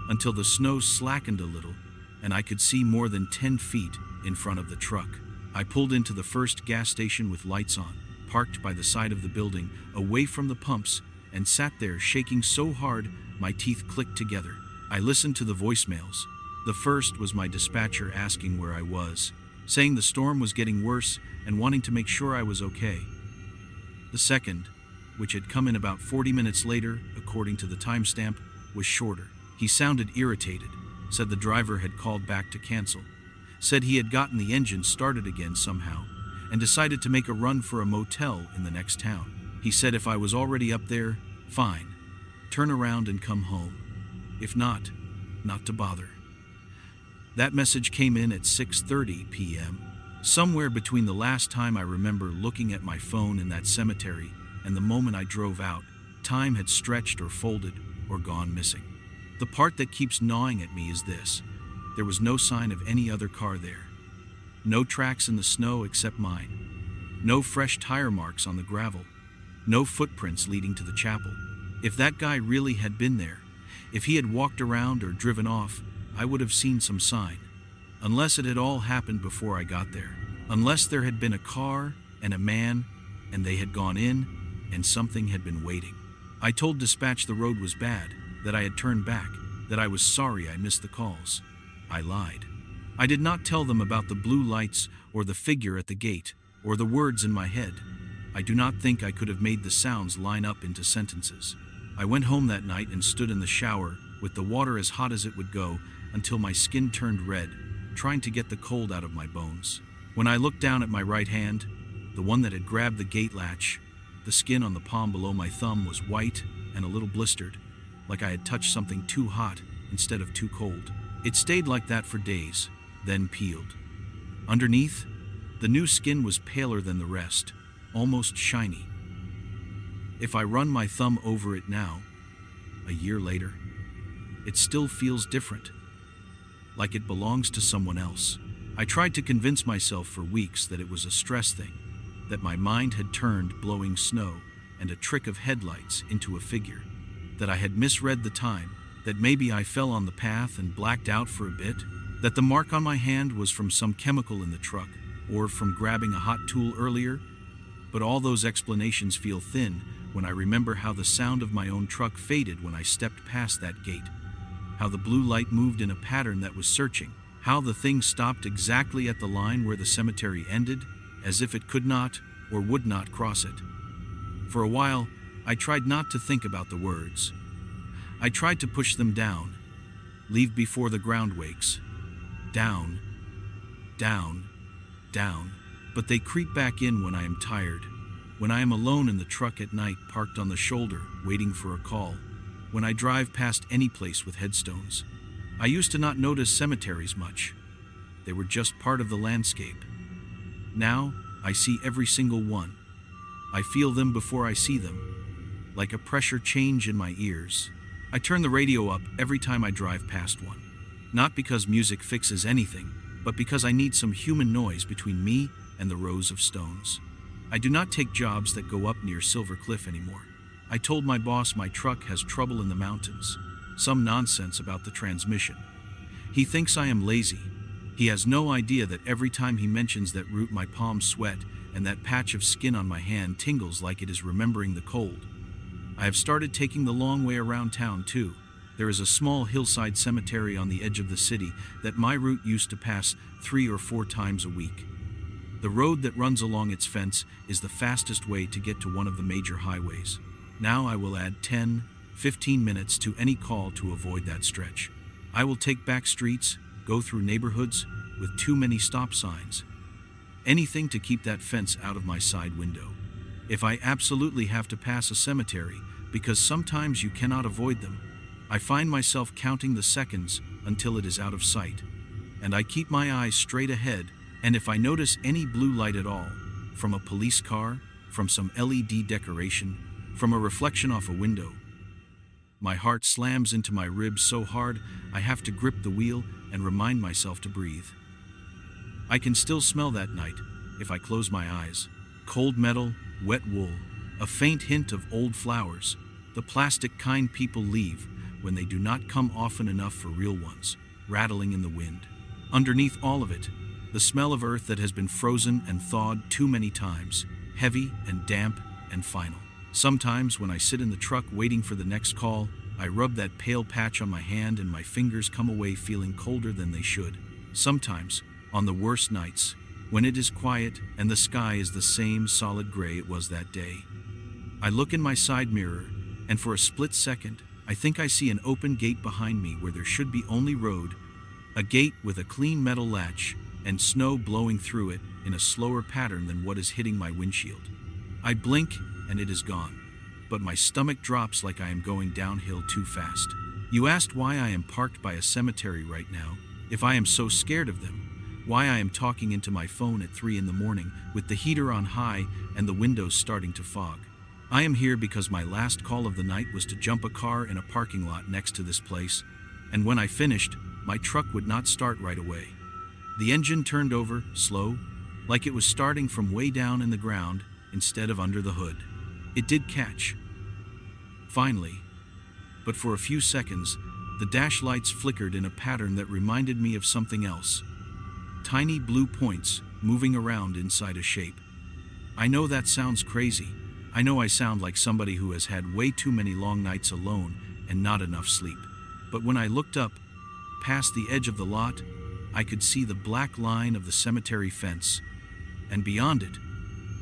until the snow slackened a little and I could see more than 10 feet in front of the truck. I pulled into the first gas station with lights on, parked by the side of the building, away from the pumps, and sat there shaking so hard my teeth clicked together. I listened to the voicemails. The first was my dispatcher asking where I was, saying the storm was getting worse and wanting to make sure I was okay. The second, which had come in about 40 minutes later, according to the timestamp, was shorter. He sounded irritated, said the driver had called back to cancel, said he had gotten the engine started again somehow, and decided to make a run for a motel in the next town. He said if I was already up there, fine, turn around and come home. If not, not to bother. That message came in at 6:30 p.m., somewhere between the last time I remember looking at my phone in that cemetery and the moment I drove out. Time had stretched or folded or gone missing. The part that keeps gnawing at me is this. There was no sign of any other car there. No tracks in the snow except mine. No fresh tire marks on the gravel. No footprints leading to the chapel. If that guy really had been there, if he had walked around or driven off, I would have seen some sign. Unless it had all happened before I got there. Unless there had been a car and a man, and they had gone in, and something had been waiting. I told dispatch the road was bad, that I had turned back, that I was sorry I missed the calls. I lied. I did not tell them about the blue lights or the figure at the gate or the words in my head. I do not think I could have made the sounds line up into sentences. I went home that night and stood in the shower with the water as hot as it would go until my skin turned red, trying to get the cold out of my bones. When I looked down at my right hand, the one that had grabbed the gate latch, the skin on the palm below my thumb was white and a little blistered, like I had touched something too hot instead of too cold. It stayed like that for days, then peeled. Underneath, the new skin was paler than the rest, almost shiny. If I run my thumb over it now, a year later, it still feels different, like it belongs to someone else. I tried to convince myself for weeks that it was a stress thing, that my mind had turned blowing snow and a trick of headlights into a figure, that I had misread the time, that maybe I fell on the path and blacked out for a bit, that the mark on my hand was from some chemical in the truck or from grabbing a hot tool earlier. But all those explanations feel thin when I remember how the sound of my own truck faded when I stepped past that gate. how the blue light moved in a pattern that was searching, how the thing stopped exactly at the line where the cemetery ended, as if it could not or would not cross it. For a while, I tried not to think about the words. I tried to push them down, leave before the ground wakes. Down, down, down. But they creep back in when I am tired, when I am alone in the truck at night parked on the shoulder, waiting for a call, when I drive past any place with headstones. I used to not notice cemeteries much. They were just part of the landscape. Now, I see every single one. I feel them before I see them, like a pressure change in my ears. I turn the radio up every time I drive past one. Not because music fixes anything, but because I need some human noise between me and the rows of stones. I do not take jobs that go up near Silver Cliff anymore. I told my boss my truck has trouble in the mountains. Some nonsense about the transmission. He thinks I am lazy. He has no idea that every time he mentions that route my palms sweat and that patch of skin on my hand tingles like it is remembering the cold. I have started taking the long way around town too. There is a small hillside cemetery on the edge of the city that my route used to pass 3 or 4 times a week. The road that runs along its fence is the fastest way to get to one of the major highways. Now I will add 10, 15 minutes to any call to avoid that stretch. I will take back streets, go through neighborhoods with too many stop signs. Anything to keep that fence out of my side window. If I absolutely have to pass a cemetery, because sometimes you cannot avoid them, I find myself counting the seconds until it is out of sight. And I keep my eyes straight ahead, and if I notice any blue light at all, from a police car, from some LED decoration, from a reflection off a window, my heart slams into my ribs so hard I have to grip the wheel and remind myself to breathe. I can still smell that night if I close my eyes. Cold metal, wet wool, a faint hint of old flowers, the plastic kind people leave when they do not come often enough for real ones, rattling in the wind. Underneath all of it, the smell of earth that has been frozen and thawed too many times, heavy and damp and final. Sometimes when I sit in the truck waiting for the next call, I rub that pale patch on my hand and my fingers come away feeling colder than they should. Sometimes, on the worst nights, when it is quiet and the sky is the same solid gray it was that day, I look in my side mirror, and for a split second, I think I see an open gate behind me where there should be only road, a gate with a clean metal latch, and snow blowing through it in a slower pattern than what is hitting my windshield. I blink, and it is gone, but my stomach drops like I am going downhill too fast. You asked why I am parked by a cemetery right now, if I am so scared of them, why I am talking into my phone at 3 in the morning with the heater on high and the windows starting to fog. I am here because my last call of the night was to jump a car in a parking lot next to this place, and when I finished, my truck would not start right away. The engine turned over, slow, like it was starting from way down in the ground instead of under the hood. It did catch. Finally. But for a few seconds, the dash lights flickered in a pattern that reminded me of something else. Tiny blue points moving around inside a shape. I know that sounds crazy. I know I sound like somebody who has had way too many long nights alone and not enough sleep. But when I looked up, past the edge of the lot, I could see the black line of the cemetery fence, and beyond it,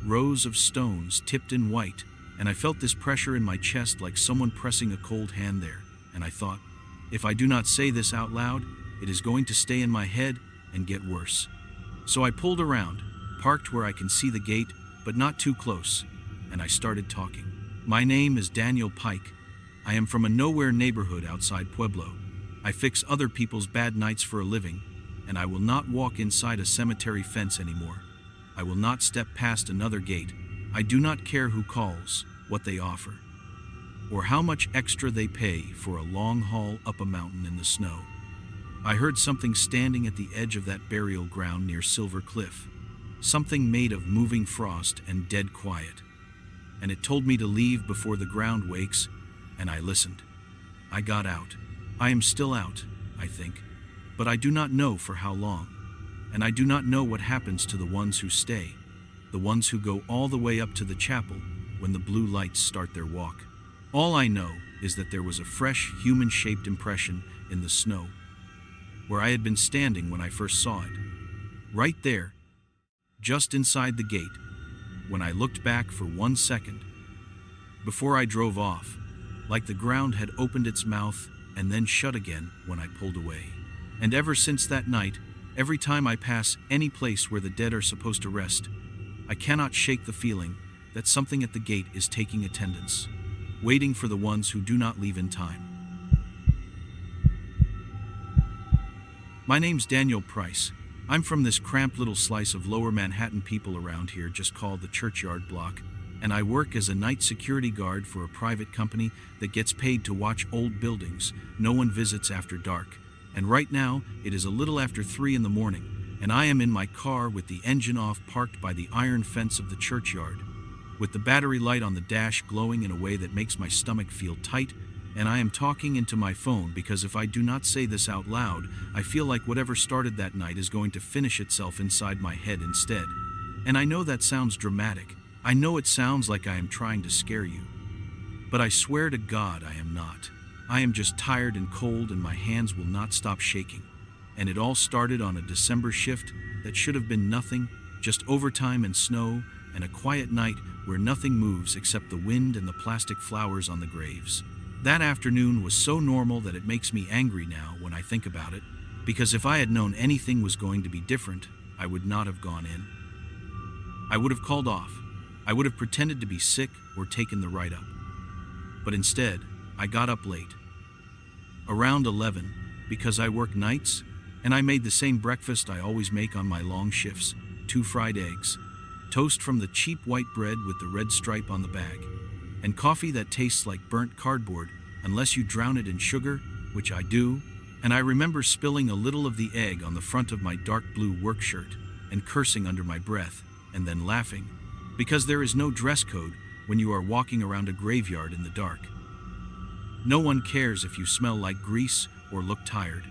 rows of stones tipped in white, and I felt this pressure in my chest like someone pressing a cold hand there, and I thought, if I do not say this out loud, it is going to stay in my head and get worse. So I pulled around, parked where I can see the gate, but not too close, and I started talking. My name is Daniel Pike. I am from a nowhere neighborhood outside Pueblo. I fix other people's bad nights for a living, and I will not walk inside a cemetery fence anymore. I will not step past another gate. I do not care who calls, what they offer, or how much extra they pay for a long haul up a mountain in the snow. I heard something standing at the edge of that burial ground near Silver Cliff, something made of moving frost and dead quiet, and it told me to leave before the ground wakes, and I listened. I got out. I am still out, I think. But I do not know for how long, and I do not know what happens to the ones who stay, the ones who go all the way up to the chapel when the blue lights start their walk. All I know is that there was a fresh, human-shaped impression in the snow, where I had been standing when I first saw it. Right there, just inside the gate, when I looked back for 1 second, before I drove off, like the ground had opened its mouth and then shut again when I pulled away. And ever since that night, every time I pass any place where the dead are supposed to rest, I cannot shake the feeling that something at the gate is taking attendance, waiting for the ones who do not leave in time. My name's Daniel Price. I'm from this cramped little slice of lower Manhattan people around here just called the Churchyard block, and I work as a night security guard for a private company that gets paid to watch old buildings no one visits after dark. And right now, it is a little after 3 in the morning, and I am in my car with the engine off, parked by the iron fence of the churchyard, with the battery light on the dash glowing in a way that makes my stomach feel tight, and I am talking into my phone because if I do not say this out loud, I feel like whatever started that night is going to finish itself inside my head instead. And I know that sounds dramatic. I know it sounds like I am trying to scare you. But I swear to God I am not. I am just tired and cold and my hands will not stop shaking. And it all started on a December shift that should have been nothing, just overtime and snow and a quiet night where nothing moves except the wind and the plastic flowers on the graves. That afternoon was so normal that it makes me angry now when I think about it, because if I had known anything was going to be different, I would not have gone in. I would have called off. I would have pretended to be sick or taken the ride up. But instead, I got up late, around 11, because I work nights, and I made the same breakfast I always make on my long shifts: 2 fried eggs, toast from the cheap white bread with the red stripe on the bag, and coffee that tastes like burnt cardboard unless you drown it in sugar, which I do. And I remember spilling a little of the egg on the front of my dark blue work shirt and cursing under my breath and then laughing, because there is no dress code when you are walking around a graveyard in the dark. No one cares if you smell like grease or look tired.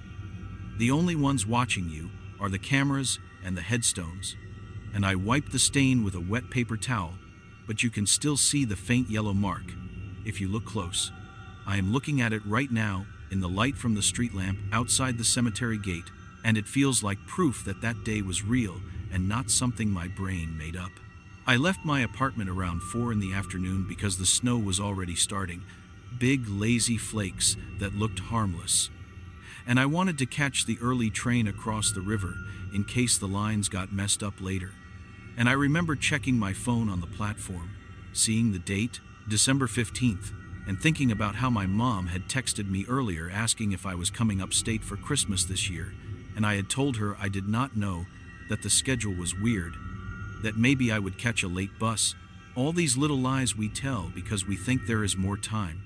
The only ones watching you are the cameras and the headstones. And I wiped the stain with a wet paper towel, but you can still see the faint yellow mark if you look close. I am looking at it right now in the light from the street lamp outside the cemetery gate, and it feels like proof that that day was real and not something my brain made up. I left my apartment around 4 in the afternoon because the snow was already starting, big lazy flakes that looked harmless. And I wanted to catch the early train across the river in case the lines got messed up later. And I remember checking my phone on the platform, seeing the date, December 15th, and thinking about how my mom had texted me earlier asking if I was coming upstate for Christmas this year, and I had told her I did not know, that the schedule was weird, that maybe I would catch a late bus. All these little lies we tell because we think there is more time,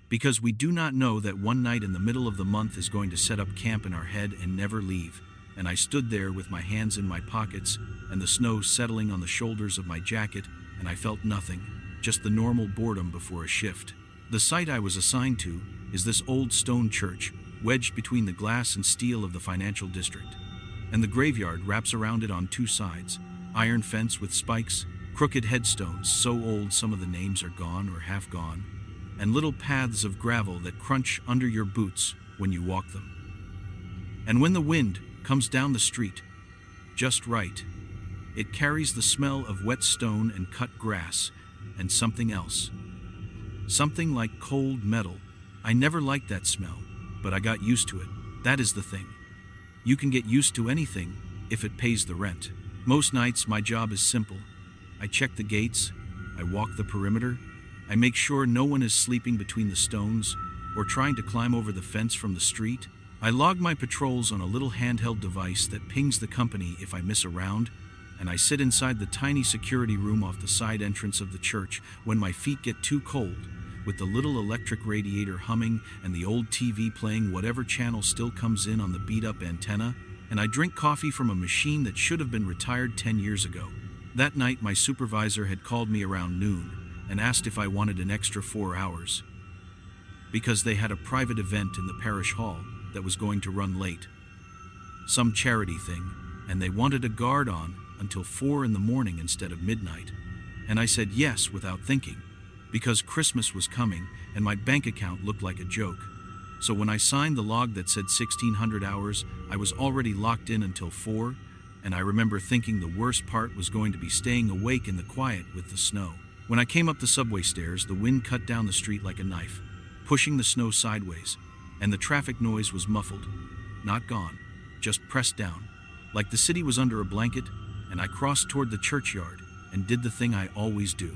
because we do not know that one night in the middle of the month is going to set up camp in our head and never leave. And I stood there with my hands in my pockets and the snow settling on the shoulders of my jacket, and I felt nothing, just the normal boredom before a shift. The site I was assigned to is this old stone church, wedged between the glass and steel of the financial district. And the graveyard wraps around it on 2 sides, iron fence with spikes, crooked headstones so old some of the names are gone or half gone, and little paths of gravel that crunch under your boots when you walk them. And when the wind comes down the street, just right, it carries the smell of wet stone and cut grass, and something else. Something like cold metal. I never liked that smell, but I got used to it. That is the thing. You can get used to anything if it pays the rent. Most nights my job is simple. I check the gates, I walk the perimeter, I make sure no one is sleeping between the stones or trying to climb over the fence from the street. I log my patrols on a little handheld device that pings the company if I miss a round, and I sit inside the tiny security room off the side entrance of the church when my feet get too cold, with the little electric radiator humming and the old TV playing whatever channel still comes in on the beat-up antenna, and I drink coffee from a machine that should have been retired 10 years ago. That night my supervisor had called me around noon and asked if I wanted an extra 4 hours, because they had a private event in the parish hall that was going to run late. Some charity thing, and they wanted a guard on until 4 in the morning instead of midnight. And I said yes without thinking, because Christmas was coming and my bank account looked like a joke. So when I signed the log that said 1600 hours, I was already locked in until 4, and I remember thinking the worst part was going to be staying awake in the quiet with the snow. When I came up the subway stairs, the wind cut down the street like a knife, pushing the snow sideways, and the traffic noise was muffled. Not gone, just pressed down, like the city was under a blanket, and I crossed toward the churchyard and did the thing I always do.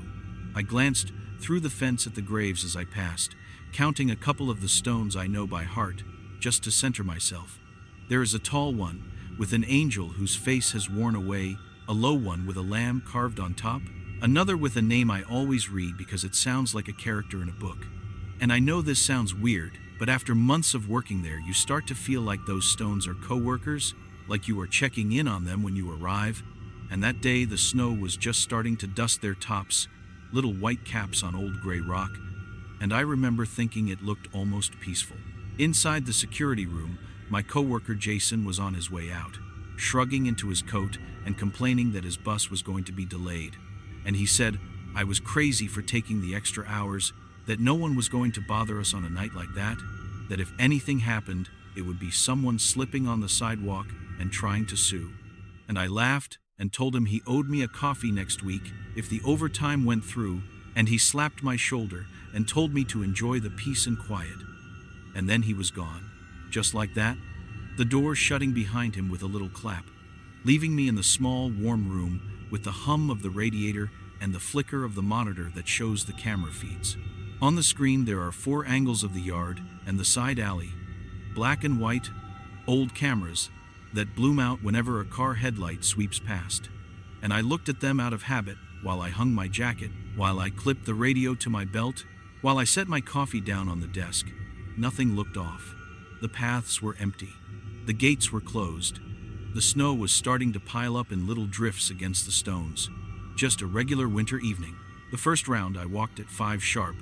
I glanced through the fence at the graves as I passed, counting a couple of the stones I know by heart, just to center myself. There is a tall one, with an angel whose face has worn away, a low one with a lamb carved on top, another with a name I always read because it sounds like a character in a book. And I know this sounds weird, but after months of working there, you start to feel like those stones are co-workers, like you are checking in on them when you arrive. And that day, the snow was just starting to dust their tops, little white caps on old gray rock, and I remember thinking it looked almost peaceful. Inside the security room, my coworker Jason was on his way out, shrugging into his coat and complaining that his bus was going to be delayed. And he said I was crazy for taking the extra hours, that no one was going to bother us on a night like that if anything happened, it would be someone slipping on the sidewalk and trying to sue. And I laughed and told him he owed me a coffee next week if the overtime went through, and he slapped my shoulder and told me to enjoy the peace and quiet. And then he was gone. Just like that, the door shutting behind him with a little clap, leaving me in the small, warm room with the hum of the radiator and the flicker of the monitor that shows the camera feeds. On the screen there are 4 angles of the yard and the side alley, black and white, old cameras that bloom out whenever a car headlight sweeps past. And I looked at them out of habit while I hung my jacket, while I clipped the radio to my belt, while I set my coffee down on the desk. Nothing looked off. The paths were empty. The gates were closed. The snow was starting to pile up in little drifts against the stones. Just a regular winter evening. The first round I walked at 5 sharp,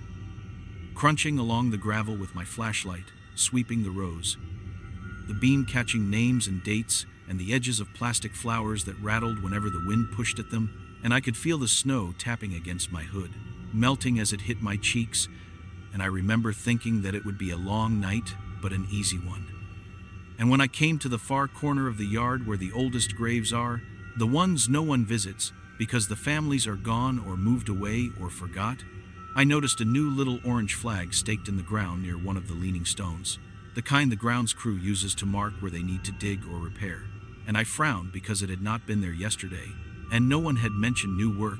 crunching along the gravel with my flashlight, sweeping the rows. The beam catching names and dates and the edges of plastic flowers that rattled whenever the wind pushed at them, and I could feel the snow tapping against my hood, melting as it hit my cheeks, and I remember thinking that it would be a long night, but an easy one. And when I came to the far corner of the yard where the oldest graves are, the ones no one visits because the families are gone or moved away or forgot, I noticed a new little orange flag staked in the ground near one of the leaning stones, the kind the grounds crew uses to mark where they need to dig or repair. And I frowned because it had not been there yesterday, and no one had mentioned new work,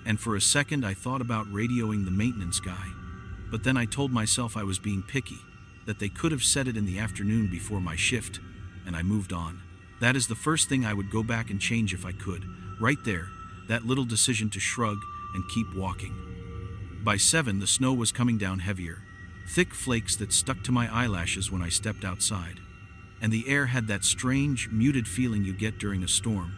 and for a second I thought about radioing the maintenance guy. But then I told myself I was being picky, that they could have said it in the afternoon before my shift, and I moved on. That is the first thing I would go back and change if I could. Right there, that little decision to shrug and keep walking. By 7, the snow was coming down heavier, thick flakes that stuck to my eyelashes when I stepped outside. And the air had that strange, muted feeling you get during a storm,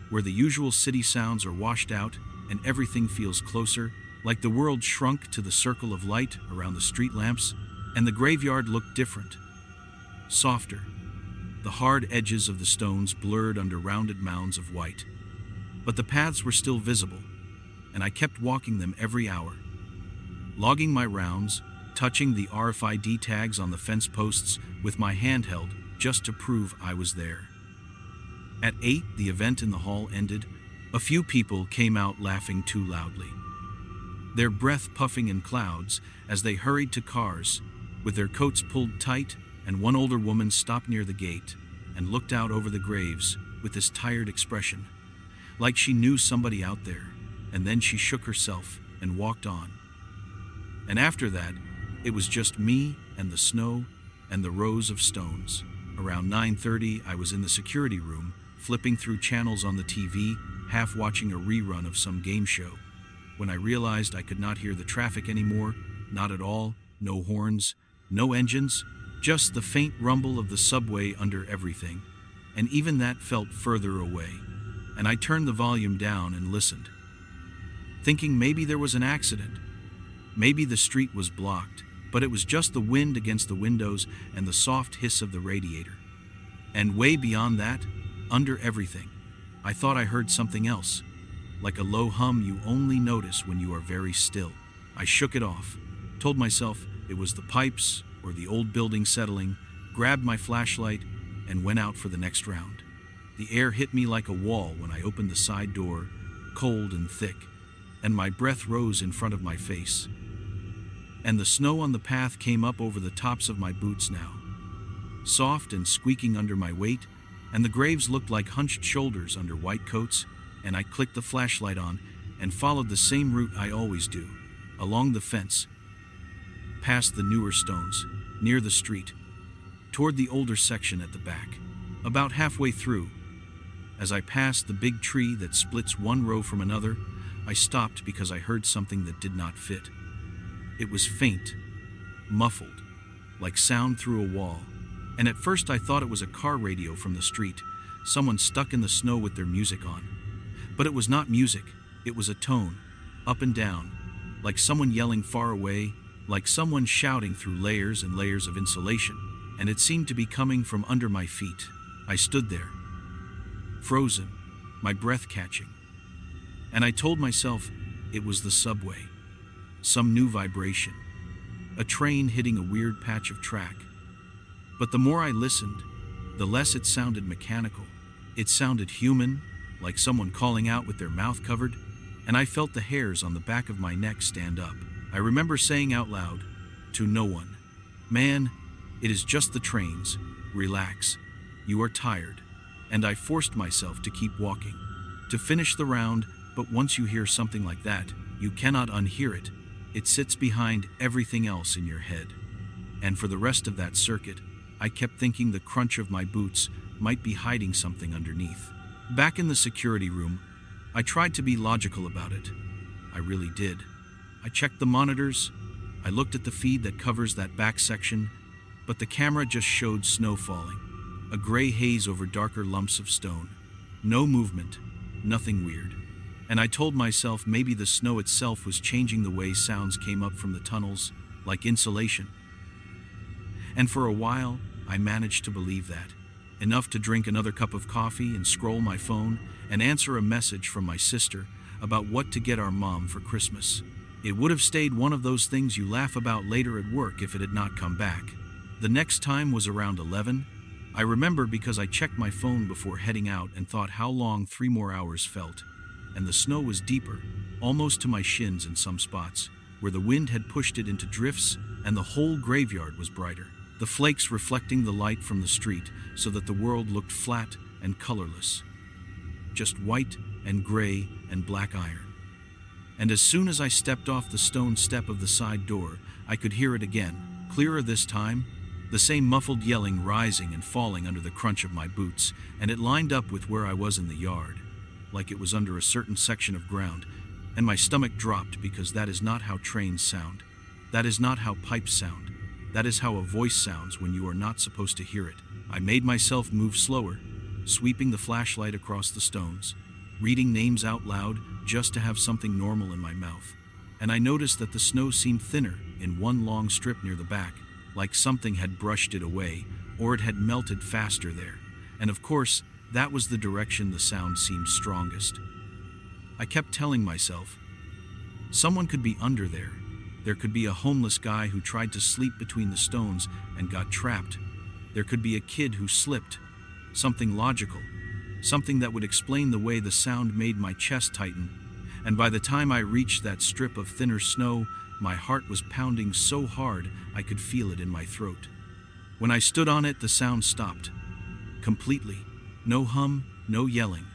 where the usual city sounds are washed out and everything feels closer, like the world shrunk to the circle of light around the street lamps, and the graveyard looked different, softer. The hard edges of the stones blurred under rounded mounds of white. But the paths were still visible, and I kept walking them every hour, logging my rounds, touching the RFID tags on the fence posts with my handheld just to prove I was there. At 8, the event in the hall ended. A few people came out laughing too loudly, their breath puffing in clouds as they hurried to cars, with their coats pulled tight, and one older woman stopped near the gate and looked out over the graves with this tired expression, like she knew somebody out there, and then she shook herself and walked on. And after that, it was just me and the snow and the rows of stones. Around 9:30, I was in the security room, flipping through channels on the TV, half watching a rerun of some game show, when I realized I could not hear the traffic anymore, not at all, no horns, no engines, just the faint rumble of the subway under everything, and even that felt further away. And I turned the volume down and listened, thinking maybe there was an accident. Maybe the street was blocked, but it was just the wind against the windows and the soft hiss of the radiator. And way beyond that, under everything, I thought I heard something else, like a low hum you only notice when you are very still. I shook it off, told myself it was the pipes or the old building settling, grabbed my flashlight, and went out for the next round. The air hit me like a wall when I opened the side door, cold and thick, and my breath rose in front of my face. And the snow on the path came up over the tops of my boots now, soft and squeaking under my weight, and the graves looked like hunched shoulders under white coats, and I clicked the flashlight on and followed the same route I always do, along the fence, past the newer stones, near the street, toward the older section at the back. About halfway through, as I passed the big tree that splits one row from another, I stopped because I heard something that did not fit. It was faint, muffled, like sound through a wall, and at first I thought it was a car radio from the street, someone stuck in the snow with their music on. But it was not music, it was a tone, up and down, like someone yelling far away, like someone shouting through layers and layers of insulation, and it seemed to be coming from under my feet. I stood there, frozen, my breath catching, and I told myself it was the subway, some new vibration, a train hitting a weird patch of track. But the more I listened, the less it sounded mechanical. It sounded human, like someone calling out with their mouth covered, and I felt the hairs on the back of my neck stand up. I remember saying out loud, to no one, "Man, it is just the trains. Relax. You are tired." And I forced myself to keep walking, to finish the round, but once you hear something like that, you cannot unhear it. It sits behind everything else in your head. And for the rest of that circuit, I kept thinking the crunch of my boots might be hiding something underneath. Back in the security room, I tried to be logical about it. I really did. I checked the monitors, I looked at the feed that covers that back section, but the camera just showed snow falling, a gray haze over darker lumps of stone. No movement, nothing weird. And I told myself maybe the snow itself was changing the way sounds came up from the tunnels, like insulation. And for a while, I managed to believe that. Enough to drink another cup of coffee and scroll my phone and answer a message from my sister about what to get our mom for Christmas. It would have stayed one of those things you laugh about later at work if it had not come back. The next time was around 11. I remember because I checked my phone before heading out and thought how long 3 more hours felt. And the snow was deeper, almost to my shins in some spots, where the wind had pushed it into drifts and the whole graveyard was brighter, the flakes reflecting the light from the street so that the world looked flat and colorless, just white and gray and black iron. And as soon as I stepped off the stone step of the side door, I could hear it again, clearer this time, the same muffled yelling rising and falling under the crunch of my boots, and it lined up with where I was in the yard, like it was under a certain section of ground, and my stomach dropped because that is not how trains sound. That is not how pipes sound. That is how a voice sounds when you are not supposed to hear it. I made myself move slower, sweeping the flashlight across the stones, reading names out loud just to have something normal in my mouth. And I noticed that the snow seemed thinner in one long strip near the back, like something had brushed it away, or it had melted faster there. And of course, that was the direction the sound seemed strongest. I kept telling myself, someone could be under there. There could be a homeless guy who tried to sleep between the stones and got trapped. There could be a kid who slipped. Something logical. Something that would explain the way the sound made my chest tighten. And by the time I reached that strip of thinner snow, my heart was pounding so hard I could feel it in my throat. When I stood on it, the sound stopped. Completely. No hum, no yelling.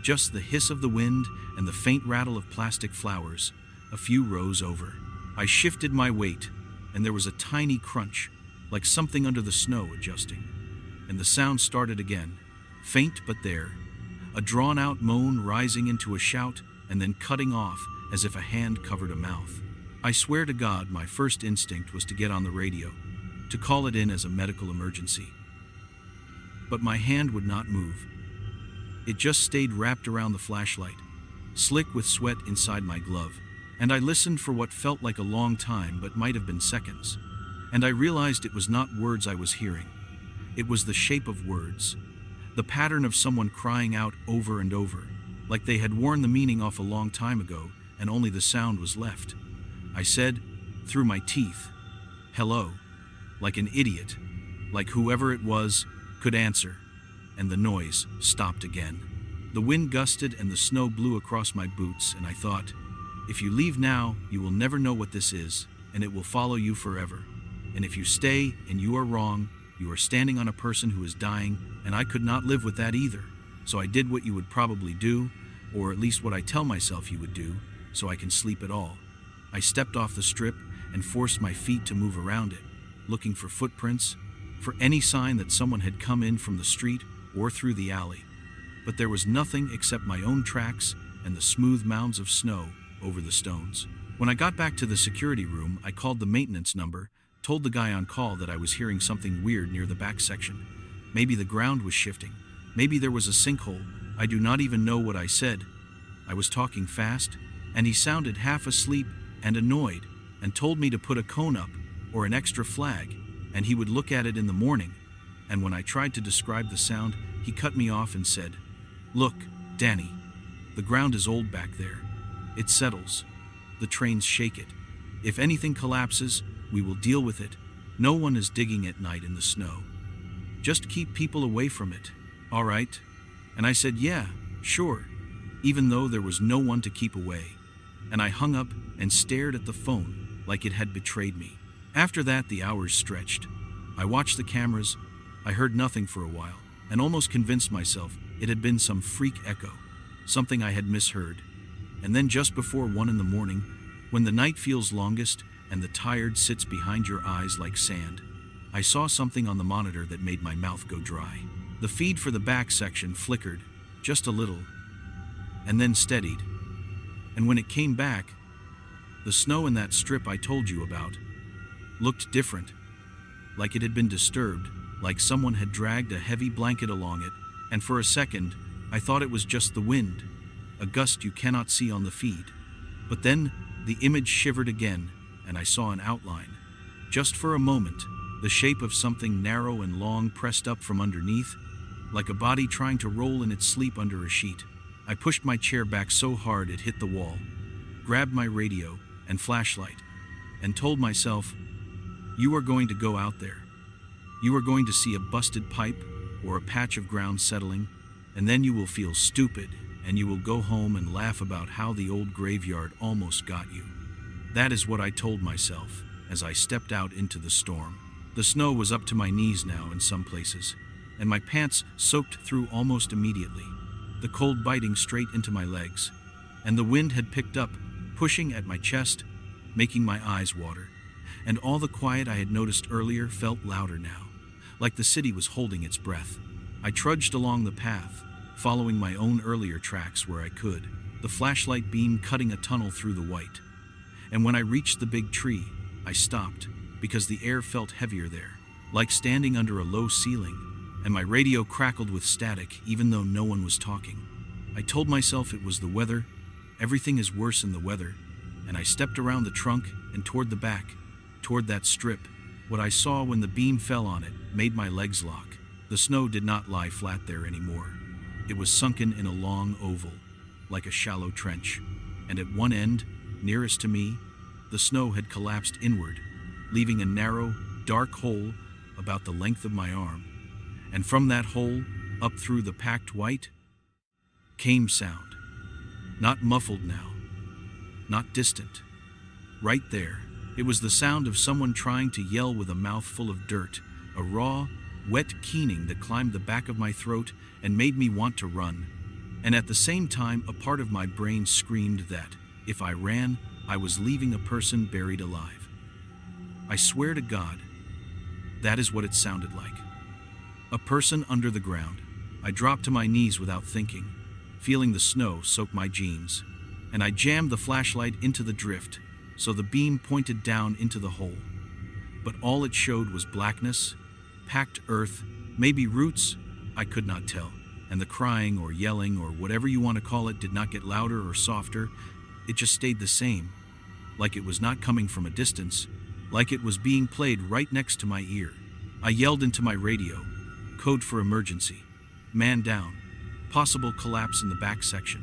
Just the hiss of the wind and the faint rattle of plastic flowers, a few rows over. I shifted my weight, and there was a tiny crunch, like something under the snow adjusting. And the sound started again, faint but there, a drawn-out moan rising into a shout and then cutting off as if a hand covered a mouth. I swear to God, my first instinct was to get on the radio, to call it in as a medical emergency. But my hand would not move. It just stayed wrapped around the flashlight, slick with sweat inside my glove. And I listened for what felt like a long time but might have been seconds. And I realized it was not words I was hearing. It was the shape of words, the pattern of someone crying out over and over, like they had worn the meaning off a long time ago and only the sound was left. I said, through my teeth. Hello. Like an idiot. Like whoever it was could answer. And the noise stopped again. The wind gusted and the snow blew across my boots, and I thought, if you leave now, you will never know what this is, and it will follow you forever. And if you stay and you are wrong, you are standing on a person who is dying, and I could not live with that either. So I did what you would probably do, or at least what I tell myself you would do, so I can sleep at all. I stepped off the strip and forced my feet to move around it, looking for footprints, for any sign that someone had come in from the street or through the alley. But there was nothing except my own tracks and the smooth mounds of snow over the stones. When I got back to the security room, I called the maintenance number, told the guy on call that I was hearing something weird near the back section. Maybe the ground was shifting. Maybe there was a sinkhole. I do not even know what I said. I was talking fast, and he sounded half asleep and annoyed, and told me to put a cone up or an extra flag, and he would look at it in the morning. And when I tried to describe the sound, he cut me off and said, "Look, Danny, the ground is old back there. It settles. The trains shake it. If anything collapses, we will deal with it. No one is digging at night in the snow. Just keep people away from it. All right?" And I said, "Yeah, sure," even though there was no one to keep away. And I hung up and stared at the phone like it had betrayed me. After that, the hours stretched. I watched the cameras. I heard nothing for a while, and almost convinced myself it had been some freak echo, something I had misheard. And then just before 1 in the morning, when the night feels longest and the tired sits behind your eyes like sand, I saw something on the monitor that made my mouth go dry. The feed for the back section flickered, just a little, and then steadied. And when it came back, the snow in that strip I told you about looked different, like it had been disturbed, like someone had dragged a heavy blanket along it, and for a second, I thought it was just the wind, a gust you cannot see on the feed. But then, the image shivered again, and I saw an outline. Just for a moment, the shape of something narrow and long pressed up from underneath, like a body trying to roll in its sleep under a sheet. I pushed my chair back so hard it hit the wall, grabbed my radio and flashlight, and told myself, "You are going to go out there. You are going to see a busted pipe or a patch of ground settling, and then you will feel stupid, and you will go home and laugh about how the old graveyard almost got you." That is what I told myself as I stepped out into the storm. The snow was up to my knees now in some places, and my pants soaked through almost immediately, the cold biting straight into my legs, and the wind had picked up, pushing at my chest, making my eyes water, and all the quiet I had noticed earlier felt louder now, like the city was holding its breath. I trudged along the path, following my own earlier tracks where I could, the flashlight beam cutting a tunnel through the white. And when I reached the big tree, I stopped, because the air felt heavier there, like standing under a low ceiling, and my radio crackled with static even though no one was talking. I told myself it was the weather. Everything is worse in the weather. And I stepped around the trunk and toward the back, toward that strip. What I saw when the beam fell on it made my legs lock. The snow did not lie flat there anymore. It was sunken in a long oval, like a shallow trench. And at one end, nearest to me, the snow had collapsed inward, leaving a narrow, dark hole about the length of my arm. And from that hole, up through the packed white, came sound. Not muffled now, not distant. Right there, it was the sound of someone trying to yell with a mouth full of dirt, a raw, wet keening that climbed the back of my throat and made me want to run. And at the same time, a part of my brain screamed that, if I ran, I was leaving a person buried alive. I swear to God, that is what it sounded like. A person under the ground. I dropped to my knees without thinking, feeling the snow soak my jeans, and I jammed the flashlight into the drift, so the beam pointed down into the hole. But all it showed was blackness, packed earth, maybe roots, I could not tell. And the crying or yelling or whatever you want to call it did not get louder or softer. It just stayed the same, like it was not coming from a distance, like it was being played right next to my ear. I yelled into my radio, code for emergency, man down, possible collapse in the back section.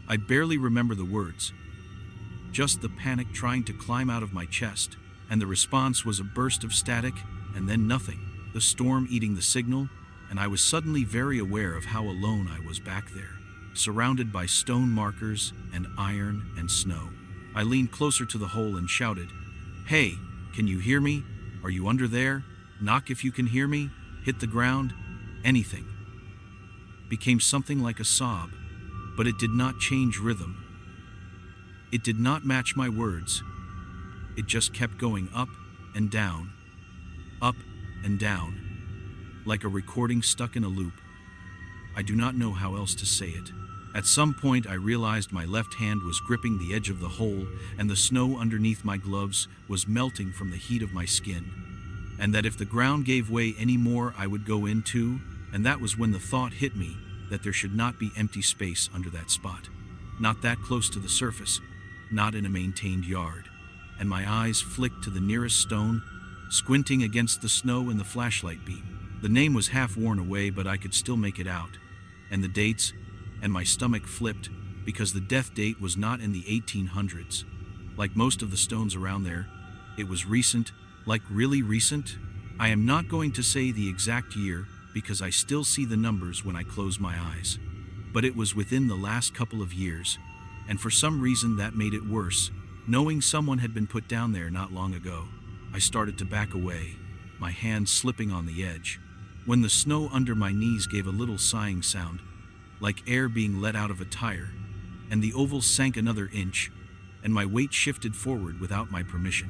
I barely remember the words, just the panic trying to climb out of my chest, and the response was a burst of static, and then nothing, the storm eating the signal, and I was suddenly very aware of how alone I was back there, surrounded by stone markers and iron and snow. I leaned closer to the hole and shouted, "Hey, can you hear me? Are you under there? Knock if you can hear me. Hit the ground. Anything." Became something like a sob, but it did not change rhythm. It did not match my words. It just kept going up and down, up and down, like a recording stuck in a loop. I do not know how else to say it. At some point I realized my left hand was gripping the edge of the hole, and the snow underneath my gloves was melting from the heat of my skin, and that if the ground gave way any more I would go in too, and that was when the thought hit me that there should not be empty space under that spot. Not that close to the surface, not in a maintained yard. And my eyes flicked to the nearest stone, squinting against the snow in the flashlight beam. The name was half worn away, but I could still make it out. And the dates, and my stomach flipped, because the death date was not in the 1800s. Like most of the stones around there, it was recent, like really recent. I am not going to say the exact year, because I still see the numbers when I close my eyes. But it was within the last couple of years, and for some reason that made it worse. Knowing someone had been put down there not long ago, I started to back away, my hands slipping on the edge, when the snow under my knees gave a little sighing sound, like air being let out of a tire, and the oval sank another inch, and my weight shifted forward without my permission.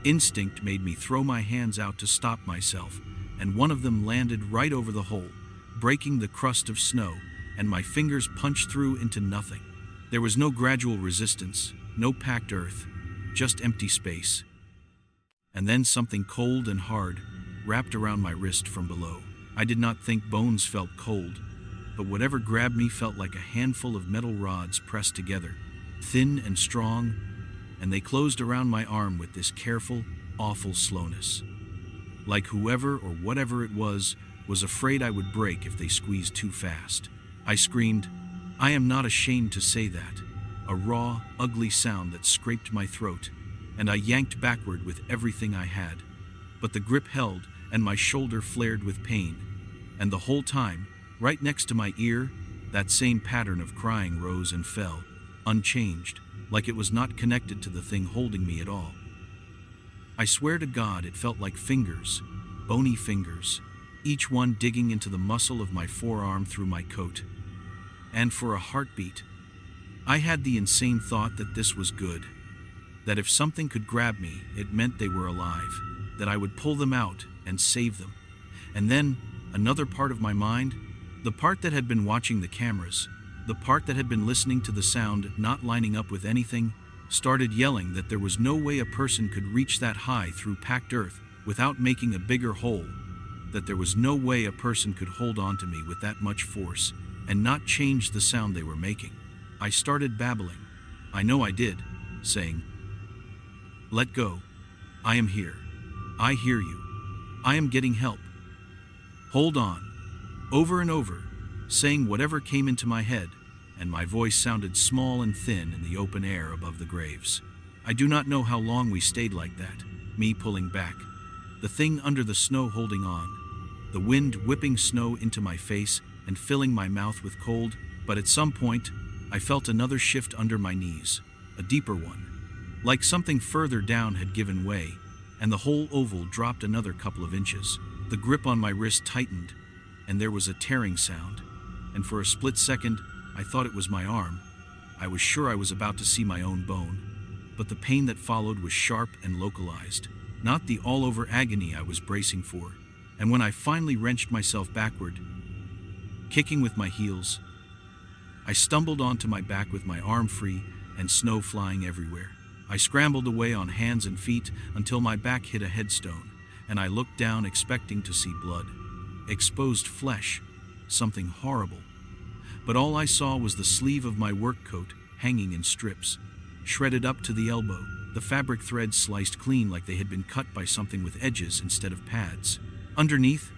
Instinct made me throw my hands out to stop myself, and one of them landed right over the hole, breaking the crust of snow, and my fingers punched through into nothing. There was no gradual resistance, no packed earth, just empty space. And then something cold and hard wrapped around my wrist from below. I did not think bones felt cold, but whatever grabbed me felt like a handful of metal rods pressed together, thin and strong, and they closed around my arm with this careful, awful slowness. Like whoever or whatever it was afraid I would break if they squeezed too fast. I screamed, I am not ashamed to say that, a raw, ugly sound that scraped my throat, and I yanked backward with everything I had. But the grip held, and my shoulder flared with pain, and the whole time, right next to my ear, that same pattern of crying rose and fell, unchanged, like it was not connected to the thing holding me at all. I swear to God it felt like fingers, bony fingers, each one digging into the muscle of my forearm through my coat. And for a heartbeat, I had the insane thought that this was good, that if something could grab me, it meant they were alive, that I would pull them out and save them. And then, another part of my mind, the part that had been watching the cameras, the part that had been listening to the sound not lining up with anything, started yelling that there was no way a person could reach that high through packed earth without making a bigger hole, that there was no way a person could hold on to me with that much force and not change the sound they were making. I started babbling. I know I did, saying, "Let go. I am here. I hear you. I am getting help. Hold on." Over and over, saying whatever came into my head, and my voice sounded small and thin in the open air above the graves. I do not know how long we stayed like that, me pulling back, the thing under the snow holding on, the wind whipping snow into my face and filling my mouth with cold, but at some point, I felt another shift under my knees, a deeper one, like something further down had given way, and the whole oval dropped another couple of inches. The grip on my wrist tightened, and there was a tearing sound, and for a split second, I thought it was my arm. I was sure I was about to see my own bone, but the pain that followed was sharp and localized, not the all-over agony I was bracing for, and when I finally wrenched myself backward, kicking with my heels, I stumbled onto my back with my arm free and snow flying everywhere. I scrambled away on hands and feet until my back hit a headstone, and I looked down expecting to see blood, exposed flesh, something horrible. But all I saw was the sleeve of my work coat hanging in strips, shredded up to the elbow, the fabric threads sliced clean like they had been cut by something with edges instead of pads. Underneath,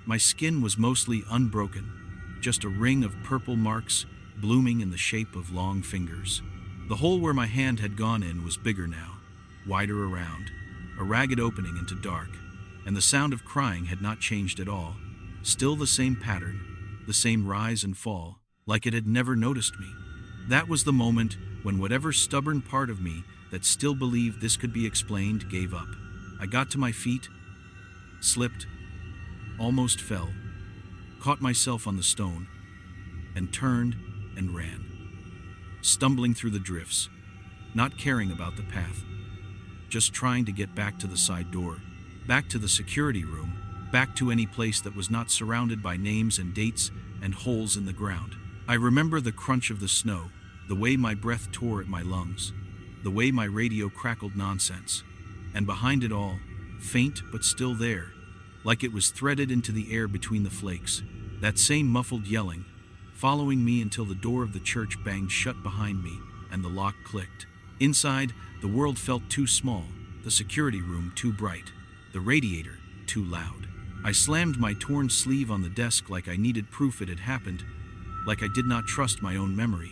my skin was mostly unbroken, just a ring of purple marks blooming in the shape of long fingers. The hole where my hand had gone in was bigger now, wider around, a ragged opening into dark, and the sound of crying had not changed at all. Still the same pattern, the same rise and fall, like it had never noticed me. That was the moment when whatever stubborn part of me that still believed this could be explained gave up. I got to my feet, slipped, almost fell, caught myself on the stone, and turned and ran, stumbling through the drifts, not caring about the path, just trying to get back to the side door, back to the security room, back to any place that was not surrounded by names and dates and holes in the ground. I remember the crunch of the snow, the way my breath tore at my lungs, the way my radio crackled nonsense, and behind it all, faint but still there, like it was threaded into the air between the flakes, that same muffled yelling, following me until the door of the church banged shut behind me and the lock clicked. Inside, the world felt too small, the security room too bright, the radiator too loud. I slammed my torn sleeve on the desk like I needed proof it had happened, like I did not trust my own memory.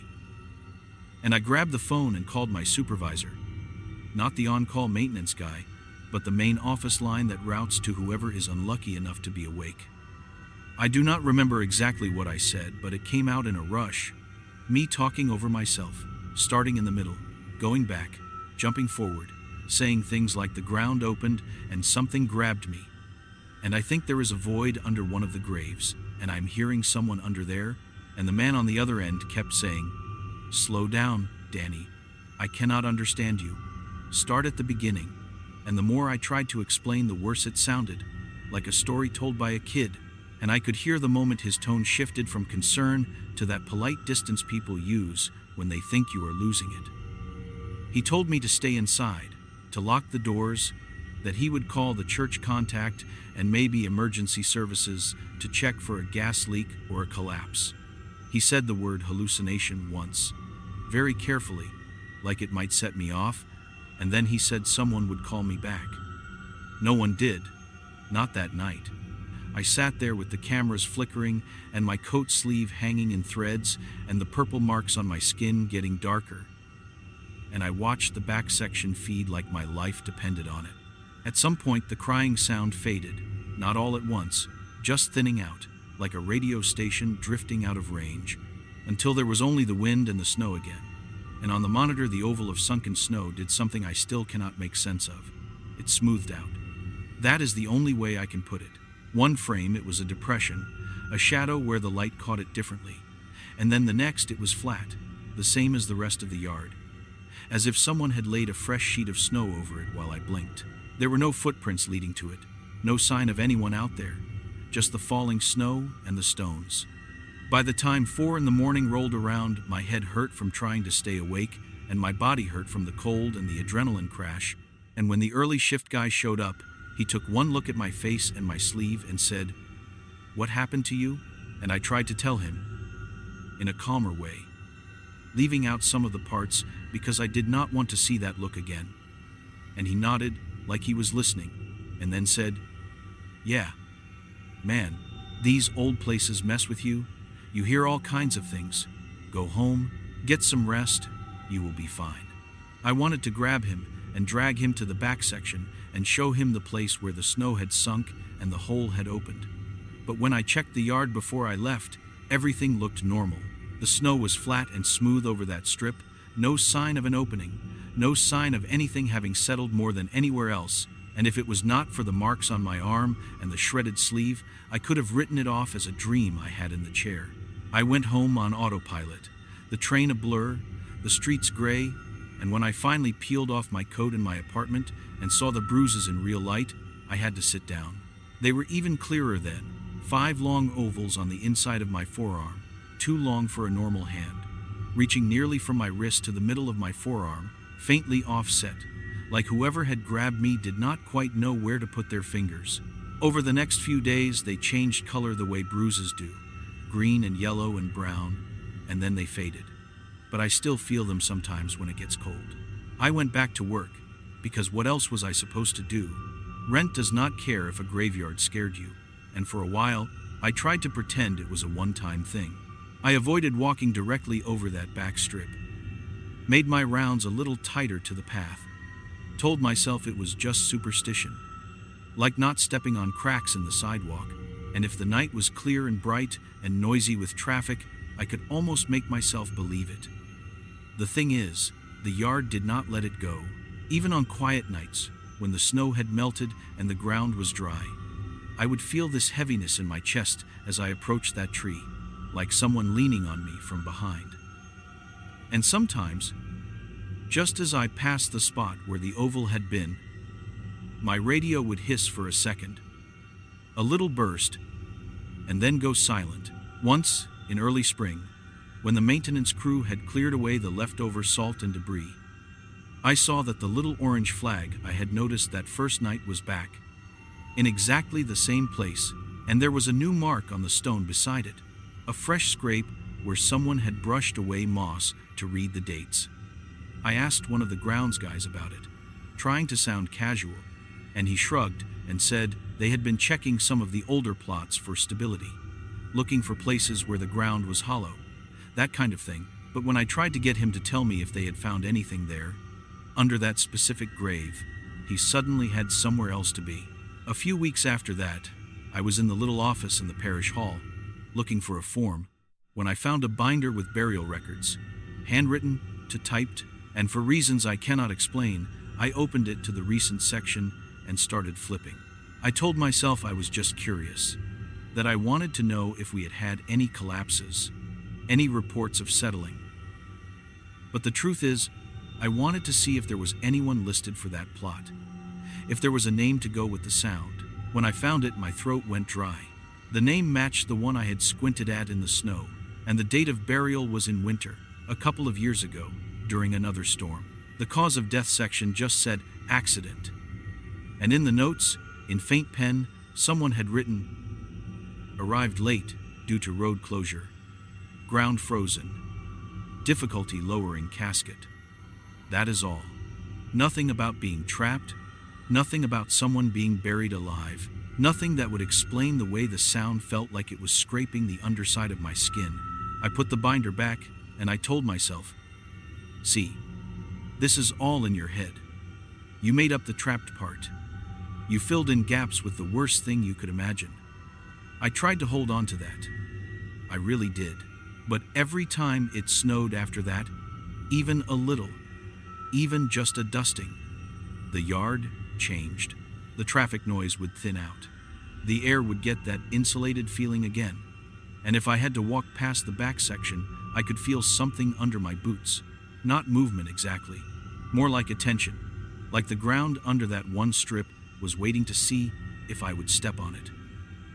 And I grabbed the phone and called my supervisor, not the on-call maintenance guy, but the main office line that routes to whoever is unlucky enough to be awake. I do not remember exactly what I said, but it came out in a rush, me talking over myself, starting in the middle, going back, jumping forward, saying things like the ground opened and something grabbed me. And I think there is a void under one of the graves, and I'm hearing someone under there, and the man on the other end kept saying, "Slow down, Danny. I cannot understand you. Start at the beginning." And the more I tried to explain, the worse it sounded, like a story told by a kid, and I could hear the moment his tone shifted from concern to that polite distance people use when they think you are losing it. He told me to stay inside, to lock the doors, that he would call the church contact and maybe emergency services to check for a gas leak or a collapse. He said the word hallucination once, very carefully, like it might set me off, and then he said someone would call me back. No one did, not that night. I sat there with the cameras flickering and my coat sleeve hanging in threads and the purple marks on my skin getting darker. And I watched the back section feed like my life depended on it. At some point the crying sound faded, not all at once, just thinning out, like a radio station drifting out of range, until there was only the wind and the snow again. And on the monitor the oval of sunken snow did something I still cannot make sense of. It smoothed out. That is the only way I can put it. One frame it was a depression, a shadow where the light caught it differently, and then the next it was flat, the same as the rest of the yard, as if someone had laid a fresh sheet of snow over it while I blinked. There were no footprints leading to it, no sign of anyone out there, just the falling snow and the stones. By the time 4 a.m. rolled around, my head hurt from trying to stay awake, and my body hurt from the cold and the adrenaline crash, and when the early shift guy showed up, he took one look at my face and my sleeve and said, "What happened to you?" And I tried to tell him, in a calmer way, leaving out some of the parts because I did not want to see that look again. And he nodded, like he was listening, and then said, "Yeah, man, these old places mess with you. You hear all kinds of things. Go home, get some rest, you will be fine." I wanted to grab him and drag him to the back section and show him the place where the snow had sunk and the hole had opened. But when I checked the yard before I left, everything looked normal. The snow was flat and smooth over that strip, no sign of an opening, no sign of anything having settled more than anywhere else, and if it was not for the marks on my arm and the shredded sleeve, I could have written it off as a dream I had in the chair. I went home on autopilot, the train a blur, the streets gray, and when I finally peeled off my coat in my apartment and saw the bruises in real light, I had to sit down. They were even clearer then, 5 long ovals on the inside of my forearm, too long for a normal hand, reaching nearly from my wrist to the middle of my forearm, faintly offset, like whoever had grabbed me did not quite know where to put their fingers. Over the next few days, they changed color the way bruises do, green and yellow and brown, and then they faded. But I still feel them sometimes when it gets cold. I went back to work, because what else was I supposed to do? Rent does not care if a graveyard scared you, and for a while, I tried to pretend it was a one-time thing. I avoided walking directly over that back strip, Made my rounds a little tighter to the path. Told myself it was just superstition, like not stepping on cracks in the sidewalk, and if the night was clear and bright and noisy with traffic, I could almost make myself believe it. The thing is, the yard did not let it go, even on quiet nights, when the snow had melted and the ground was dry. I would feel this heaviness in my chest as I approached that tree, like someone leaning on me from behind. And sometimes, just as I passed the spot where the oval had been, my radio would hiss for a second, a little burst, and then go silent. Once, in early spring, when the maintenance crew had cleared away the leftover salt and debris, I saw that the little orange flag I had noticed that first night was back, in exactly the same place, and there was a new mark on the stone beside it, a fresh scrape where someone had brushed away moss to read the dates. I asked one of the grounds guys about it, trying to sound casual, and he shrugged and said they had been checking some of the older plots for stability, looking for places where the ground was hollow, that kind of thing. But when I tried to get him to tell me if they had found anything there, under that specific grave, he suddenly had somewhere else to be. A few weeks after that, I was in the little office in the parish hall, looking for a form, when I found a binder with burial records, handwritten to typed, and for reasons I cannot explain, I opened it to the recent section and started flipping. I told myself I was just curious, that I wanted to know if we had had any collapses, any reports of settling. But the truth is, I wanted to see if there was anyone listed for that plot, if there was a name to go with the sound. When I found it, my throat went dry. The name matched the one I had squinted at in the snow, and the date of burial was in winter, a couple of years ago, during another storm. The cause of death section just said accident. And in the notes, in faint pen, someone had written, arrived late due to road closure, ground frozen, difficulty lowering casket. That is all. Nothing about being trapped, nothing about someone being buried alive, nothing that would explain the way the sound felt like it was scraping the underside of my skin. I put the binder back, and I told myself, see, this is all in your head. You made up the trapped part. You filled in gaps with the worst thing you could imagine. I tried to hold on to that. I really did. But every time it snowed after that, even a little, even just a dusting, the yard changed. The traffic noise would thin out. The air would get that insulated feeling again. And if I had to walk past the back section, I could feel something under my boots. Not movement exactly, more like attention, like the ground under that one strip was waiting to see if I would step on it.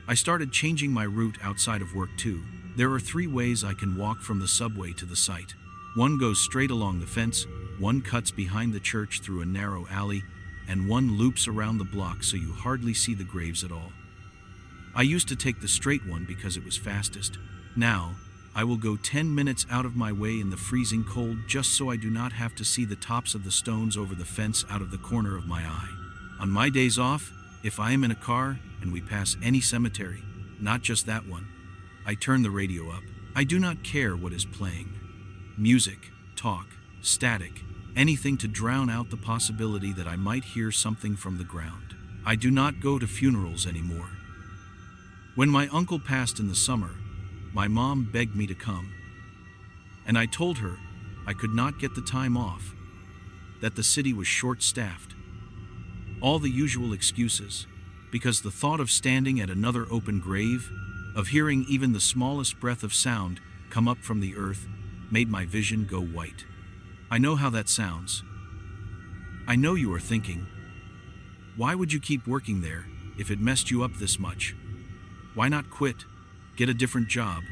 I started changing my route outside of work too. There are 3 ways I can walk from the subway to the site. One goes straight along the fence, one cuts behind the church through a narrow alley, and one loops around the block so you hardly see the graves at all. I used to take the straight one because it was fastest. Now, I will go 10 minutes out of my way in the freezing cold just so I do not have to see the tops of the stones over the fence out of the corner of my eye. On my days off, if I am in a car and we pass any cemetery, not just that one, I turn the radio up. I do not care what is playing. Music, talk, static, anything to drown out the possibility that I might hear something from the ground. I do not go to funerals anymore. When my uncle passed in the summer, my mom begged me to come, and I told her I could not get the time off, that the city was short-staffed. All the usual excuses, because the thought of standing at another open grave, of hearing even the smallest breath of sound come up from the earth, made my vision go white. I know how that sounds. I know you are thinking, why would you keep working there if it messed you up this much? Why not quit? Get a different job,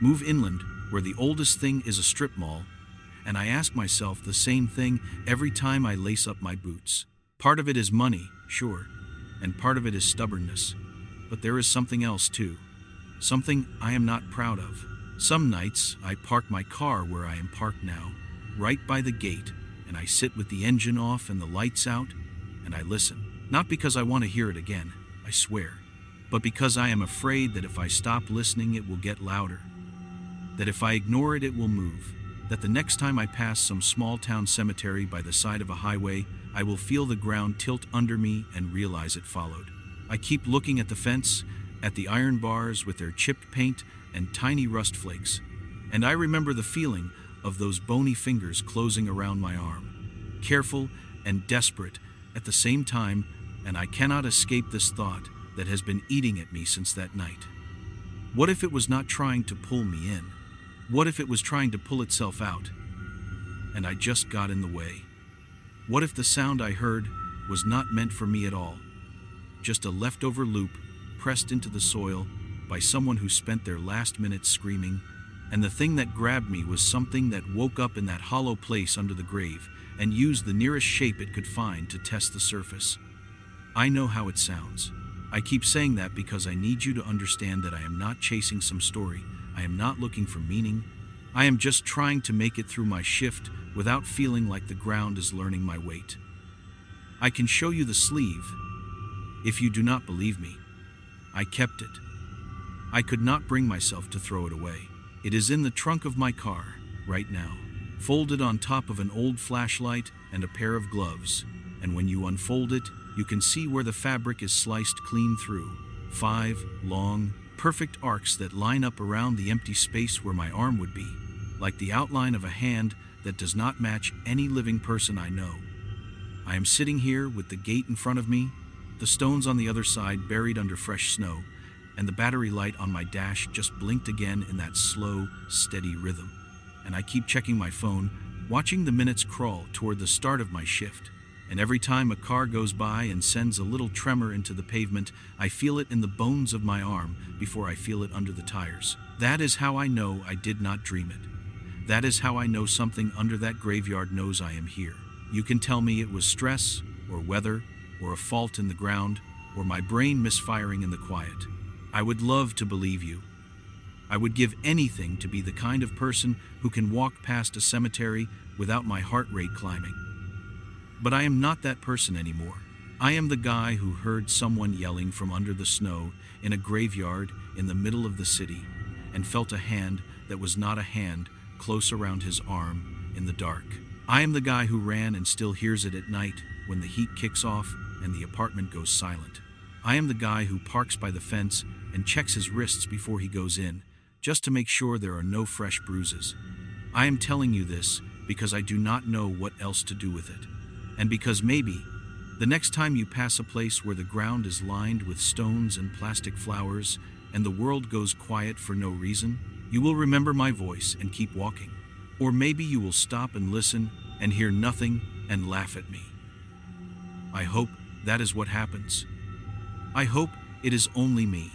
move inland where the oldest thing is a strip mall, and I ask myself the same thing every time I lace up my boots. Part of it is money, sure, and part of it is stubbornness, but there is something else too, something I am not proud of. Some nights I park my car where I am parked now, right by the gate, and I sit with the engine off and the lights out, and I listen. Not because I want to hear it again, I swear, but because I am afraid that if I stop listening it will get louder, that if I ignore it it will move. that the next time I pass some small town cemetery by the side of a highway, I will feel the ground tilt under me and realize it followed. I keep looking at the fence, at the iron bars with their chipped paint and tiny rust flakes, and I remember the feeling of those bony fingers closing around my arm, careful and desperate at the same time, and I cannot escape this thought that has been eating at me since that night. What if it was not trying to pull me in? What if it was trying to pull itself out, and I just got in the way? What if the sound I heard was not meant for me at all? Just a leftover loop pressed into the soil by someone who spent their last minutes screaming, and the thing that grabbed me was something that woke up in that hollow place under the grave and used the nearest shape it could find to test the surface. I know how it sounds. I keep saying that because I need you to understand that I am not chasing some story. I am not looking for meaning. I am just trying to make it through my shift without feeling like the ground is learning my weight. I can show you the sleeve. If you do not believe me, I kept it. I could not bring myself to throw it away. It is in the trunk of my car, right now, folded on top of an old flashlight and a pair of gloves, and when you unfold it, you can see where the fabric is sliced clean through. 5 long, perfect arcs that line up around the empty space where my arm would be, like the outline of a hand that does not match any living person I know. I am sitting here with the gate in front of me, the stones on the other side buried under fresh snow, and the battery light on my dash just blinked again in that slow, steady rhythm. And I keep checking my phone, watching the minutes crawl toward the start of my shift. And every time a car goes by and sends a little tremor into the pavement, I feel it in the bones of my arm before I feel it under the tires. That is how I know I did not dream it. That is how I know something under that graveyard knows I am here. You can tell me it was stress, or weather, or a fault in the ground, or my brain misfiring in the quiet. I would love to believe you. I would give anything to be the kind of person who can walk past a cemetery without my heart rate climbing. But I am not that person anymore. I am the guy who heard someone yelling from under the snow in a graveyard in the middle of the city and felt a hand that was not a hand close around his arm in the dark. I am the guy who ran and still hears it at night when the heat kicks off and the apartment goes silent. I am the guy who parks by the fence and checks his wrists before he goes in, just to make sure there are no fresh bruises. I am telling you this because I do not know what else to do with it. And because maybe, the next time you pass a place where the ground is lined with stones and plastic flowers and the world goes quiet for no reason, you will remember my voice and keep walking. Or maybe you will stop and listen and hear nothing and laugh at me. I hope that is what happens. I hope it is only me.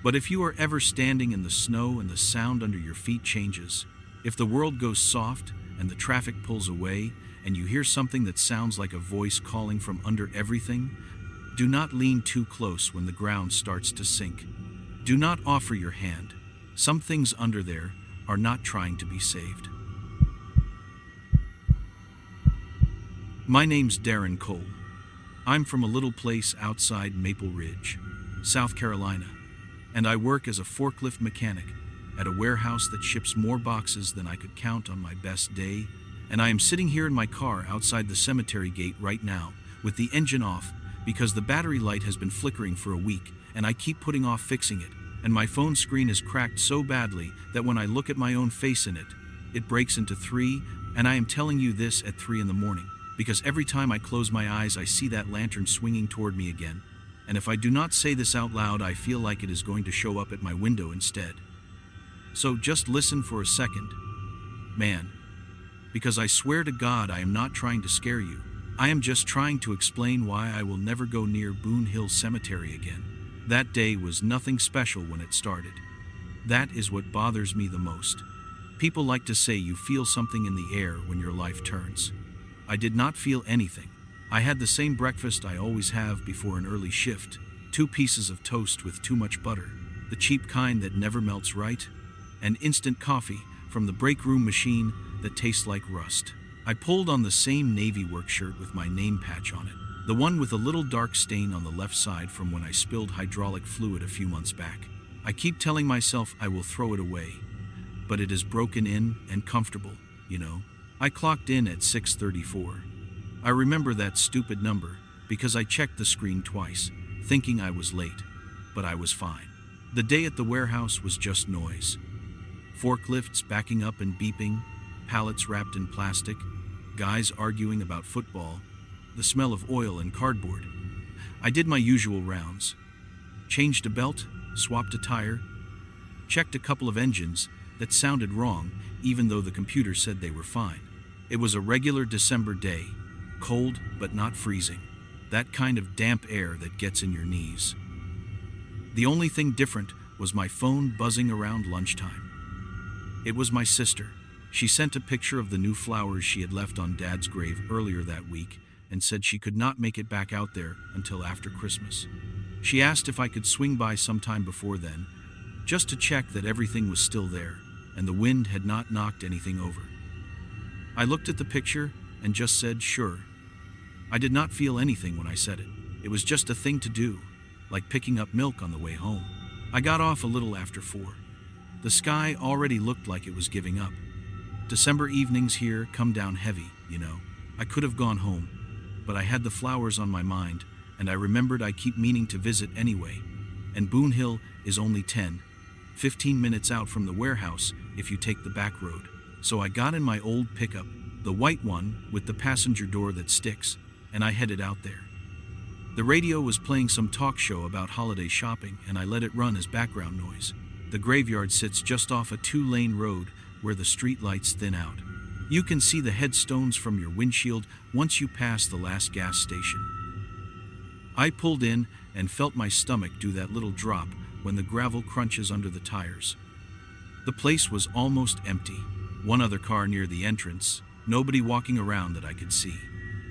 But if you are ever standing in the snow and the sound under your feet changes, if the world goes soft and the traffic pulls away and you hear something that sounds like a voice calling from under everything, do not lean too close when the ground starts to sink. Do not offer your hand. Some things under there are not trying to be saved. My name's Darren Cole. I'm from a little place outside Maple Ridge, South Carolina, and I work as a forklift mechanic at a warehouse that ships more boxes than I could count on my best day, and I am sitting here in my car outside the cemetery gate right now with the engine off because the battery light has been flickering for a week and I keep putting off fixing it, and my phone screen is cracked so badly that when I look at my own face in it, it breaks into 3, and I am telling you this at 3 in the morning because every time I close my eyes I see that lantern swinging toward me again. And if I do not say this out loud, I feel like it is going to show up at my window instead. So just listen for a second. Man, because I swear to God I am not trying to scare you. I am just trying to explain why I will never go near Boone Hill Cemetery again. That day was nothing special when it started. That is what bothers me the most. People like to say you feel something in the air when your life turns. I did not feel anything. I had the same breakfast I always have before an early shift, 2 pieces of toast with too much butter, the cheap kind that never melts right, and instant coffee from the break room machine that tastes like rust. I pulled on the same navy work shirt with my name patch on it, the one with a little dark stain on the left side from when I spilled hydraulic fluid a few months back. I keep telling myself I will throw it away, but it is broken in and comfortable, you know. I clocked in at 6:34. I remember that stupid number because I checked the screen twice, thinking I was late, but I was fine. The day at the warehouse was just noise. Forklifts backing up and beeping, pallets wrapped in plastic, guys arguing about football, the smell of oil and cardboard. I did my usual rounds. Changed a belt, swapped a tire, checked a couple of engines that sounded wrong even though the computer said they were fine. It was a regular December day, cold but not freezing. That kind of damp air that gets in your knees. The only thing different was my phone buzzing around lunchtime. It was my sister. She sent a picture of the new flowers she had left on Dad's grave earlier that week and said she could not make it back out there until after Christmas. She asked if I could swing by sometime before then, just to check that everything was still there and the wind had not knocked anything over. I looked at the picture and just said, sure. I did not feel anything when I said it. It was just a thing to do, like picking up milk on the way home. I got off a little after 4. The sky already looked like it was giving up. December evenings here come down heavy, you know. I could have gone home, but I had the flowers on my mind, and I remembered I keep meaning to visit anyway. And Boone Hill is only 15 minutes out from the warehouse if you take the back road. So I got in my old pickup, the white one with the passenger door that sticks, and I headed out there. The radio was playing some talk show about holiday shopping, and I let it run as background noise. The graveyard sits just off a 2-lane road where the street lights thin out. You can see the headstones from your windshield once you pass the last gas station. I pulled in and felt my stomach do that little drop when the gravel crunches under the tires. The place was almost empty. One other car near the entrance, nobody walking around that I could see.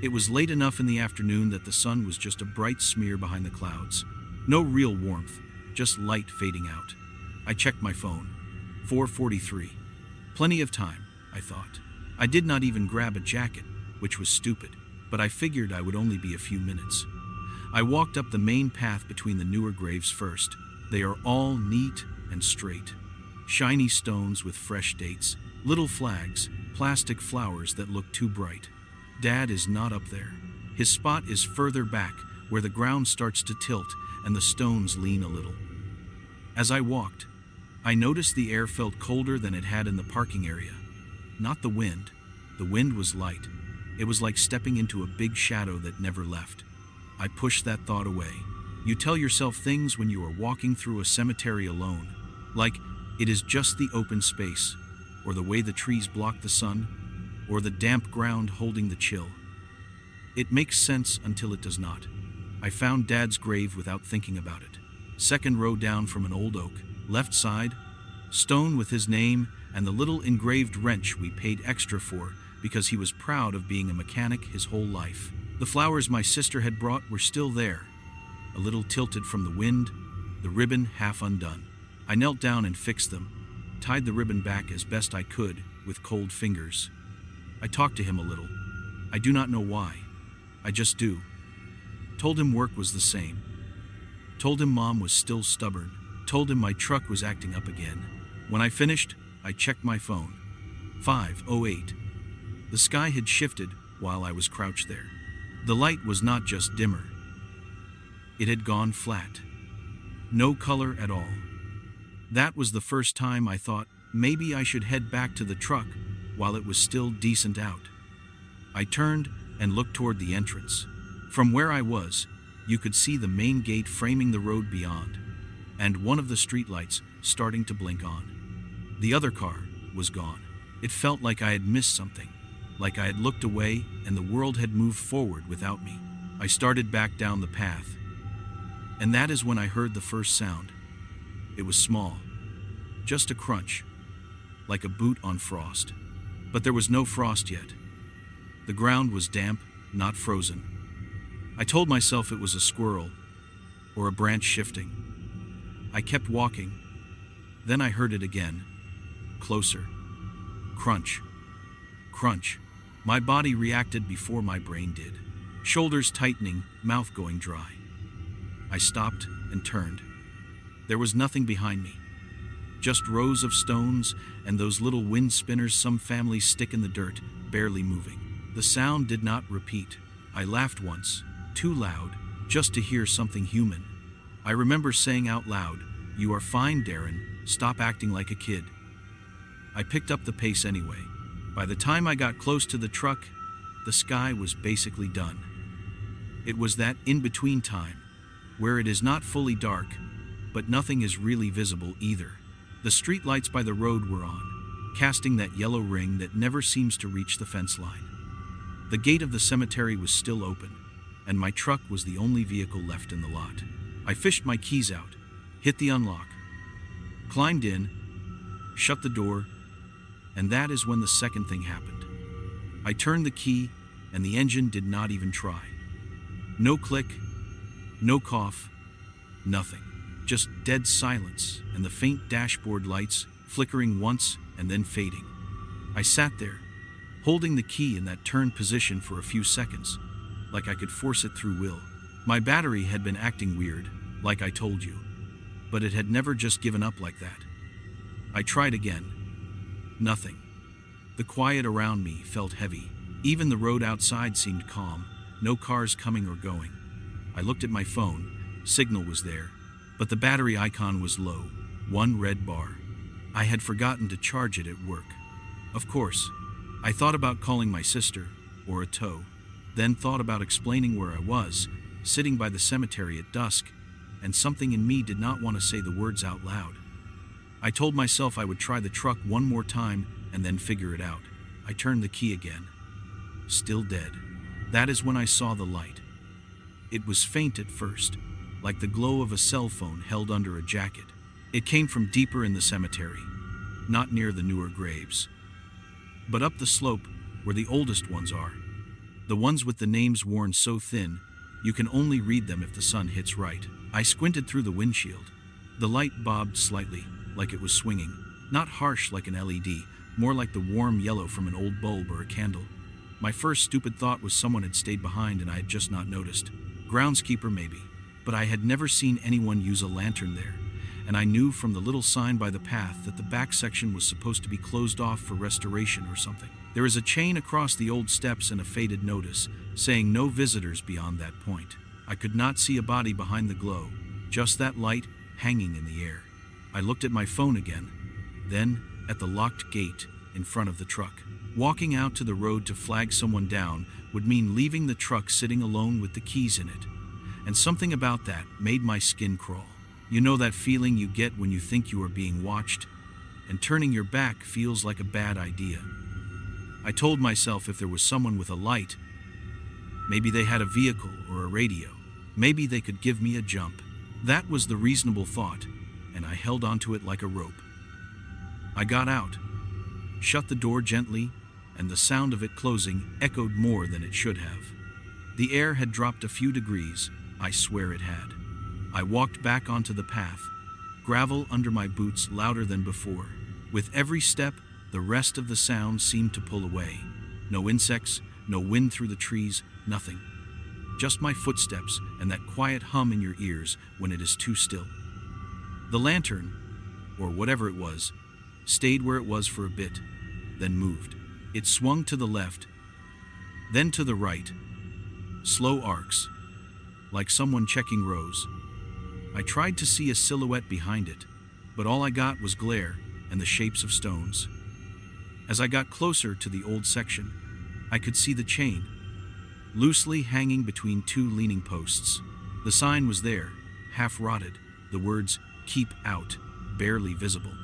It was late enough in the afternoon that the sun was just a bright smear behind the clouds. No real warmth, just light fading out. I checked my phone. 4:43. Plenty of time, I thought. I did not even grab a jacket, which was stupid, but I figured I would only be a few minutes. I walked up the main path between the newer graves first. They are all neat and straight. Shiny stones with fresh dates, little flags, plastic flowers that look too bright. Dad is not up there. His spot is further back, where the ground starts to tilt and the stones lean a little. As I walked, I noticed the air felt colder than it had in the parking area. Not the wind. The wind was light. It was like stepping into a big shadow that never left. I pushed that thought away. You tell yourself things when you are walking through a cemetery alone, like it is just the open space, or the way the trees block the sun, or the damp ground holding the chill. It makes sense until it does not. I found Dad's grave without thinking about it. Second row down from an old oak, left side, stone with his name and the little engraved wrench we paid extra for because he was proud of being a mechanic his whole life. The flowers my sister had brought were still there, a little tilted from the wind, the ribbon half undone. I knelt down and fixed them, tied the ribbon back as best I could with cold fingers. I talked to him a little. I do not know why. I just do. Told him work was the same. Told him Mom was still stubborn. Told him my truck was acting up again. When I finished, I checked my phone. 5:08. The sky had shifted while I was crouched there. The light was not just dimmer. It had gone flat. No color at all. That was the first time I thought maybe I should head back to the truck while it was still decent out. I turned and looked toward the entrance. From where I was, you could see the main gate framing the road beyond, and one of the streetlights starting to blink on. The other car was gone. It felt like I had missed something, like I had looked away and the world had moved forward without me. I started back down the path, and that is when I heard the first sound. It was small, just a crunch, like a boot on frost. But there was no frost yet. The ground was damp, not frozen. I told myself it was a squirrel or a branch shifting. I kept walking. Then I heard it again, closer. Crunch, crunch. My body reacted before my brain did. Shoulders tightening, mouth going dry. I stopped and turned. There was nothing behind me. Just rows of stones and those little wind spinners some families stick in the dirt, barely moving. The sound did not repeat. I laughed once, too loud, just to hear something human. I remember saying out loud, "You are fine, Darren, stop acting like a kid." I picked up the pace anyway. By the time I got close to the truck, the sky was basically done. It was that in-between time, where it is not fully dark, but nothing is really visible either. The street lights by the road were on, casting that yellow ring that never seems to reach the fence line. The gate of the cemetery was still open, and my truck was the only vehicle left in the lot. I fished my keys out, hit the unlock, climbed in, shut the door, and that is when the second thing happened. I turned the key, and the engine did not even try. No click, no cough, nothing. Just dead silence and the faint dashboard lights flickering once and then fading. I sat there, holding the key in that turned position for a few seconds, like I could force it through will. My battery had been acting weird, like I told you, but it had never just given up like that. I tried again. Nothing. The quiet around me felt heavy. Even the road outside seemed calm, no cars coming or going. I looked at my phone. Signal was there, but the battery icon was low, one red bar. I had forgotten to charge it at work. Of course, I thought about calling my sister, or a tow, then thought about explaining where I was, sitting by the cemetery at dusk, and something in me did not want to say the words out loud. I told myself I would try the truck one more time and then figure it out. I turned the key again. Still dead. That is when I saw the light. It was faint at first, like the glow of a cell phone held under a jacket. It came from deeper in the cemetery, not near the newer graves, but up the slope where the oldest ones are. The ones with the names worn so thin, you can only read them if the sun hits right. I squinted through the windshield. The light bobbed slightly, like it was swinging, not harsh like an LED, more like the warm yellow from an old bulb or a candle. My first stupid thought was someone had stayed behind and I had just not noticed. Groundskeeper maybe, but I had never seen anyone use a lantern there, and I knew from the little sign by the path that the back section was supposed to be closed off for restoration or something. There is a chain across the old steps and a faded notice, saying no visitors beyond that point. I could not see a body behind the glow, just that light hanging in the air. I looked at my phone again, then at the locked gate in front of the truck. Walking out to the road to flag someone down would mean leaving the truck sitting alone with the keys in it, and something about that made my skin crawl. You know that feeling you get when you think you are being watched, and turning your back feels like a bad idea. I told myself if there was someone with a light, maybe they had a vehicle or a radio, maybe they could give me a jump. That was the reasonable thought, and I held onto it like a rope. I got out, shut the door gently, and the sound of it closing echoed more than it should have. The air had dropped a few degrees, I swear it had. I walked back onto the path, gravel under my boots louder than before. With every step, the rest of the sound seemed to pull away. No insects, no wind through the trees, nothing. Just my footsteps and that quiet hum in your ears when it is too still. The lantern, or whatever it was, stayed where it was for a bit, then moved. It swung to the left, then to the right, slow arcs, like someone checking rows. I tried to see a silhouette behind it, but all I got was glare and the shapes of stones. As I got closer to the old section, I could see the chain, loosely hanging between two leaning posts. The sign was there, half rotted, the words, "Keep out," barely visible.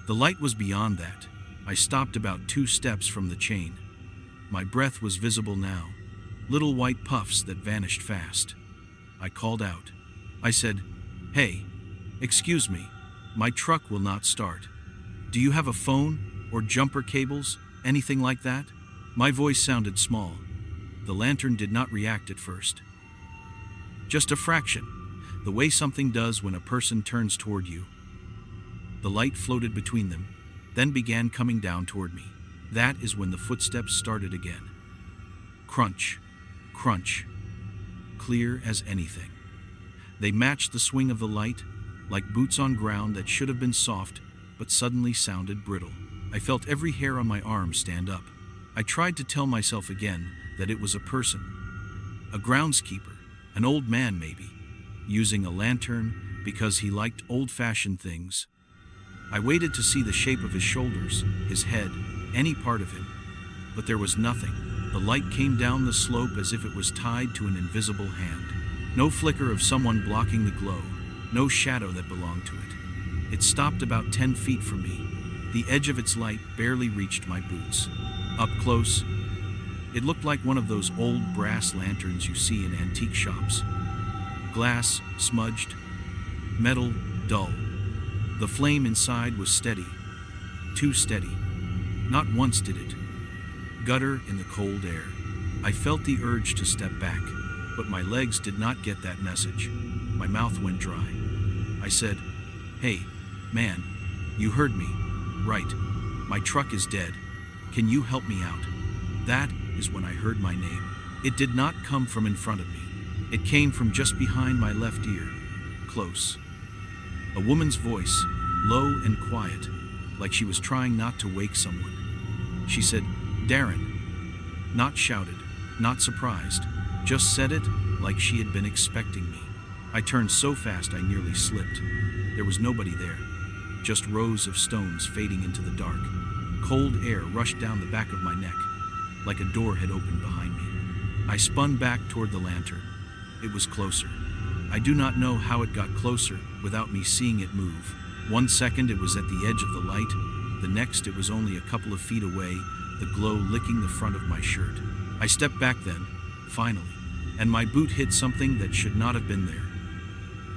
The light was beyond that. I stopped about 2 steps from the chain. My breath was visible now, little white puffs that vanished fast. I called out. I said, "Hey, excuse me, my truck will not start. Do you have a phone or jumper cables, anything like that?" My voice sounded small. The lantern did not react at first. Just a fraction, the way something does when a person turns toward you. The light floated between them, then began coming down toward me. That is when the footsteps started again. Crunch, crunch, clear as anything. They matched the swing of the light, like boots on ground that should have been soft but suddenly sounded brittle. I felt every hair on my arm stand up. I tried to tell myself again that it was a person, a groundskeeper, an old man maybe, using a lantern because he liked old-fashioned things. I waited to see the shape of his shoulders, his head, any part of him, but there was nothing. The light came down the slope as if it was tied to an invisible hand. No flicker of someone blocking the glow, no shadow that belonged to it. It stopped about 10 feet from me. The edge of its light barely reached my boots. Up close, it looked like one of those old brass lanterns you see in antique shops. Glass, smudged, metal, dull. The flame inside was steady, too steady. Not once did it gutter in the cold air. I felt the urge to step back, but my legs did not get that message. My mouth went dry. I said, "Hey, man, you heard me, right? My truck is dead. Can you help me out?" That is when I heard my name. It did not come from in front of me. It came from just behind my left ear, close. A woman's voice, low and quiet, like she was trying not to wake someone. She said, "Darren." Not shouted, not surprised, just said it like she had been expecting me. I turned so fast I nearly slipped. There was nobody there, just rows of stones fading into the dark. Cold air rushed down the back of my neck, like a door had opened behind me. I spun back toward the lantern. It was closer. I do not know how it got closer without me seeing it move. 1 second it was at the edge of the light, the next it was only a couple of feet away, the glow licking the front of my shirt. I stepped back then, finally, and my boot hit something that should not have been there.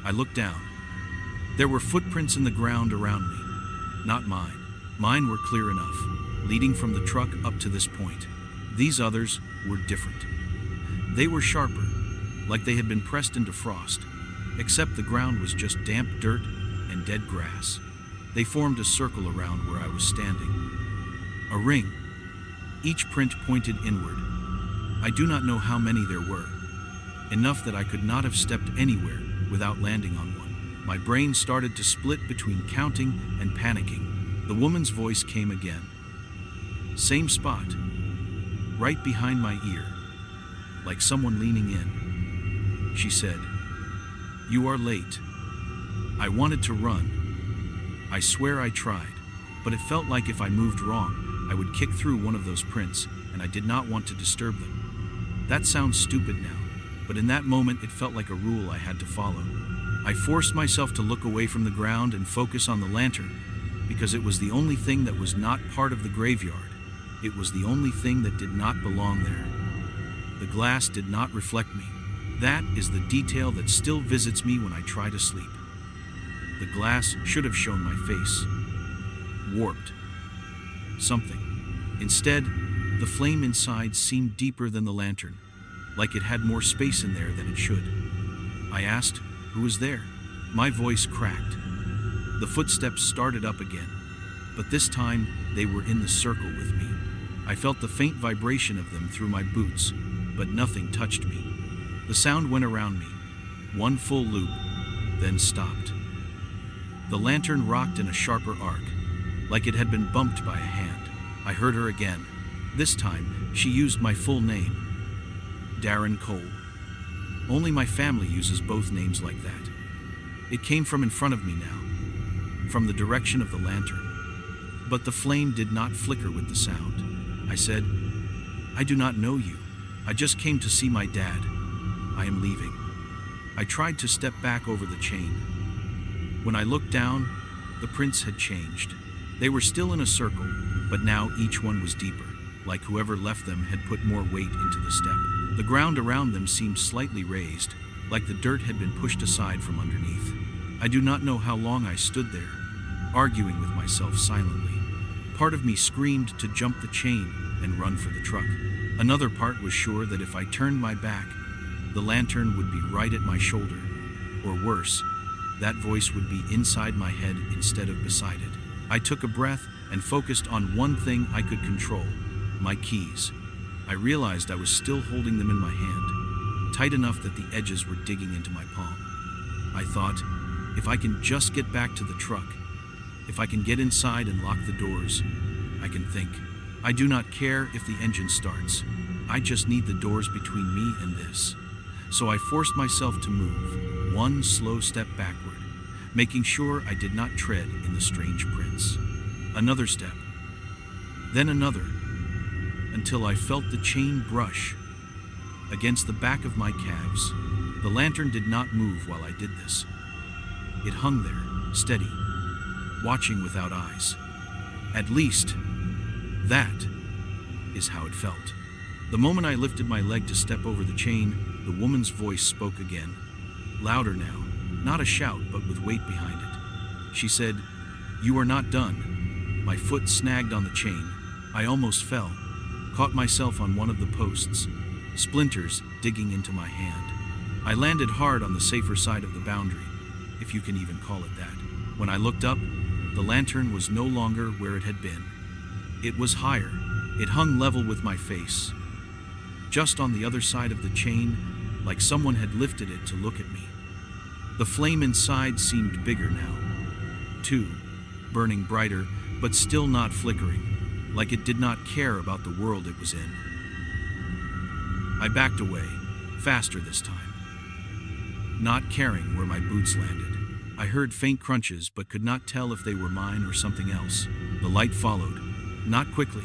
I looked down. There were footprints in the ground around me. Not mine. Mine were clear enough, leading from the truck up to this point. These others were different. They were sharper, like they had been pressed into frost, except the ground was just damp dirt and dead grass. They formed a circle around where I was standing. A ring. Each print pointed inward. I do not know how many there were. Enough that I could not have stepped anywhere without landing on one. My brain started to split between counting and panicking. The woman's voice came again. Same spot. Right behind my ear. Like someone leaning in. She said, "You are late." I wanted to run. I swear I tried, but it felt like if I moved wrong, I would kick through one of those prints, and I did not want to disturb them. That sounds stupid now, but in that moment it felt like a rule I had to follow. I forced myself to look away from the ground and focus on the lantern, because it was the only thing that was not part of the graveyard. It was the only thing that did not belong there. The glass did not reflect me. That is the detail that still visits me when I try to sleep. The glass should have shown my face. Warped. Something. Instead, the flame inside seemed deeper than the lantern, like it had more space in there than it should. I asked, "Who was there?" My voice cracked. The footsteps started up again, but this time they were in the circle with me. I felt the faint vibration of them through my boots, but nothing touched me. The sound went around me, one full loop, then stopped. The lantern rocked in a sharper arc, like it had been bumped by a hand. I heard her again. This time, she used my full name, Darren Cole. Only my family uses both names like that. It came from in front of me now, from the direction of the lantern. But the flame did not flicker with the sound. I said, "I do not know you. I just came to see my dad. I am leaving." I tried to step back over the chain. When I looked down, the prints had changed. They were still in a circle, but now each one was deeper, like whoever left them had put more weight into the step. The ground around them seemed slightly raised, like the dirt had been pushed aside from underneath. I do not know how long I stood there, arguing with myself silently. Part of me screamed to jump the chain and run for the truck. Another part was sure that if I turned my back, the lantern would be right at my shoulder, or worse, that voice would be inside my head instead of beside it. I took a breath and focused on one thing I could control, my keys. I realized I was still holding them in my hand, tight enough that the edges were digging into my palm. I thought, If I can just get back to the truck, if I can get inside and lock the doors, I can think. I do not care if the engine starts. I just need the doors between me and this. So I forced myself to move, one slow step backward, making sure I did not tread in the strange prints. Another step, then another, until I felt the chain brush against the back of my calves. The lantern did not move while I did this. It hung there, steady, watching without eyes. At least, that is how it felt. The moment I lifted my leg to step over the chain, the woman's voice spoke again, louder now, not a shout but with weight behind it. She said, "You are not done." My foot snagged on the chain. I almost fell, caught myself on one of the posts, splinters digging into my hand. I landed hard on the safer side of the boundary, if you can even call it that. When I looked up, the lantern was no longer where it had been. It was higher. It hung level with my face, just on the other side of the chain, like someone had lifted it to look at me. The flame inside seemed bigger now, too, burning brighter, but still not flickering, like it did not care about the world it was in. I backed away, faster this time, not caring where my boots landed. I heard faint crunches but could not tell if they were mine or something else. The light followed, not quickly.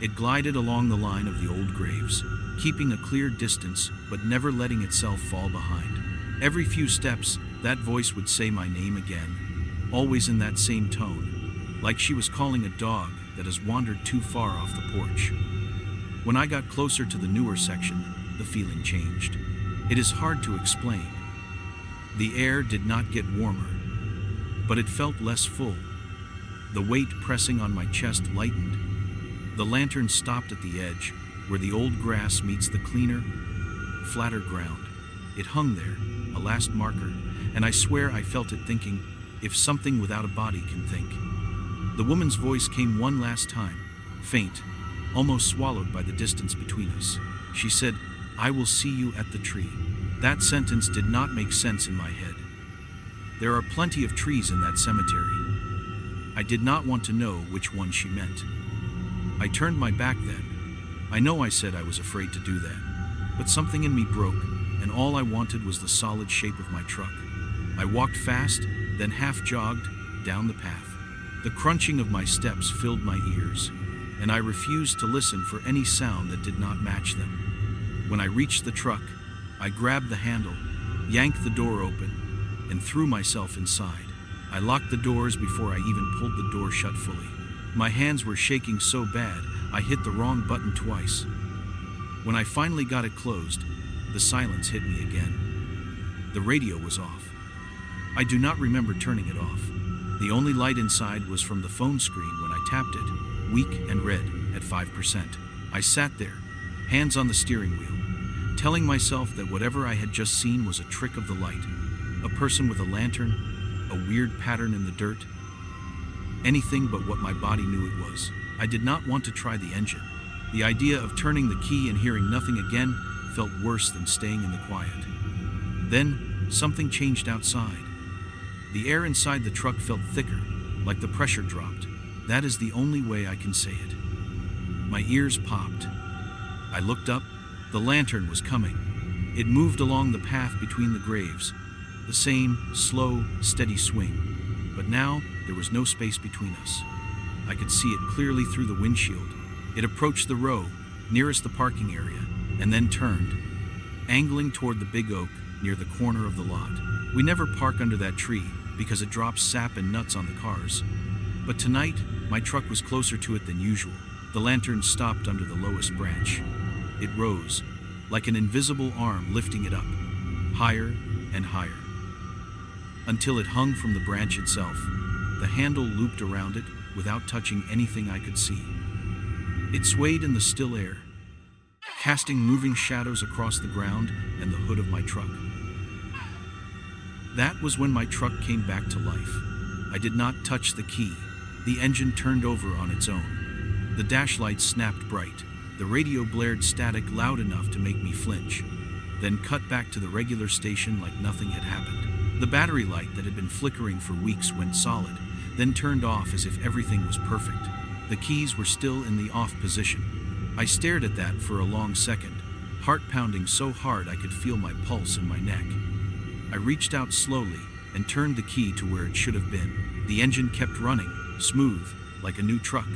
It glided along the line of the old graves, keeping a clear distance but never letting itself fall behind. Every few steps, that voice would say my name again, always in that same tone, like she was calling a dog that has wandered too far off the porch. When I got closer to the newer section, the feeling changed. It is hard to explain. The air did not get warmer, but it felt less full. The weight pressing on my chest lightened. The lantern stopped at the edge, where the old grass meets the cleaner, flatter ground. It hung there, a last marker, and I swear I felt it thinking, if something without a body can think. The woman's voice came one last time, faint, almost swallowed by the distance between us. She said, "I will see you at the tree." That sentence did not make sense in my head. There are plenty of trees in that cemetery. I did not want to know which one she meant. I turned my back then. I know I said I was afraid to do that, but something in me broke, and all I wanted was the solid shape of my truck. I walked fast, then half jogged down the path. The crunching of my steps filled my ears, and I refused to listen for any sound that did not match them. When I reached the truck, I grabbed the handle, yanked the door open, and threw myself inside. I locked the doors before I even pulled the door shut fully. My hands were shaking so bad, I hit the wrong button twice. When I finally got it closed, the silence hit me again. The radio was off. I do not remember turning it off. The only light inside was from the phone screen when I tapped it, weak and red at 5%. I sat there, hands on the steering wheel, telling myself that whatever I had just seen was a trick of the light, a person with a lantern, a weird pattern in the dirt, anything but what my body knew it was. I did not want to try the engine. The idea of turning the key and hearing nothing again felt worse than staying in the quiet. Then, something changed outside. The air inside the truck felt thicker, like the pressure dropped. That is the only way I can say it. My ears popped. I looked up. The lantern was coming. It moved along the path between the graves, the same slow, steady swing. But now, there was no space between us. I could see it clearly through the windshield. It approached the row, nearest the parking area, and then turned, angling toward the big oak near the corner of the lot. We never park under that tree because it drops sap and nuts on the cars. But tonight, my truck was closer to it than usual. The lantern stopped under the lowest branch. It rose, like an invisible arm lifting it up, higher and higher, until it hung from the branch itself. The handle looped around it without touching anything I could see. It swayed in the still air, casting moving shadows across the ground and the hood of my truck. That was when my truck came back to life. I did not touch the key. The engine turned over on its own. The dash lights snapped bright. The radio blared static loud enough to make me flinch, then cut back to the regular station like nothing had happened. The battery light that had been flickering for weeks went solid, then turned off as if everything was perfect. The keys were still in the off position. I stared at that for a long second, heart pounding so hard I could feel my pulse in my neck. I reached out slowly and turned the key to where it should have been. The engine kept running, smooth, like a new truck.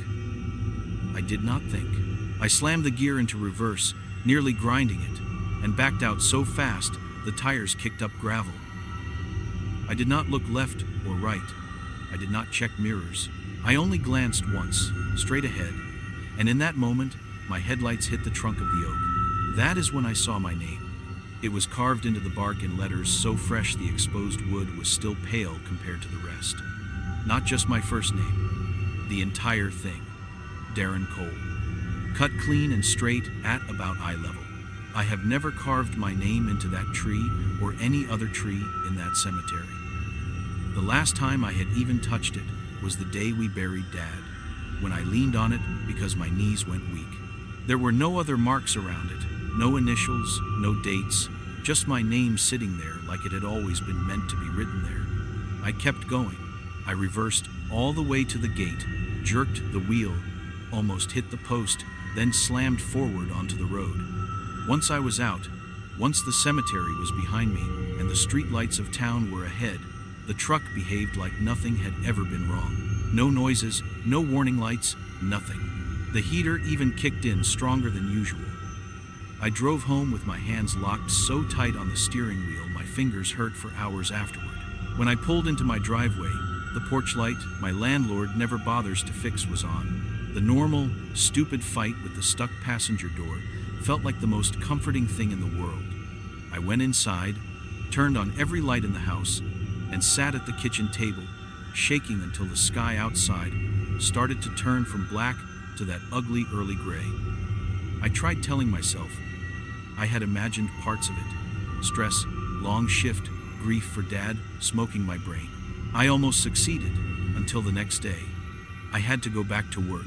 I did not think. I slammed the gear into reverse, nearly grinding it, and backed out so fast the tires kicked up gravel. I did not look left or right. I did not check mirrors. I only glanced once, straight ahead, and in that moment, my headlights hit the trunk of the oak. That is when I saw my name. It was carved into the bark in letters so fresh the exposed wood was still pale compared to the rest. Not just my first name, the entire thing. Darren Cole. Cut clean and straight at about eye level. I have never carved my name into that tree or any other tree in that cemetery. The last time I had even touched it was the day we buried Dad, when I leaned on it because my knees went weak. There were no other marks around it, no initials, no dates, just my name sitting there like it had always been meant to be written there. I kept going. I reversed all the way to the gate, jerked the wheel, almost hit the post, then slammed forward onto the road. Once I was out, once the cemetery was behind me and the street lights of town were ahead, the truck behaved like nothing had ever been wrong. No noises, no warning lights, nothing. The heater even kicked in stronger than usual. I drove home with my hands locked so tight on the steering wheel my fingers hurt for hours afterward. When I pulled into my driveway, the porch light my landlord never bothers to fix was on. The normal, stupid fight with the stuck passenger door felt like the most comforting thing in the world. I went inside, turned on every light in the house, and sat at the kitchen table, shaking until the sky outside started to turn from black to that ugly early gray. I tried telling myself I had imagined parts of it. Stress, long shift, grief for Dad, smoking my brain. I almost succeeded, until the next day. I had to go back to work.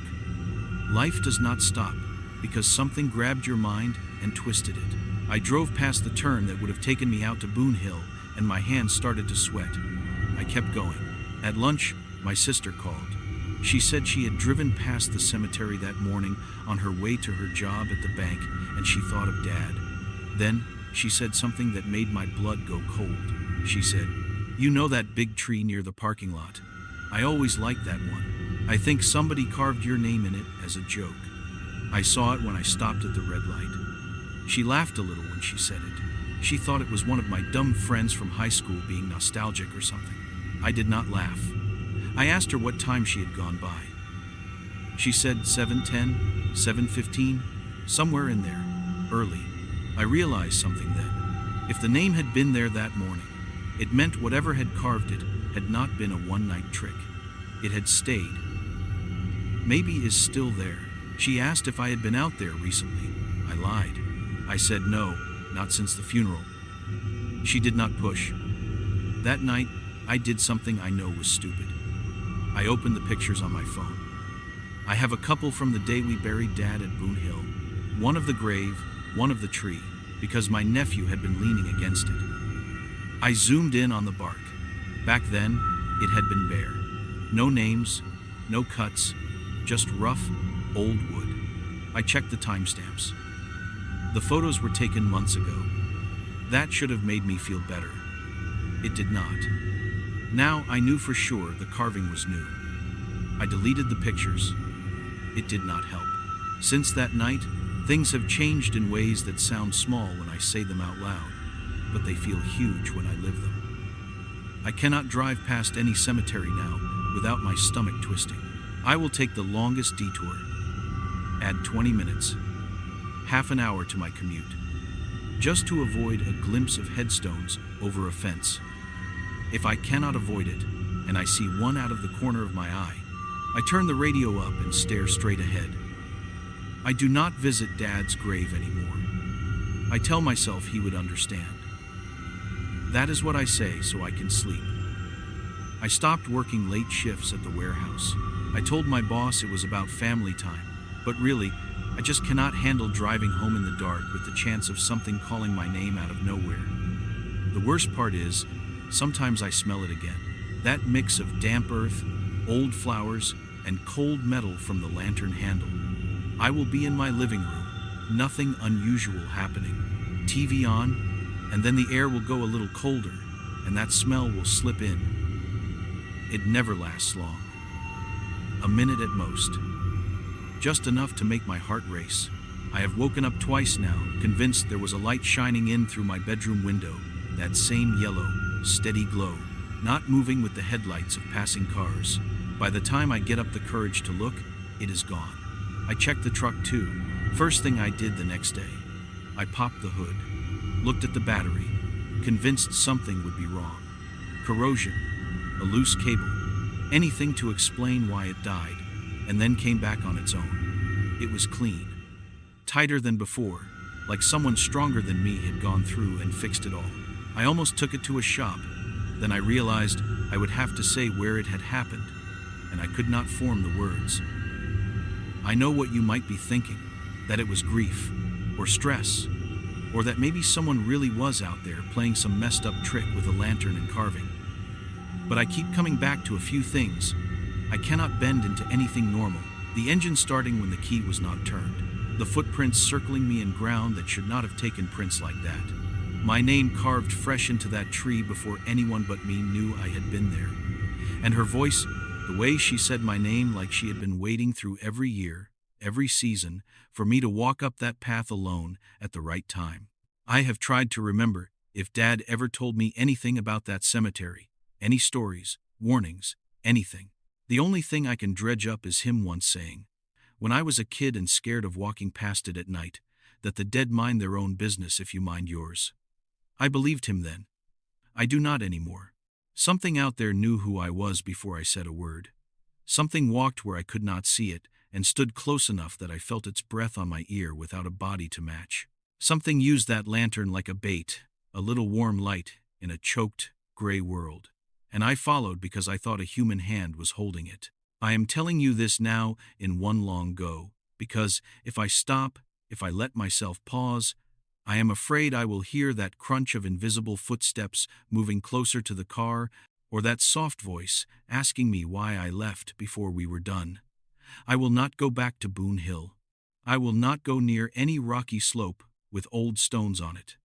Life does not stop, because something grabbed your mind and twisted it. I drove past the turn that would have taken me out to Boone Hill, and my hands started to sweat. I kept going. At lunch, my sister called. She said she had driven past the cemetery that morning on her way to her job at the bank, and she thought of Dad. Then, she said something that made my blood go cold. She said, "You know that big tree near the parking lot? I always liked that one. I think somebody carved your name in it as a joke. I saw it when I stopped at the red light." She laughed a little when she said it. She thought it was one of my dumb friends from high school being nostalgic or something. I did not laugh. I asked her what time she had gone by. She said 7:10, 7:15, somewhere in there, early. I realized something then. If the name had been there that morning, it meant whatever had carved it had not been a one-night trick. It had stayed. Maybe is still there. She asked if I had been out there recently. I lied. I said no, not since the funeral. She did not push. That night, I did something I know was stupid. I opened the pictures on my phone. I have a couple from the day we buried Dad at Boone Hill. One of the grave, one of the tree, because my nephew had been leaning against it. I zoomed in on the bark. Back then, it had been bare. No names, no cuts, just rough, old wood. I checked the timestamps. The photos were taken months ago. That should have made me feel better. It did not. Now I knew for sure the carving was new. I deleted the pictures. It did not help. Since that night, things have changed in ways that sound small when I say them out loud, but they feel huge when I live them. I cannot drive past any cemetery now without my stomach twisting. I will take the longest detour. Add 20 minutes, half an hour to my commute, just to avoid a glimpse of headstones over a fence. If I cannot avoid it, and I see one out of the corner of my eye, I turn the radio up and stare straight ahead. I do not visit Dad's grave anymore. I tell myself he would understand. That is what I say so I can sleep. I stopped working late shifts at the warehouse. I told my boss it was about family time, but really, I just cannot handle driving home in the dark with the chance of something calling my name out of nowhere. The worst part is, sometimes I smell it again. That mix of damp earth, old flowers, and cold metal from the lantern handle. I will be in my living room, nothing unusual happening. TV on, and then the air will go a little colder, and that smell will slip in. It never lasts long. A minute at most. Just enough to make my heart race. I have woken up twice now, convinced there was a light shining in through my bedroom window, that same yellow, steady glow, not moving with the headlights of passing cars. By the time I get up the courage to look, it is gone. I checked the truck too. First thing I did the next day. I popped the hood, looked at the battery, convinced something would be wrong. Corrosion, a loose cable, anything to explain why it died, and then came back on its own. It was clean, tighter than before, like someone stronger than me had gone through and fixed it all. I almost took it to a shop. Then I realized I would have to say where it had happened, and I could not form the words. I know what you might be thinking, that it was grief, or stress, or that maybe someone really was out there playing some messed up trick with a lantern and carving. But I keep coming back to a few things. I cannot bend into anything normal. The engine starting when the key was not turned. The footprints circling me in ground that should not have taken prints like that. My name carved fresh into that tree before anyone but me knew I had been there. And her voice, the way she said my name like she had been waiting through every year, every season, for me to walk up that path alone at the right time. I have tried to remember if Dad ever told me anything about that cemetery, any stories, warnings, anything. The only thing I can dredge up is him once saying, when I was a kid and scared of walking past it at night, that the dead mind their own business if you mind yours. I believed him then. I do not anymore. Something out there knew who I was before I said a word. Something walked where I could not see it and stood close enough that I felt its breath on my ear without a body to match. Something used that lantern like a bait, a little warm light in a choked, gray world. And I followed because I thought a human hand was holding it. I am telling you this now in one long go, because if I stop, if I let myself pause, I am afraid I will hear that crunch of invisible footsteps moving closer to the car, or that soft voice asking me why I left before we were done. I will not go back to Boone Hill. I will not go near any rocky slope with old stones on it.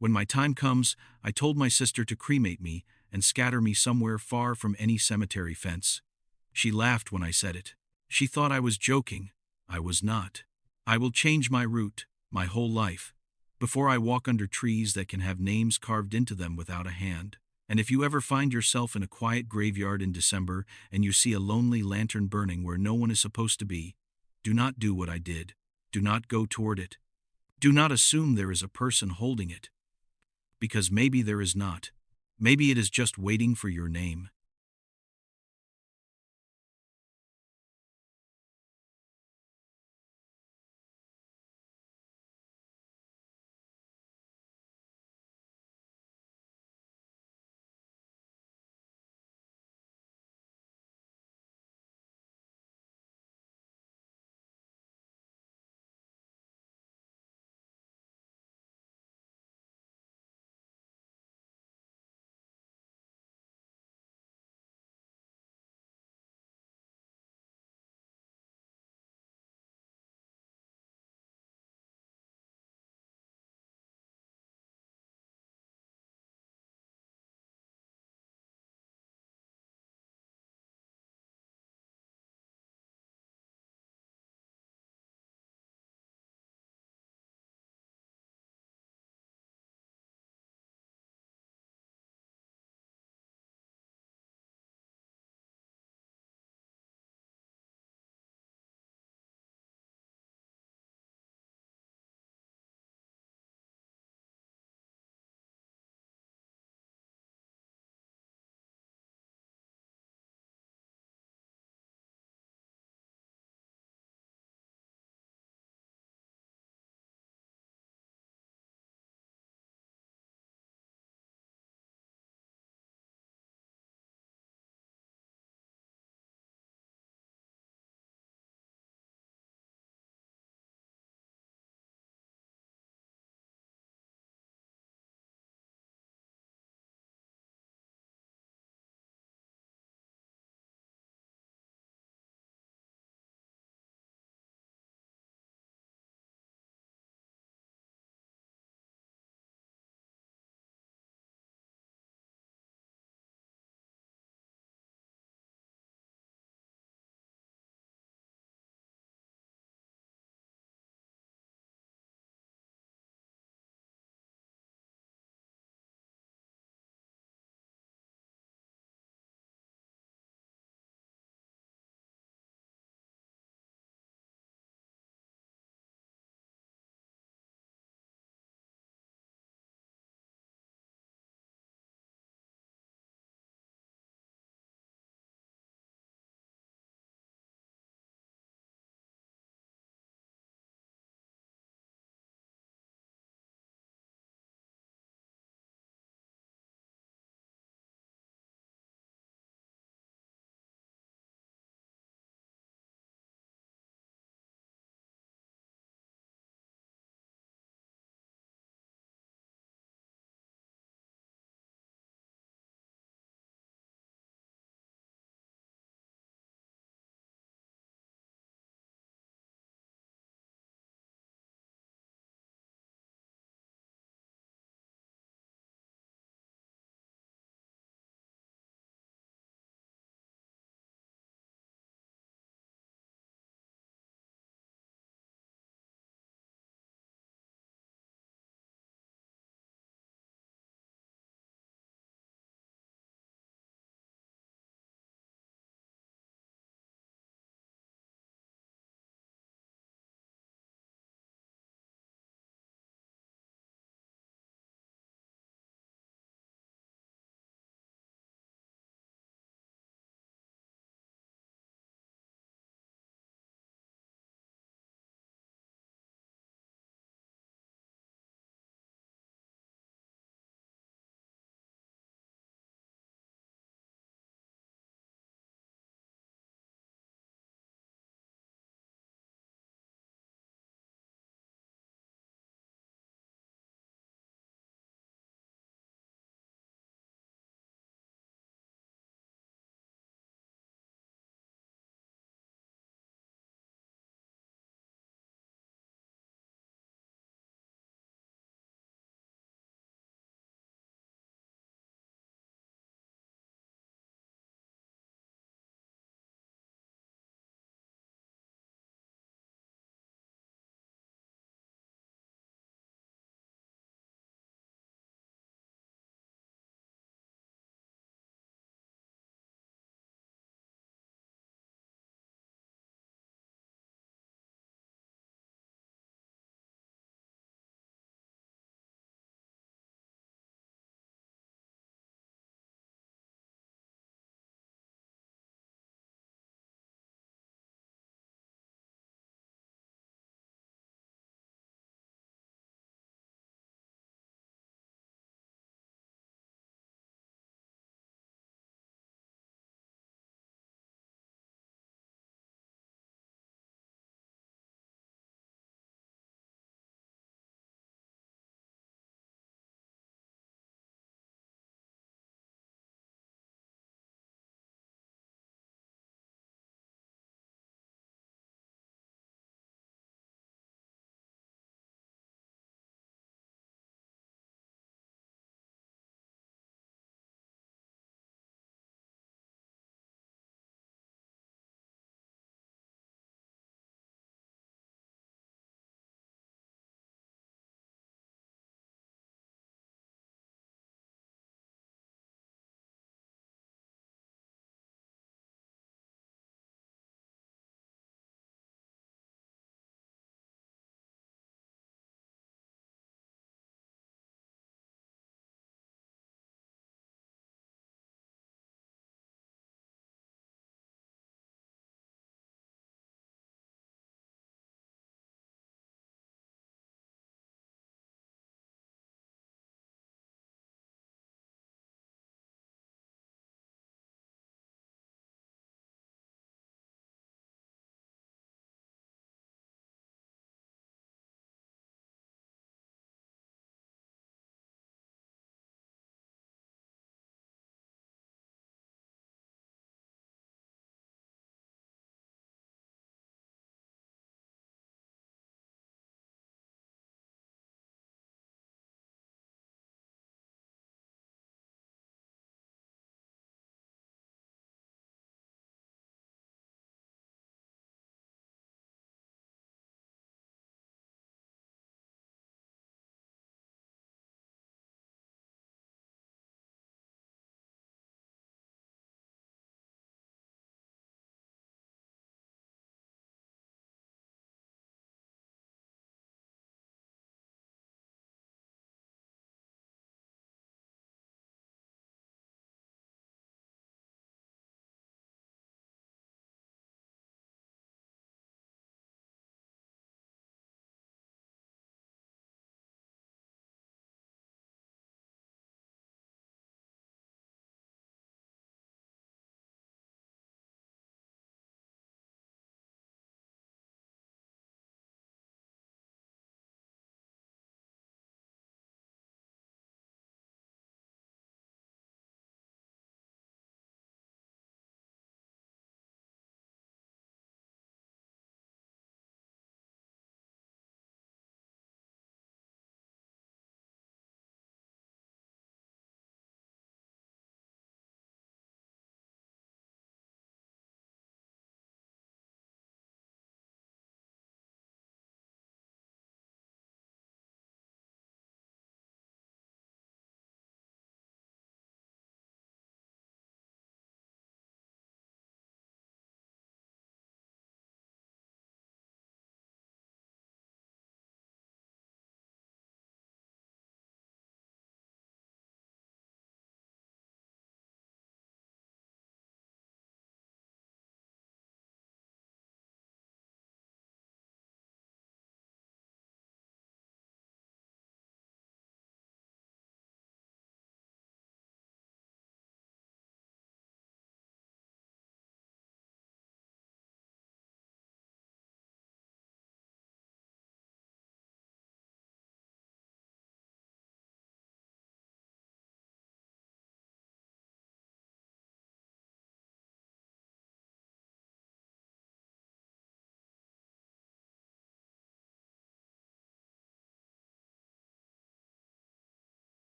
When my time comes, I told my sister to cremate me and scatter me somewhere far from any cemetery fence. She laughed when I said it. She thought I was joking. I was not. I will change my route, my whole life, before I walk under trees that can have names carved into them without a hand. And if you ever find yourself in a quiet graveyard in December and you see a lonely lantern burning where no one is supposed to be, do not do what I did. Do not go toward it. Do not assume there is a person holding it. Because maybe there is not. Maybe it is just waiting for your name.